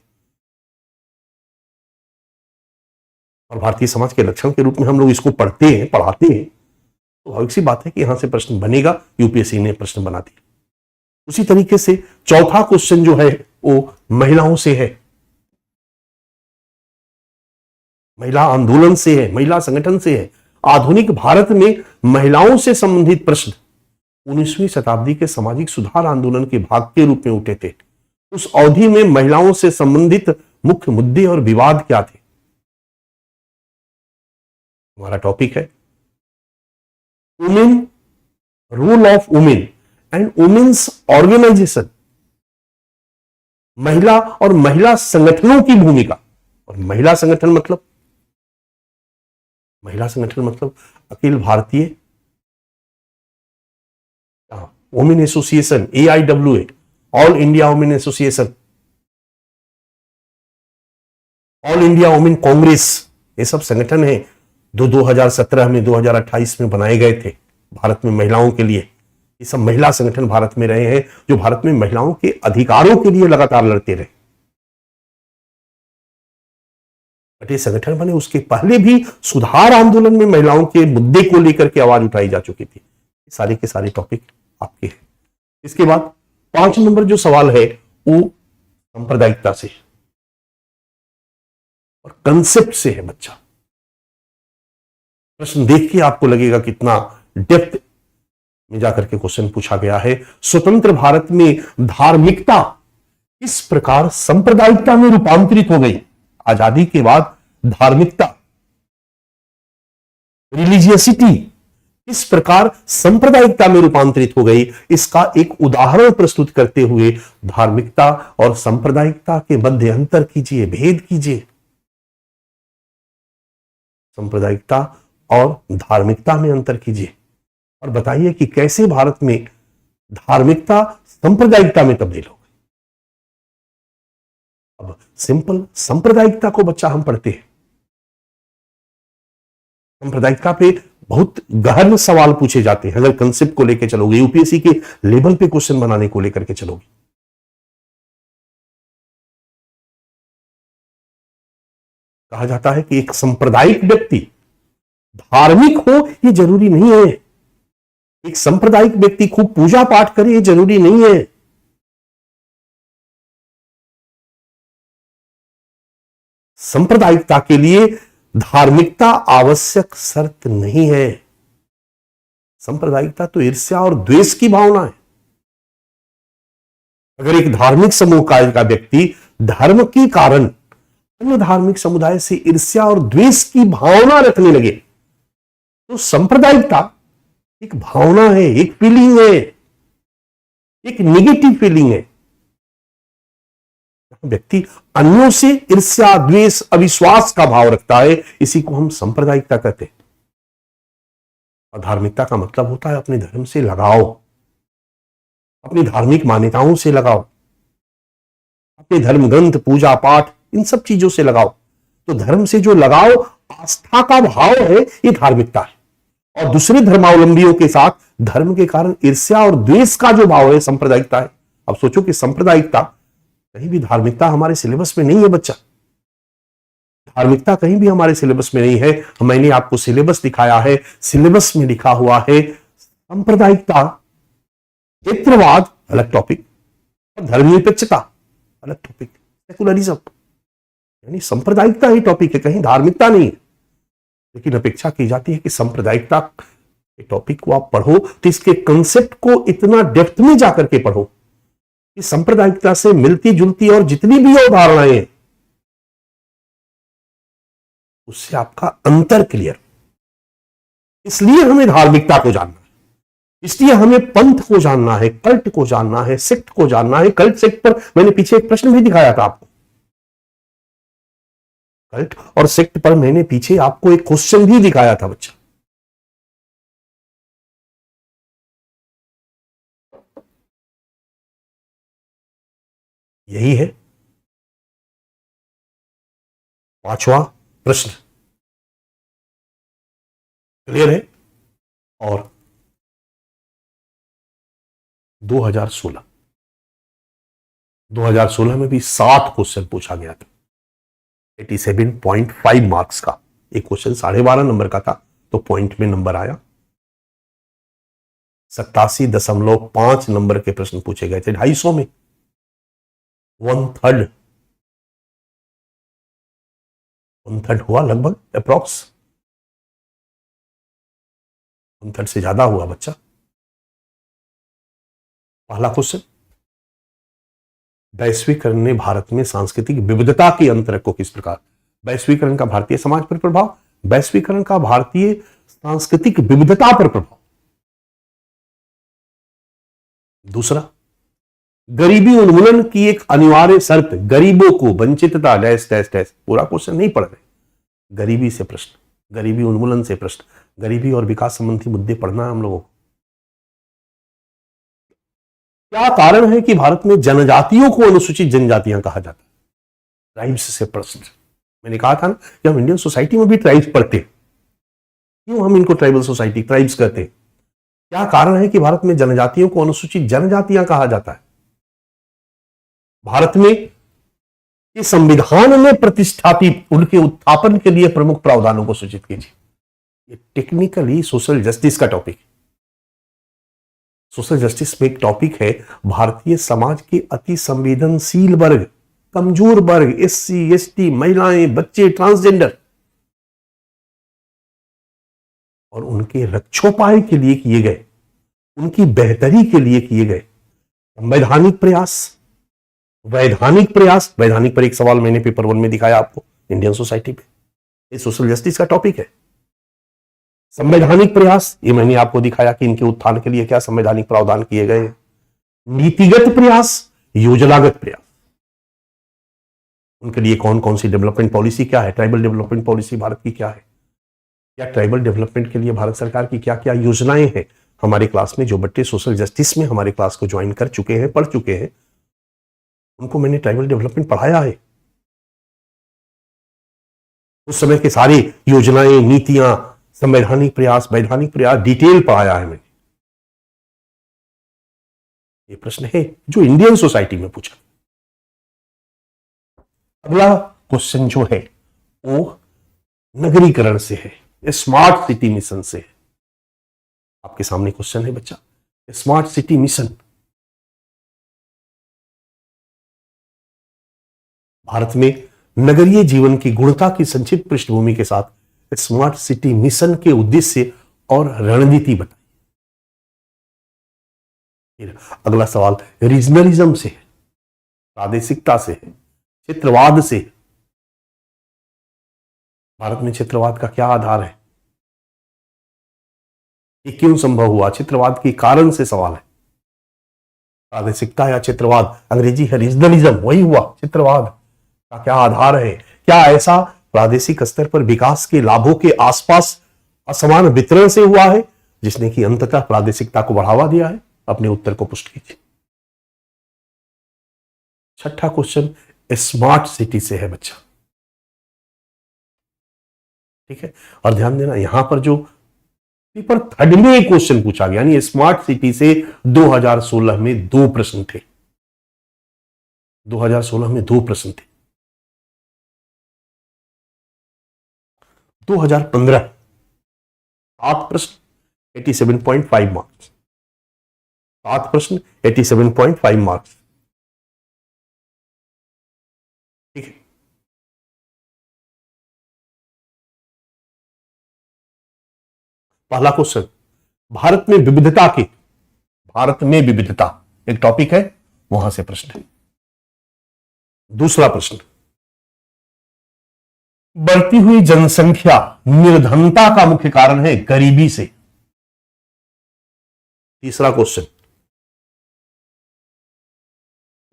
और भारतीय समाज के लक्षण के रूप में हम लोग इसको पढ़ते हैं, पढ़ाते हैं, तो भाविक सी बात है कि यहां से प्रश्न बनेगा। यूपीएससी ने प्रश्न बना दिया। उसी तरीके से चौथा क्वेश्चन जो है वो महिलाओं से है, महिला आंदोलन से है, महिला संगठन से है। आधुनिक भारत में महिलाओं से संबंधित प्रश्न 19वीं शताब्दी के सामाजिक सुधार आंदोलन के भाग के रूप में उठे थे। उस अवधि में महिलाओं से संबंधित मुख्य मुद्दे और विवाद क्या थे? हमारा टॉपिक है women, role of women and women's organisation, महिला और महिला संगठनों की भूमिका। और महिला संगठन मतलब Akhil Bharatiya women association, AIWA, all India women association, all India women Congress, ये सब संगठन है जो 2017 में 2028 में बनाए गए थे भारत में महिलाओं के लिए। ये सब महिला संगठन भारत में रहे हैं जो भारत में महिलाओं के अधिकारों के लिए लगातार लड़ते रहे। बट ये संगठन बने उसके पहले भी सुधार आंदोलन में महिलाओं के मुद्दे को लेकर के आवाज उठाई जा चुकी थी। सारे के सारे टॉपिक आपके हैं। इसके बाद 5 नंबर जो सवाल है वो सांप्रदायिकता से और कंसेप्ट से है बच्चा। प्रश्न देख के आपको लगेगा कितना डेप्थ में जाकर के क्वेश्चन पूछा गया है। स्वतंत्र भारत में धार्मिकता किस प्रकार सांप्रदायिकता में रूपांतरित हो गई? आजादी के बाद धार्मिकता, रिलीजियसिटी किस प्रकार सांप्रदायिकता में रूपांतरित हो गई, इसका एक उदाहरण प्रस्तुत करते हुए धार्मिकता और सांप्रदायिकता के मध्य अंतर कीजिए, भेद कीजिए। सांप्रदायिकता और धार्मिकता में अंतर कीजिए और बताइए कि कैसे भारत में धार्मिकता सांप्रदायिकता में तब्दील हो गई। अब सिंपल सांप्रदायिकता को बच्चा हम पढ़ते हैं, सांप्रदायिकता पे बहुत गहन सवाल पूछे जाते हैं। अगर कंसेप्ट को लेकर चलोगे, यूपीएससी के लेवल पे क्वेश्चन बनाने को लेकर के चलोगे, कहा जाता है कि एक सांप्रदायिक व्यक्ति धार्मिक हो ये जरूरी नहीं है। एक सांप्रदायिक व्यक्ति खूब पूजा पाठ करे ये जरूरी नहीं है। सांप्रदायिकता के लिए धार्मिकता आवश्यक शर्त नहीं है। सांप्रदायिकता तो ईर्ष्या और द्वेष की भावना है। अगर एक धार्मिक समूह का व्यक्ति धर्म के कारण अन्य धार्मिक समुदाय से ईर्ष्या और द्वेष की भावना रखने लगे तो सांप्रदायिकता एक भावना है, एक फीलिंग है, एक नेगेटिव फीलिंग है। व्यक्ति अन्यों से ईर्ष्या, द्वेष, अविश्वास का भाव रखता है, इसी को हम सांप्रदायिकता कहते हैं। और धार्मिकता का मतलब होता है अपने धर्म से लगाव, अपनी धार्मिक मान्यताओं से लगाव, अपने धर्म ग्रंथ, पूजा पाठ, इन सब चीजों से लगाव। तो धर्म से जो लगाव, आस्था का भाव है, ये धार्मिकता है। और दूसरे धर्मावलंबियों के साथ धर्म के कारण ईर्ष्या और द्वेष का जो भाव है, सांप्रदायिकता है। अब सोचो कि सांप्रदायिकता कहीं भी, धार्मिकता हमारे सिलेबस में नहीं है बच्चा। धार्मिकता कहीं भी हमारे सिलेबस में नहीं है। मैंने आपको सिलेबस दिखाया है, सिलेबस में लिखा हुआ है सांप्रदायिकता, क्षेत्रवाद अलग टॉपिक और धर्मनिरपेक्षता अलग टॉपिक, सेकुलरिज्म, यानी सांप्रदायिकता ही टॉपिक है, कहीं धार्मिकता नहीं है। लेकिन अपेक्षा की जाती है कि सांप्रदायिकता के टॉपिक को आप पढ़ो तो इसके कंसेप्ट को इतना डेप्थ में जाकर के पढ़ो कि सांप्रदायिकता से मिलती जुलती और जितनी भी उदाहरणाएं हैं उससे आपका अंतर क्लियर। इसलिए हमें धार्मिकता को जानना है, इसलिए हमें पंथ को जानना है, कल्ट को जानना है, सेक्ट को जानना है। कल्ट सेक्ट पर मैंने पीछे एक प्रश्न भी दिखाया था आपको। कल्ट और सेक्ट पर मैंने पीछे आपको एक क्वेश्चन भी दिखाया था बच्चा। यही है 5वां प्रश्न। क्लियर है? और 2016 में भी 7 क्वेश्चन पूछा गया था, 87.5 मार्क्स का। एक क्वेश्चन 12.5 नंबर का था तो पॉइंट में नंबर आया। 87.5 नंबर के प्रश्न पूछे गए थे 250 में। 1/3 हुआ लगभग, अप्रॉक्स 1/3 से ज्यादा हुआ बच्चा। पहला क्वेश्चन, वैश्वीकरण ने भारत में सांस्कृतिक विविधता के अंतर को किस प्रकार, वैश्वीकरण का भारतीय समाज पर प्रभाव, वैश्वीकरण का भारतीय सांस्कृतिक विविधता पर प्रभाव। दूसरा, गरीबी उन्मूलन की एक अनिवार्य शर्त, गरीबों को वंचितता डैश डैश डैश, पूरा क्वेश्चन नहीं पढ़ रहे, गरीबी से प्रश्न, गरीबी उन्मूलन से प्रश्न, गरीबी और विकास संबंधी मुद्दे पढ़ना है हम लोगों को। क्या कारण है कि भारत में जनजातियों को अनुसूचित जनजातियां कहा जाता है? ट्राइब्स से प्रश्न। मैंने कहा था ना कि हम इंडियन सोसाइटी में भी ट्राइब्स पढ़ते हैं, क्यों हम इनको ट्राइबल सोसाइटी ट्राइब्स कहते हैं? क्या कारण है कि भारत में जनजातियों को अनुसूचित जनजातियां कहा जाता है? भारत में इस संविधान में प्रतिष्ठापित उनके उत्थापन के लिए प्रमुख प्रावधानों को सूचित कीजिए। ये टेक्निकली सोशल जस्टिस का टॉपिक है। सोशल जस्टिस में एक टॉपिक है भारतीय समाज के अति संवेदनशील वर्ग, कमजोर वर्ग, एससी, एसटी, महिलाएं, बच्चे, ट्रांसजेंडर, और उनके रक्षोपाय के लिए किए गए, उनकी बेहतरी के लिए किए गए संवैधानिक प्रयास, वैधानिक प्रयास। वैधानिक पर एक सवाल मैंने पेपर 1 में दिखाया आपको, इंडियन सोसाइटी पे, ये सोशल जस्टिस का टॉपिक है। संवैधानिक प्रयास, ये मैंने आपको दिखाया कि इनके उत्थान के लिए क्या संवैधानिक प्रावधान किए गए। नीतिगत प्रयास, योजनागत प्रयास, उनके लिए कौन कौन सी डेवलपमेंट पॉलिसी क्या है, ट्राइबल डेवलपमेंट पॉलिसी भारत की क्या है, या ट्राइबल डेवलपमेंट के लिए भारत सरकार की क्या क्या योजनाएं हैं। हमारे क्लास में जो बच्चे सोशल जस्टिस में हमारे क्लास को ज्वाइन कर चुके हैं, पढ़ चुके हैं, उनको मैंने ट्राइबल डेवलपमेंट पढ़ाया है। उस समय के सारी योजनाएं, नीतियां, संवैधानिक प्रयास, वैधानिक प्रयास डिटेल पढ़ाया है मैंने। ये प्रश्न है जो इंडियन सोसाइटी में पूछा। अगला क्वेश्चन जो है वो नगरीकरण से है, स्मार्ट सिटी मिशन से है। आपके सामने क्वेश्चन है बच्चा, स्मार्ट सिटी मिशन भारत में नगरीय जीवन की गुणवत्ता की संक्षिप्त पृष्ठभूमि के साथ स्मार्ट सिटी मिशन के उद्देश्य और रणनीति बताइए। अगला सवाल रीजनलिज्म से है, प्रादेशिकता से है, क्षेत्रवाद से है। भारत में क्षेत्रवाद का क्या आधार है, ये क्यों संभव हुआ, क्षेत्रवाद के कारण से सवाल है। प्रादेशिकता या क्षेत्रवाद, अंग्रेजी है रीजनलिज्म, वही हुआ क्षेत्रवाद का क्या आधार है। क्या ऐसा प्रादेशिक स्तर पर विकास के लाभों के आसपास असमान वितरण से हुआ है जिसने कि अंततः प्रादेशिकता को बढ़ावा दिया है? अपने उत्तर को पुष्ट कीजिए। छठा क्वेश्चन स्मार्ट सिटी से है बच्चा, ठीक है। और ध्यान देना यहां पर जो पेपर 3 में क्वेश्चन पूछा गया, यानी स्मार्ट सिटी से 2016 में 2 प्रश्न थे। 2016 में 2 प्रश्न थे। 2015 7 प्रश्न 87.5 मार्क्स, 7 प्रश्न 87.5 मार्क्स, ठीक है। पहला क्वेश्चन, भारत में विविधता एक टॉपिक है, वहां से प्रश्न है। दूसरा प्रश्न, बढ़ती हुई जनसंख्या निर्धनता का मुख्य कारण है गरीबी से। तीसरा क्वेश्चन,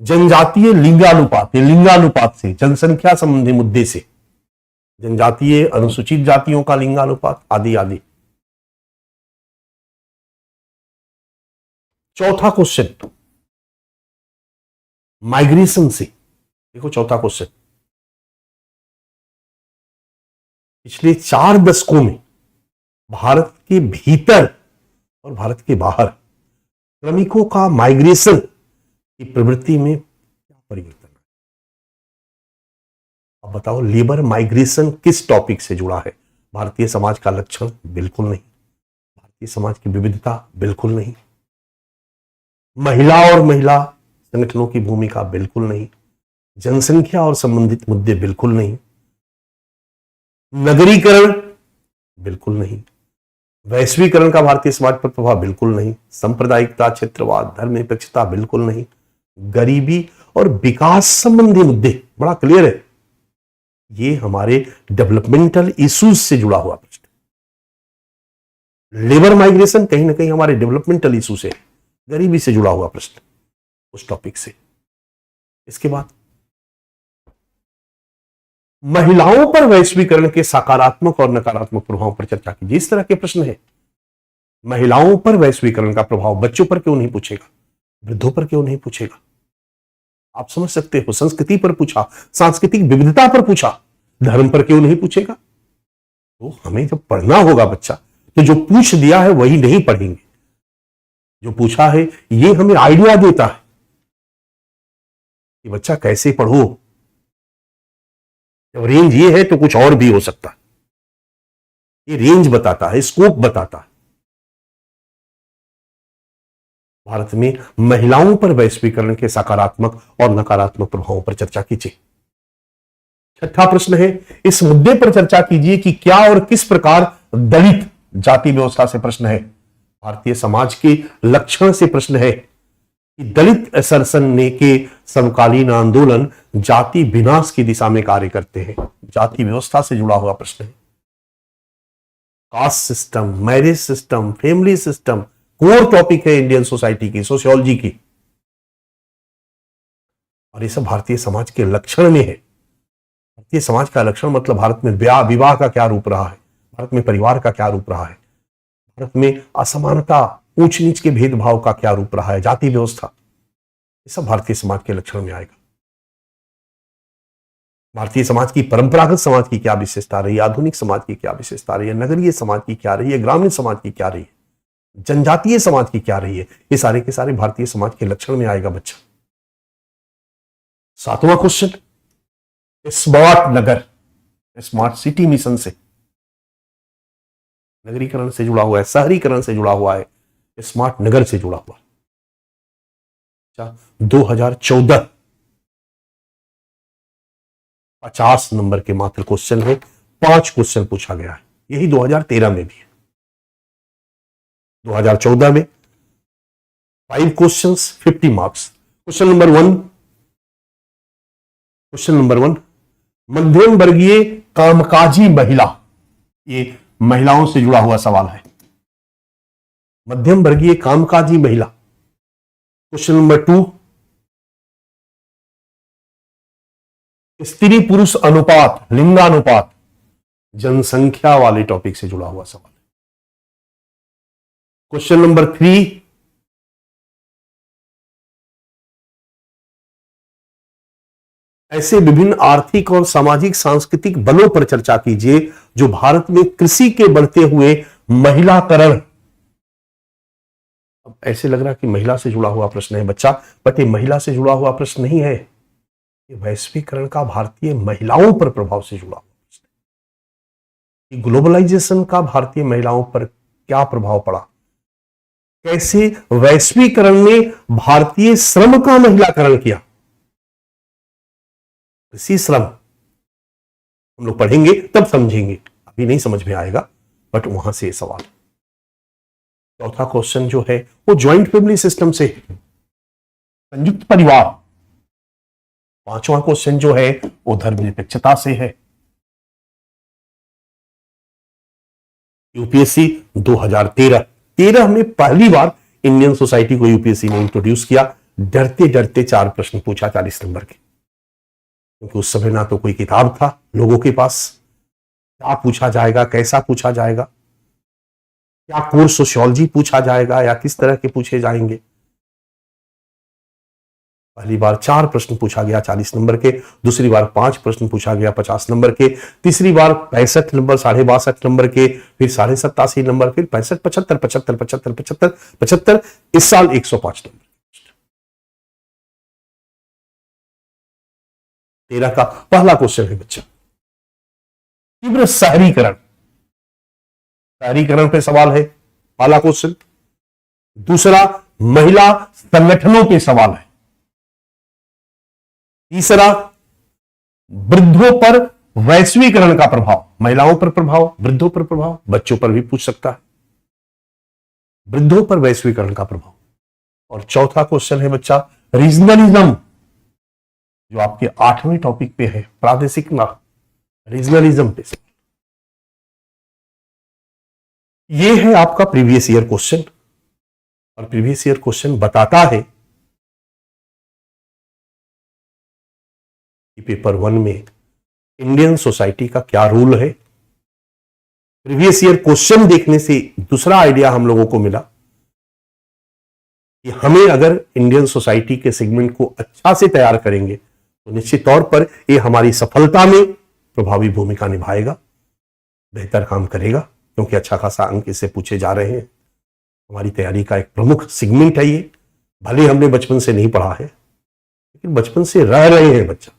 जनजातीय लिंगानुपात से, जनसंख्या संबंधी मुद्दे से, जनजातीय अनुसूचित जातियों का लिंगानुपात आदि आदि। चौथा क्वेश्चन, माइग्रेशन से, देखो चौथा क्वेश्चन, पिछले 4 दशकों में भारत के भीतर और भारत के बाहर श्रमिकों का माइग्रेशन की प्रवृत्ति में क्या परिवर्तन है? अब बताओ, लेबर माइग्रेशन किस टॉपिक से जुड़ा है? भारतीय समाज का लक्षण? बिल्कुल नहीं। भारतीय समाज की विविधता? बिल्कुल नहीं। महिला संगठनों की भूमिका? बिल्कुल नहीं। जनसंख्या और संबंधित मुद्दे? बिल्कुल नहीं। नगरीकरण? बिल्कुल नहीं। वैश्वीकरण का भारतीय समाज पर प्रभाव? बिल्कुल नहीं। सांप्रदायिकता, क्षेत्रवाद, धर्मनिरपेक्षता? बिल्कुल नहीं। गरीबी और विकास संबंधी मुद्दे? बड़ा क्लियर है, ये हमारे डेवलपमेंटल इश्यूज से जुड़ा हुआ प्रश्न। लेबर माइग्रेशन कहीं ना कहीं हमारे डेवलपमेंटल इशू से, गरीबी से जुड़ा हुआ प्रश्न उस टॉपिक से। इसके बाद महिलाओं पर वैश्वीकरण के सकारात्मक और नकारात्मक प्रभाव पर चर्चा कीजिए। इस तरह के प्रश्न है। महिलाओं पर वैश्वीकरण का प्रभाव बच्चों पर क्यों नहीं पूछेगा, वृद्धों पर क्यों नहीं पूछेगा? आप समझ सकते हो। संस्कृति पर पूछा, सांस्कृतिक विविधता पर पूछा, धर्म पर क्यों नहीं पूछेगा? तो हमें जब पढ़ना होगा बच्चा, तो जो पूछ दिया है वही नहीं पढ़ेंगे। जो पूछा है ये हमें आइडिया देता है कि बच्चा कैसे पढ़ो। जब रेंज ये है तो कुछ और भी हो सकता है। ये रेंज बताता है, स्कोप बताता है। भारत में महिलाओं पर वैश्वीकरण के सकारात्मक और नकारात्मक प्रभावों पर चर्चा कीजिए। छठा प्रश्न है, इस मुद्दे पर चर्चा कीजिए कि क्या और किस प्रकार दलित जाति व्यवस्था से प्रश्न है, भारतीय समाज के लक्षण से प्रश्न है कि दलित सरसने के समकालीन आंदोलन जाति विनाश की दिशा में कार्य करते हैं। जाति व्यवस्था से जुड़ा हुआ प्रश्न है। Caste system, marriage system, family system core topic है इंडियन सोसाइटी की, सोशियोलॉजी की, और ये सब भारतीय समाज के लक्षण में है। भारतीय समाज का लक्षण मतलब भारत में विवाह का क्या रूप रहा है, भारत में परिवार का क्या रूप रहा है, भारत में असमानता, ऊंच नीच के भेदभाव का क्या रूप रहा है, जाति व्यवस्था, ये सब भारतीय समाज के लक्षण में आएगा। भारतीय समाज की, परंपरागत समाज की क्या विशेषता रही है, आधुनिक समाज की क्या विशेषता रही है, नगरीय समाज की क्या रही है, ग्रामीण समाज की क्या रही है, जनजातीय समाज की क्या रही है, ये सारे के सारे भारतीय समाज के लक्षण में आएगा बच्चा। सातवां क्वेश्चन, स्मार्ट नगर, स्मार्ट सिटी मिशन से, नगरीकरण से जुड़ा हुआ है, शहरीकरण से जुड़ा हुआ है, स्मार्ट नगर से जुड़ा हुआ है। 2014 50 नंबर के मात्र क्वेश्चन है, 5 क्वेश्चन पूछा गया है। यही 2013 में भी है। 2014 में 5 क्वेश्चंस 50 मार्क्स। क्वेश्चन नंबर 1, मध्यम वर्गीय कामकाजी महिला, ये महिलाओं से जुड़ा हुआ सवाल है। मध्यम वर्गीय कामकाजी महिला। क्वेश्चन नंबर 2, स्त्री पुरुष अनुपात, लिंगानुपात, जनसंख्या वाले टॉपिक से जुड़ा हुआ सवाल है। क्वेश्चन नंबर 3, ऐसे विभिन्न आर्थिक और सामाजिक सांस्कृतिक बलों पर चर्चा कीजिए जो भारत में कृषि के बढ़ते हुए महिलाकरण। अब ऐसे लग रहा कि महिला से जुड़ा हुआ प्रश्न है बच्चा, बट ये महिला से जुड़ा हुआ प्रश्न नहीं है, ये वैश्वीकरण का भारतीय महिलाओं पर प्रभाव से जुड़ा हुआ प्रश्न है। ग्लोबलाइजेशन का भारतीय महिलाओं पर क्या प्रभाव पड़ा, कैसे वैश्वीकरण ने भारतीय श्रम का महिलाकरण किया। कृषि श्रम हम लोग पढ़ेंगे तब समझेंगे, अभी नहीं समझ में आएगा, बट वहां से सवाल। चौथा क्वेश्चन जो है वो ज्वाइंट फैमिली सिस्टम से, संयुक्त परिवार। पांचवा क्वेश्चन जो है वो धर्मनिरपेक्षता से है। यूपीएससी 2013 में पहली बार इंडियन सोसाइटी को यूपीएससी ने इंट्रोड्यूस किया। डरते डरते 4 प्रश्न पूछा 40 नंबर के, क्योंकि उस समय ना तो कोई किताब था लोगों के पास, क्या पूछा जाएगा, कैसा पूछा जाएगा, क्या कोर्स सोशियोलॉजी पूछा जाएगा या किस तरह के पूछे जाएंगे। पहली बार 4 प्रश्न पूछा गया 40 नंबर के, दूसरी बार 5 प्रश्न पूछा गया 50 नंबर के, तीसरी बार 65 नंबर, 62.5 नंबर के, फिर 87.5 नंबर, फिर 65, 75, 75, 75, 75, 75, इस साल 105 नंबर। 13 का पहला क्वेश्चन है बच्चा, तीव्र शहरीकरण, शहरीकरण पे सवाल है, पहला क्वेश्चन। दूसरा महिला संगठनों पे सवाल है। तीसरा वृद्धों पर वैश्वीकरण का प्रभाव, महिलाओं पर प्रभाव, वृद्धों पर प्रभाव, बच्चों पर भी पूछ सकता है, वृद्धों पर वैश्वीकरण का प्रभाव। और चौथा क्वेश्चन है बच्चा रीजनलिज्म, जो आपके 8वें टॉपिक पे है, प्रादेशिक ना, रीजनलिज्म पे। ये है आपका प्रीवियस ईयर क्वेश्चन। और प्रीवियस ईयर क्वेश्चन बताता है कि पेपर 1 में इंडियन सोसाइटी का क्या रूल है। प्रीवियस ईयर क्वेश्चन देखने से दूसरा आइडिया हम लोगों को मिला कि हमें अगर इंडियन सोसाइटी के सेगमेंट को अच्छा से तैयार करेंगे तो निश्चित तौर पर यह हमारी सफलता में प्रभावी भूमिका निभाएगा, बेहतर काम करेगा, क्योंकि अच्छा खासा अंक इससे पूछे जा रहे हैं। हमारी तैयारी का एक प्रमुख सेगमेंट है ये। भले हमने बचपन से नहीं पढ़ा है, लेकिन बचपन से रह रहे हैं बच्चा।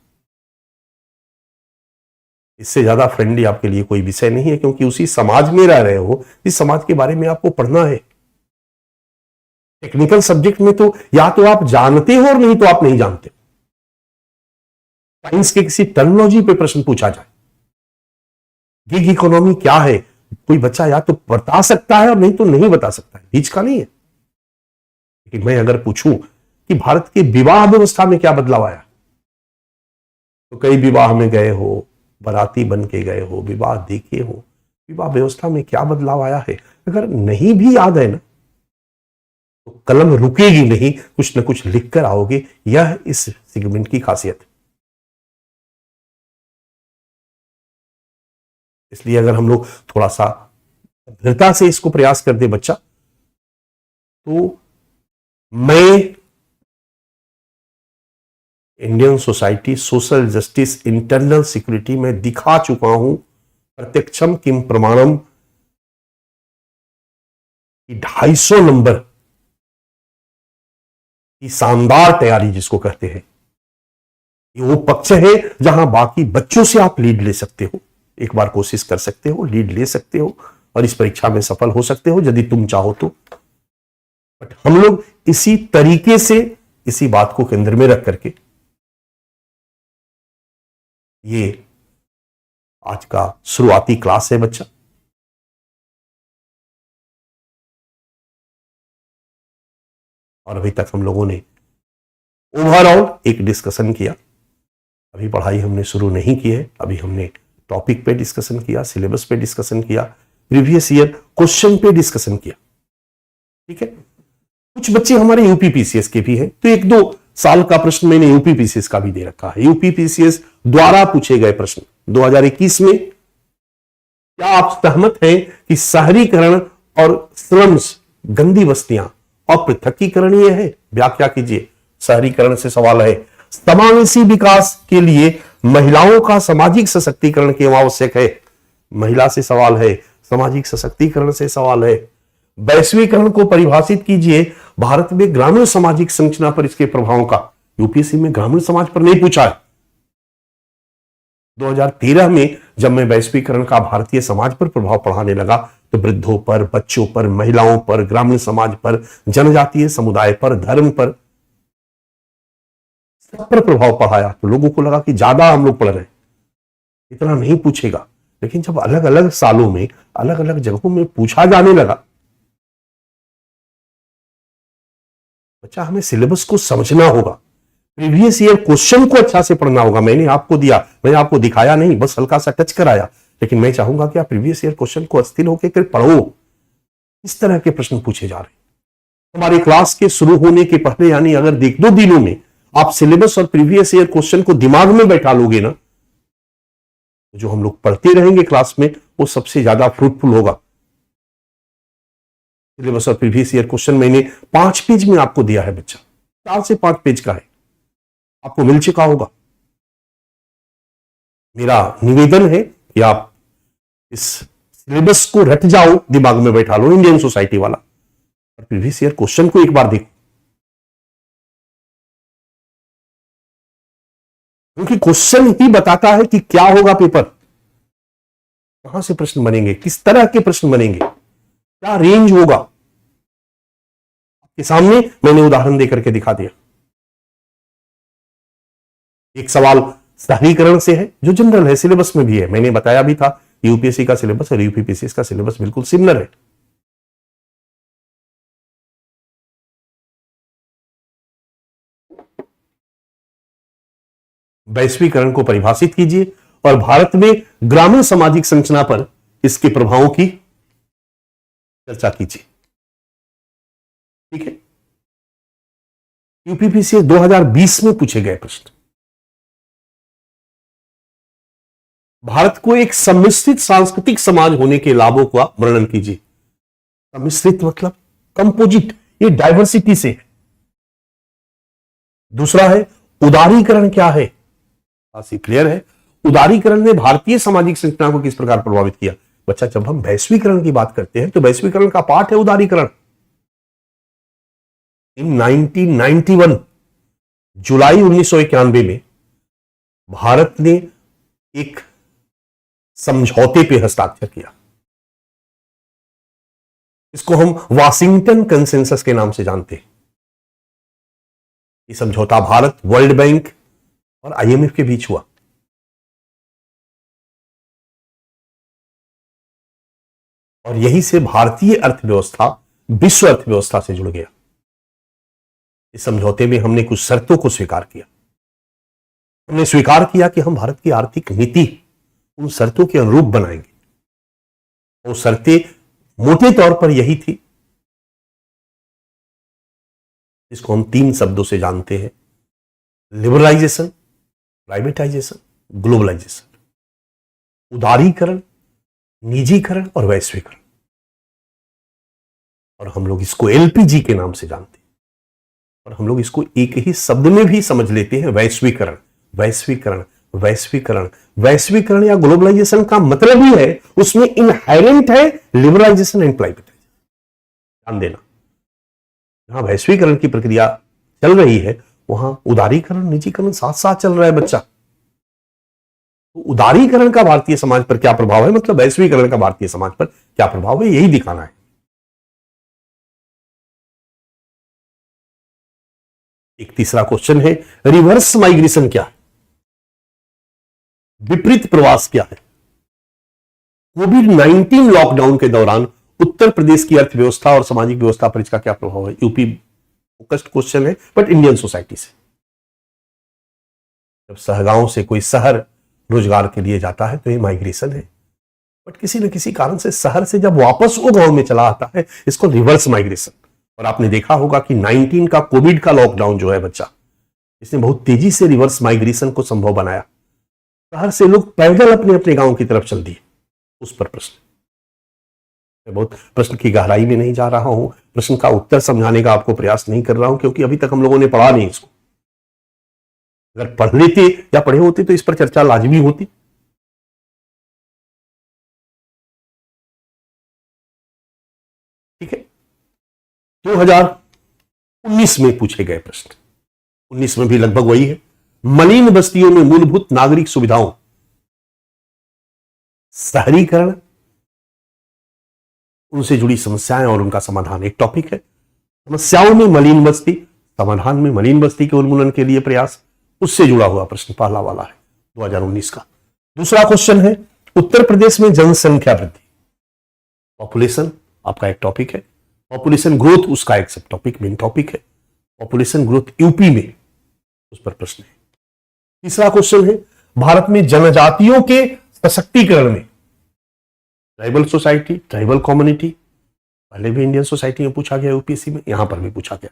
इससे ज्यादा फ्रेंडली आपके लिए कोई विषय नहीं है, क्योंकि उसी समाज में रह रहे हो, इस समाज के बारे में आपको पढ़ना है। टेक्निकल सब्जेक्ट में तो या तो आप जानते हो और नहीं तो आप नहीं जानते। साइंस के किसी टर्मिनोलॉजी पे प्रश्न पूछा जाए, गिग इकोनॉमी क्या है, कोई बच्चा या तो बता सकता है और नहीं तो नहीं बता सकता है, बीच का नहीं है। लेकिन मैं अगर पूछूं कि भारत के विवाह व्यवस्था में क्या बदलाव आया, तो कई विवाह में गए हो, बाराती बन के गए हो, विवाह देखे हो, विवाह व्यवस्था में क्या बदलाव आया है अगर नहीं भी याद है ना, तो कलम रुकेगी नहीं, कुछ न कुछ लिख कर आओगे। यह इस सेगमेंट की खासियत है। इसलिए अगर हम लोग थोड़ा सा दृढ़ता से इसको प्रयास कर दे बच्चा, तो मैं Indian society social justice internal security में दिखा चुका हूं प्रत्यक्षम किम प्रमाणम की 250 नंबर की शानदार तैयारी जिसको कहते हैं, ये वो पक्ष है जहां बाकी बच्चों से आप लीड ले सकते हो। एक बार कोशिश कर सकते हो, लीड ले सकते हो और इस परीक्षा में सफल हो सकते हो यदि तुम चाहो तो। बट हम लोग इसी तरीके से इसी बात को केंद्र में रख करके ये आज का शुरुआती क्लास है बच्चा। और अभी तक हम लोगों ने ओवरऑल एक डिस्कशन किया। अभी पढ़ाई हमने शुरू नहीं की है, अभी हमने टॉपिक पे डिस्कशन किया, सिलेबस पे डिस्कशन किया, प्रीवियस ईयर क्वेश्चन पे डिस्कशन किया। ठीक है, कुछ बच्चे हमारे यूपीपीसीएस के भी हैं, तो 1-2 साल का प्रश्न मैंने यूपीपीसीएस का भी दे रखा है। यूपीपीसीएस द्वारा पूछे गए प्रश्न 2021 में, क्या आप सहमत हैं कि शहरीकरण और स्लम्स गंदी बस्तियां अपृथकीकरणीय है? व्याख्या कीजिए। शहरीकरण से सवाल है, समावेशी विकास के लिए महिलाओं का सामाजिक सशक्तिकरण क्यों आवश्यक है? महिला से सवाल है, सामाजिक सशक्तिकरण से सवाल है। वैश्वीकरण को परिभाषित कीजिए, भारत में ग्रामीण सामाजिक संरचना पर इसके प्रभावों का। यूपीएससी में ग्रामीण समाज पर नहीं पूछा है। 2013 में जब मैं वैश्वीकरण का भारतीय समाज पर प्रभाव पढ़ाने लगा तो वृद्धों पर, बच्चों पर, महिलाओं पर, ग्रामीण समाज पर, जनजातीय समुदाय पर, धर्म पर, सब पर प्रभाव पढ़ाया। तो लोगों को लगा कि ज्यादा हम लोग पढ़ रहे हैं, इतना नहीं पूछेगा। लेकिन जब अलग अलग सालों में अलग अलग जगहों में पूछा जाने लगा, बच्चा हमें सिलेबस को समझना होगा, प्रीवियस ईयर क्वेश्चन को अच्छा से पढ़ना होगा। मैंने आपको दिया, मैंने आपको दिखाया नहीं, बस हल्का सा टच कराया, लेकिन मैं चाहूंगा कि आप प्रीवियस ईयर क्वेश्चन को अस्थिर होकर फिर पढ़ो। इस तरह के प्रश्न पूछे जा रहे हैं। हमारे क्लास के शुरू होने के पहले, यानी अगर 1-2 दिनों में आप सिलेबस और प्रीवियस ईयर क्वेश्चन को दिमाग में बैठा लोगे ना, तो जो हम लोग पढ़ते रहेंगे क्लास में वो सबसे ज्यादा फ्रूटफुल होगा। सिलेबस और प्रीवियस ईयर क्वेश्चन मैंने 5 पेज में आपको दिया है बच्चा, 4 से 5 पेज का है, आपको मिल चुका होगा। मेरा निवेदन है कि आप इस सिलेबस को रट जाओ, दिमाग में बैठा लो इंडियन सोसाइटी वाला, और प्रीवियस ईयर क्वेश्चन को एक बार देखो, क्योंकि क्वेश्चन ही बताता है कि क्या होगा पेपर, कहां से प्रश्न बनेंगे, किस तरह के प्रश्न बनेंगे, क्या रेंज होगा। आपके सामने मैंने उदाहरण देकर के दिखा दिया। एक सवाल शहरीकरण से है जो जनरल है, सिलेबस में भी है, मैंने बताया भी था। यूपीएससी का सिलेबस और यूपीपीसीएस का सिलेबस बिल्कुल सिमिलर है। वैश्वीकरण को परिभाषित कीजिए और भारत में ग्रामीण सामाजिक संरचना पर इसके प्रभावों की चर्चा कीजिए। ठीक है, यूपीपीसीएस 2020 में पूछे गए प्रश्न। भारत को एक सम्मिश्रित सांस्कृतिक समाज होने के लाभों का वर्णन कीजिए। सम्मिश्रित मतलब कंपोजिट, ये डाइवर्सिटी से है। दूसरा है उदारीकरण क्या है, क्लियर है। उदारीकरण ने भारतीय सामाजिक संरचना को किस प्रकार प्रभावित किया। बच्चा, जब हम वैश्वीकरण की बात करते हैं तो वैश्वीकरण का पार्ट है उदारीकरण। इन 1991 जुलाई 1991 में भारत ने एक समझौते पे हस्ताक्षर किया। इसको हम वाशिंगटन कंसेंसस के नाम से जानते हैं। ये समझौता भारत, वर्ल्ड बैंक और आईएमएफ के बीच हुआ। और यहीं से भारतीय अर्थव्यवस्था विश्व अर्थव्यवस्था से जुड़ गया। इस समझौते में हमने कुछ शर्तों को स्वीकार किया। हमने स्वीकार किया कि हम भारत की आर्थिक नीति उन शर्तों के अनुरूप बनाएंगे। वो शर्तें मोटे तौर पर यही थी, इसको हम 3 शब्दों से जानते हैं: लिबरलाइजेशन, प्राइवेटाइजेशन, ग्लोबलाइजेशन। उदारीकरण, निजीकरण और वैश्वीकरण। और हम लोग इसको एलपीजी के नाम से जानते हैं। और हम लोग इसको एक ही शब्द में भी समझ लेते हैं, वैश्वीकरण। वैश्वीकरण, वैश्वीकरण, वैश्वीकरण या ग्लोबलाइजेशन का मतलब ही है, उसमें इनहेरेंट है लिबरलाइजेशन एंड प्राइवेटाइजेशन। ध्यान देना, जहां वैश्वीकरण की प्रक्रिया चल रही है वहां उदारीकरण, निजीकरण साथ साथ चल रहा है बच्चा। तो उदारीकरण का भारतीय समाज पर क्या प्रभाव है, मतलब वैश्वीकरण का भारतीय समाज पर क्या प्रभाव है, यही दिखाना है। एक तीसरा क्वेश्चन है, रिवर्स माइग्रेशन क्या है, विपरीत प्रवास क्या है। कोविड-19 लॉकडाउन के दौरान उत्तर प्रदेश की अर्थव्यवस्था और सामाजिक व्यवस्था पर इसका क्या प्रभाव है। यूपी फोकस्ड क्वेश्चन है, बट इंडियन सोसाइटी से। जब सहगांव से कोई शहर रोजगार के लिए जाता है तो ये माइग्रेशन है, बट किसी न किसी कारण से शहर से जब वापस वो गांव में चला आता है, इसको रिवर्स माइग्रेशन। और आपने देखा होगा कि 19 का कोविड का लॉकडाउन जो है बच्चा, इसने बहुत तेजी से रिवर्स माइग्रेशन को संभव बनाया। शहर से लोग पैदल अपने अपने गांव की तरफ चल दिए। उस पर प्रश्न, मैं बहुत प्रश्न की गहराई में नहीं जा रहा हूं, प्रश्न का उत्तर समझाने का आपको प्रयास नहीं कर रहा हूं, क्योंकि अभी तक हम लोगों ने पढ़ा नहीं इसको। अगर पढ़ लेते या पढ़े होते तो इस पर चर्चा लाजमी होती। ठीक है, 2019 में पूछे गए प्रश्न, 19 में भी लगभग वही है। मलिन बस्तियों में मूलभूत नागरिक सुविधाओं, शहरीकरण, उनसे जुड़ी समस्याएं और उनका समाधान एक टॉपिक है। समस्याओं में मलिन बस्ती, समाधान में मलिन बस्ती के उन्मूलन के लिए प्रयास, उससे जुड़ा हुआ प्रश्न पहला वाला है 2019 का। दूसरा क्वेश्चन है, उत्तर प्रदेश में जनसंख्या वृद्धि, पॉपुलेशन आपका एक टॉपिक है। पॉपुलेशन ग्रोथ उसका एक सब टॉपिक, मेन टॉपिक है। पॉपुलेशन ग्रोथ यूपी में, उस पर प्रश्न है। तीसरा क्वेश्चन है, भारत में जनजातियों के सशक्तिकरण में, ट्राइबल सोसाइटी, ट्राइबल कम्युनिटी, पहले भी इंडियन सोसाइटी में पूछा गया, यूपीएससी में, यहां पर भी पूछा गया।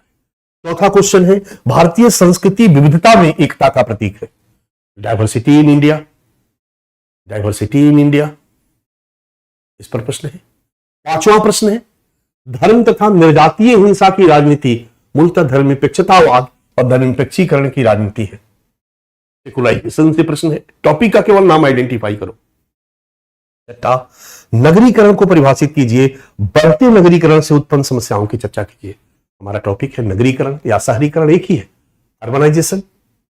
चौथा क्वेश्चन है, भारतीय संस्कृति विविधता में एकता का प्रतीक है, diversity in India, diversity in India, इस पर प्रश्न है। पांचवा प्रश्न है, धर्म तथा निर्जातीय हिंसा की राजनीति मूलतः धर्मनिरपेक्षतावाद और धर्मनिरपेक्षीकरण की राजनीति है। सेकुलराइजेशन से प्रश्न है, टॉपिक का केवल नाम आइडेंटिफाई करो। नगरीकरण को परिभाषित कीजिए, बढ़ते नगरीकरण से उत्पन्न समस्याओं की चर्चा कीजिए। हमारा टॉपिक है नगरीकरण या शहरीकरण, एक ही है, urbanisation,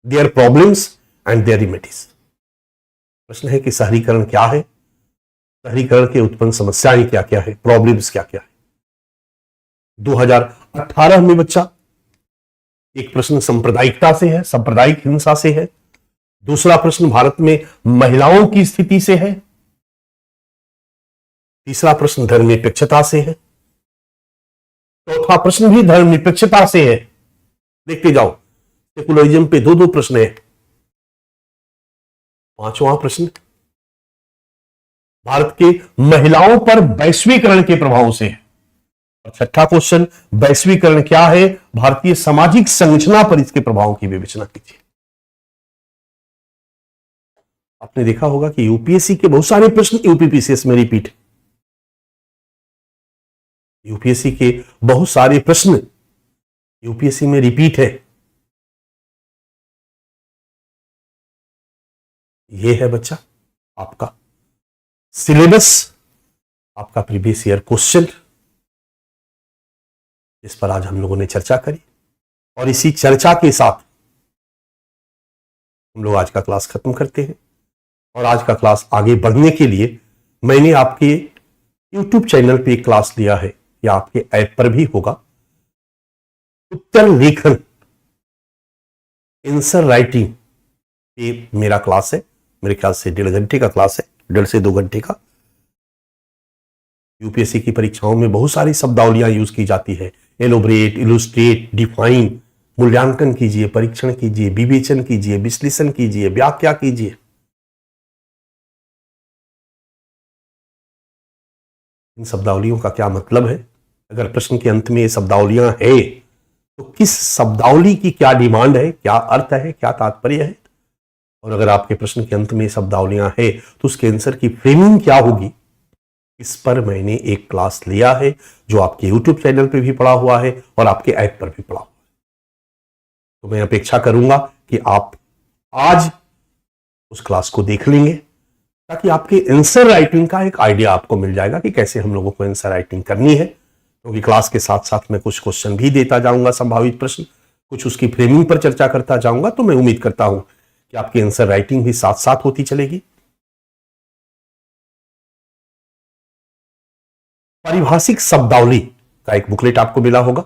their problems and their remedies. प्रश्न है कि शहरीकरण क्या है, शहरीकरण के उत्पन्न समस्याएं क्या क्या है, प्रॉब्लम्स क्या क्या है। 2018 में बच्चा एक प्रश्न सांप्रदायिकता से है, सांप्रदायिक हिंसा से है। दूसरा प्रश्न भारत में महिलाओं की स्थिति से है। तीसरा प्रश्न धर्मनिरपेक्षता से है। चौथा प्रश्न भी धर्मनिरपेक्षता से है। देखते जाओ, सेकुलरिज्म पे 2-2 प्रश्न है। पांचवा प्रश्न भारत के महिलाओं पर वैश्वीकरण के प्रभाव से है। और छठा क्वेश्चन, वैश्वीकरण क्या है, भारतीय सामाजिक संरचना पर इसके प्रभाव की विवेचना कीजिए। आपने देखा होगा कि यूपीएससी के बहुत सारे प्रश्न यूपीपीसीएस में रिपीट है। यूपीएससी के बहुत सारे प्रश्न यूपीएससी में रिपीट है। यह है बच्चा आपका सिलेबस, आपका प्रीवियस ईयर क्वेश्चन, इस पर आज हम लोगों ने चर्चा करी। और इसी चर्चा के साथ हम लोग आज का क्लास खत्म करते हैं। और आज का क्लास आगे बढ़ने के लिए मैंने आपके YouTube चैनल पे एक क्लास लिया है, या आपके ऐप पर भी होगा, उत्तर लेखन, आंसर राइटिंग, ये मेरा क्लास है। मेरे ख्याल से 1.5 घंटे का क्लास है, 1.5 से 2 घंटे का। यूपीएससी की परीक्षाओं में बहुत सारी शब्दावलियां यूज की जाती है, एलोबरेट, इलुस्ट्रेट, डिफाइन, मूल्यांकन कीजिए, परीक्षण कीजिए, विवेचन कीजिए, विश्लेषण कीजिए, व्याख्या कीजिए। इन शब्दावलियों का क्या मतलब है? अगर प्रश्न के अंत में ये शब्दावलियां है तो किस शब्दावली की क्या डिमांड है, क्या अर्थ है, क्या तात्पर्य है? और अगर आपके प्रश्न के अंत में शब्दावलियां है तो उसके आंसर की फ्रेमिंग क्या होगी? इस पर मैंने एक क्लास लिया है, जो आपके YouTube चैनल पे भी पड़ा हुआ है और आपके ऐप पर भी पड़ा हुआ है। तो मैं अपेक्षा करूंगा कि आप आज उस क्लास को देख लेंगे, ताकि आपके आंसर राइटिंग का एक आइडिया आपको मिल जाएगा कि कैसे हम लोगों को आंसर राइटिंग करनी है। क्योंकि क्लास के साथ साथ मैं कुछ क्वेश्चन भी देता जाऊंगा, संभावित प्रश्न, कुछ उसकी फ्रेमिंग पर चर्चा करता जाऊंगा। तो मैं उम्मीद करता हूं कि आपकी आंसर राइटिंग भी साथ साथ होती चलेगी। पारिभाषिक शब्दावली का एक बुकलेट आपको मिला होगा।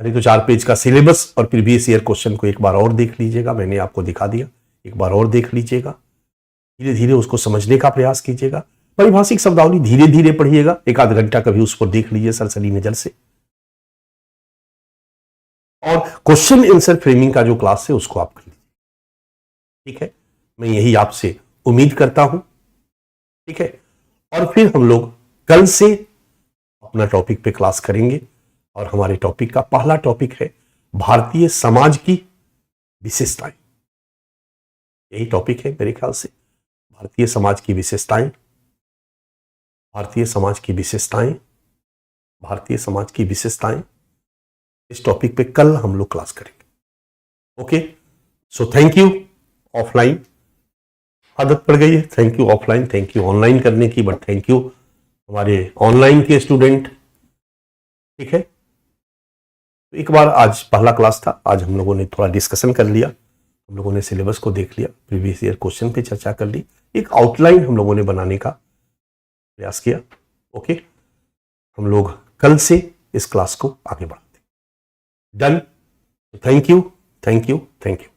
अरे तो 4 पेज का सिलेबस और प्रीवियस ईयर क्वेश्चन को एक बार और देख लीजिएगा, मैंने आपको दिखा दिया, एक बार और देख लीजिएगा, धीरे धीरे उसको समझने का प्रयास कीजिएगा। पारिभाषिक शब्दावली धीरे धीरे पढ़िएगा, 1 आध घंटा कभी उस पर देख लीजिए सरसरी नजर से। और क्वेश्चन आंसर फ्रेमिंग का जो क्लास है उसको आप कर लीजिए, ठीक है। मैं यही आपसे उम्मीद करता हूं, ठीक है। और फिर हम लोग कल से अपना टॉपिक पे क्लास करेंगे, और हमारे टॉपिक का पहला टॉपिक है भारतीय समाज की विशेषताएं। यही टॉपिक है मेरे ख्याल से, भारतीय समाज की विशेषताएं, भारतीय समाज की विशेषताएं, भारतीय समाज की विशेषताएं। इस टॉपिक पे कल हम लोग क्लास करेंगे। Okay, so thank you. Offline आदत पड़ गई है, thank you offline, thank you online करने की, बट थैंक यू हमारे ऑनलाइन के स्टूडेंट, ठीक है। तो एक बार आज पहला क्लास था, आज हम लोगों ने थोड़ा डिस्कशन कर लिया, हम लोगों ने सिलेबस को देख लिया, प्रीवियस ईयर क्वेश्चन पे चर्चा कर ली, एक आउटलाइन हम लोगों ने बनाने का प्रयास किया। ओके, हम लोग कल से इस क्लास को आगे बढ़ाते हैं। Done. Thank you, thank you, thank you.